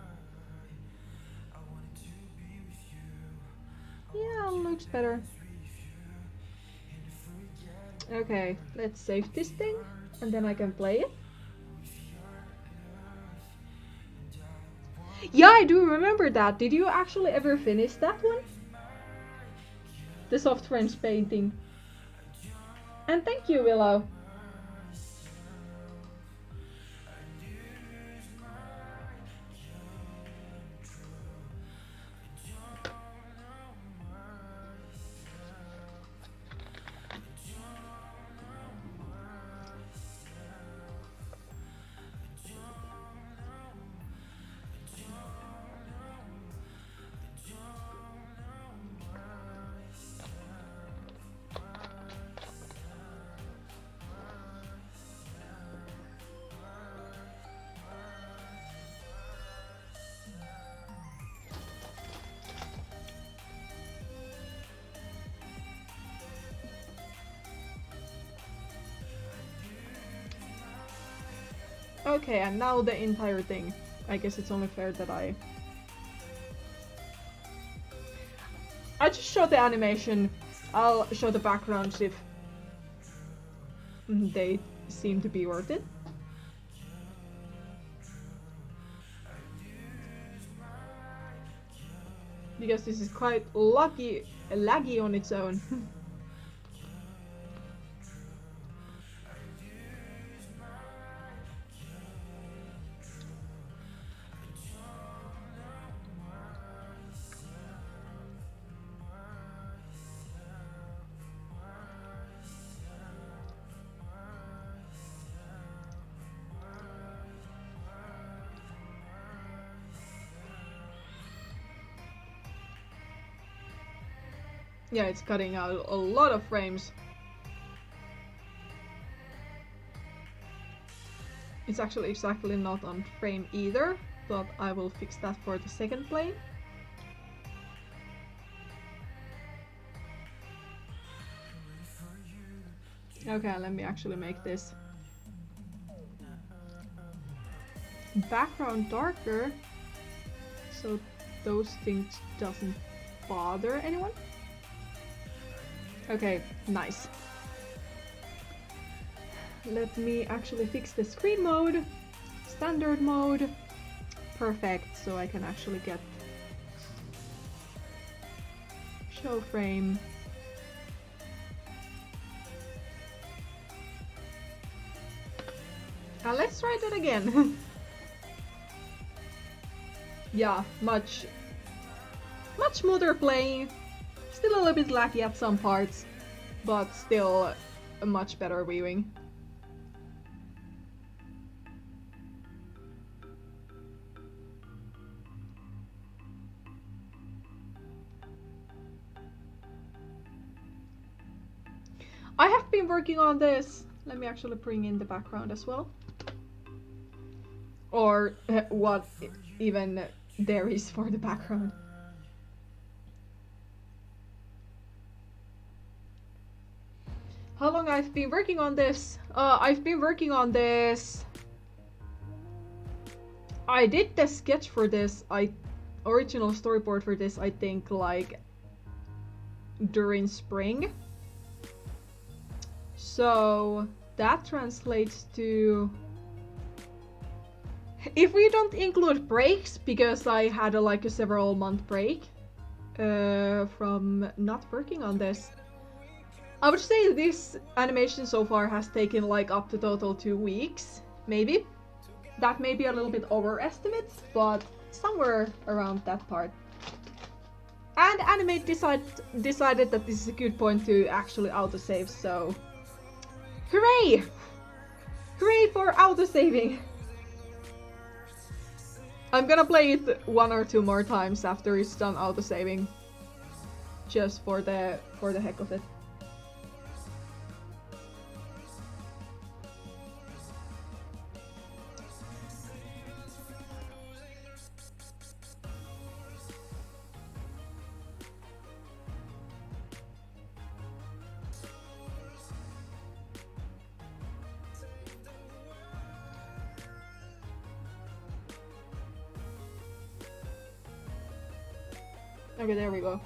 Yeah, looks better. Okay, let's save this thing and then I can play it. Yeah, I do remember that. Did you actually ever finish that one? The soft frames painting. And thank you, Willow. Okay, and now the entire thing. I guess it's only fair that I just show the animation. I'll show the backgrounds if they seem to be worth it. Because this is quite laggy on its own. Yeah, it's cutting out a lot of frames. It's actually exactly not on frame either, but I will fix that for the second plane. Okay, let me actually make this background darker so those things doesn't bother anyone. Okay, nice. Let me actually fix the screen mode, standard mode. Perfect, so I can actually get show frame. Now let's try that again. Yeah, much smoother playing. Still a little bit laggy at some parts, but still a much better viewing. I have been working on this. Let me actually bring in the background as well. Or what even there is for the background. long I've been working on this. I've been working on this. I did the sketch for this, original storyboard for this, I think, like during spring. So that translates to, if we don't include breaks, because I had a several month break from not working on this, I would say this animation so far has taken like up to total 2 weeks, maybe. That may be a little bit overestimate, but somewhere around that part. And Animate decided that this is a good point to actually autosave, so hooray! Hooray for autosaving! I'm gonna play it 1 or 2 more times after it's done autosaving, just for the heck of it. Okay, there we go.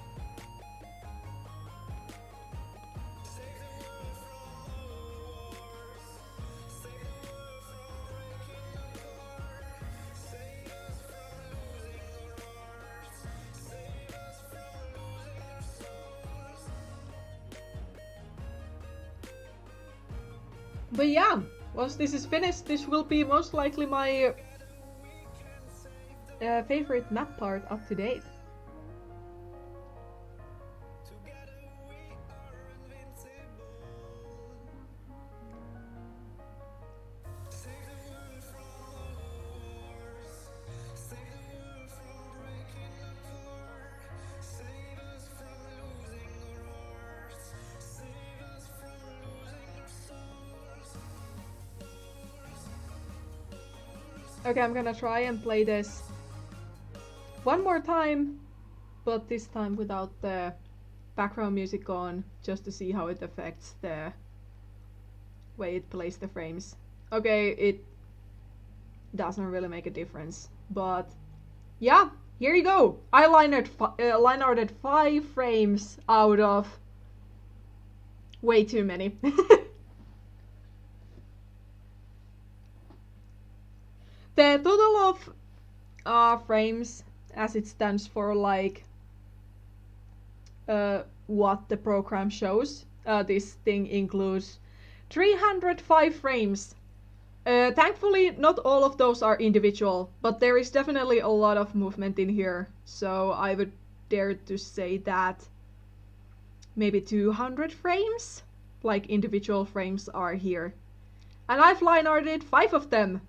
But yeah, once this is finished, this will be most likely my favorite map part up to date. Okay, I'm gonna try and play this 1 more time, but this time without the background music on, just to see how it affects the way it plays the frames. Okay, it doesn't really make a difference, but yeah, here you go! I linearted 5 frames out of way too many. The total of frames, as it stands for like what the program shows, this thing includes 305 frames. Thankfully, not all of those are individual, but there is definitely a lot of movement in here, so I would dare to say that maybe 200 frames, like individual frames, are here. And I've linearted 5 of them!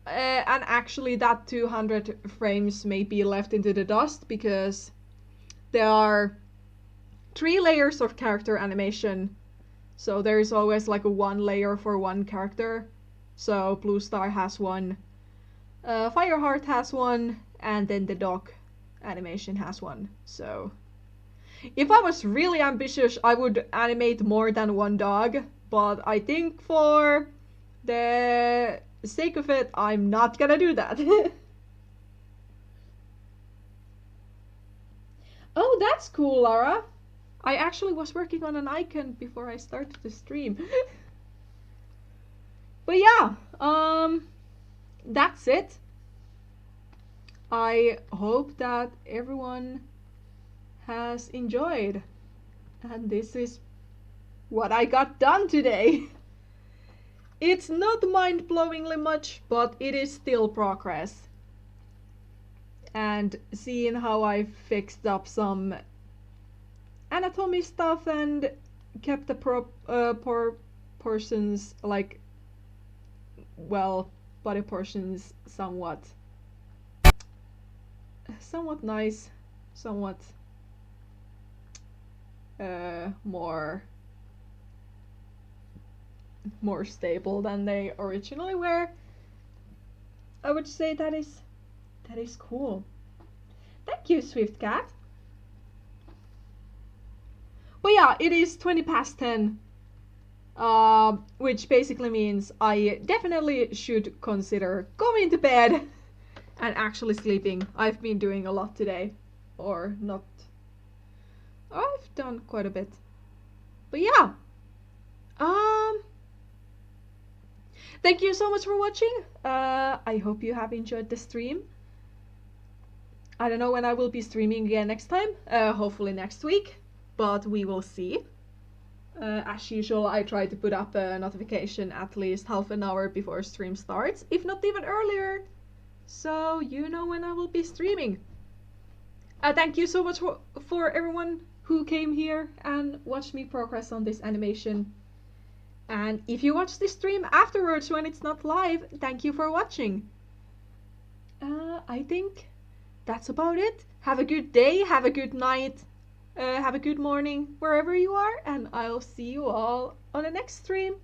And actually that 200 frames may be left into the dust because there are 3 layers of character animation. So there is always like a 1 layer for 1 character. So Bluestar has 1, Fireheart has 1, and then the dog animation has 1. So if I was really ambitious, I would animate more than 1 dog, but I think for the sake of it, I'm not gonna do that. Oh, that's cool, Lara. I actually was working on an icon before I started the stream. But yeah, that's it. I hope that everyone has enjoyed. And this is what I got done today. It's not mind-blowingly much, but it is still progress. And seeing how I fixed up some anatomy stuff and kept the proportions, like, well, body portions somewhat nice, somewhat more stable than they originally were. I would say that is cool. Thank you, SwiftCat. But yeah, it is 20 past 10. which basically means I definitely should consider going to bed and actually sleeping. I've been doing a lot today, or not. I've done quite a bit, but yeah. Thank you so much for watching. I hope you have enjoyed the stream. I don't know when I will be streaming again next time. Hopefully next week, but we will see. As usual, I try to put up a notification at least half an hour before stream starts, if not even earlier, so you know when I will be streaming. Thank you so much for everyone who came here and watched me progress on this animation. And if you watch this stream afterwards when it's not live, thank you for watching. I think that's about it. Have a good day, have a good night, have a good morning wherever you are, and I'll see you all on the next stream.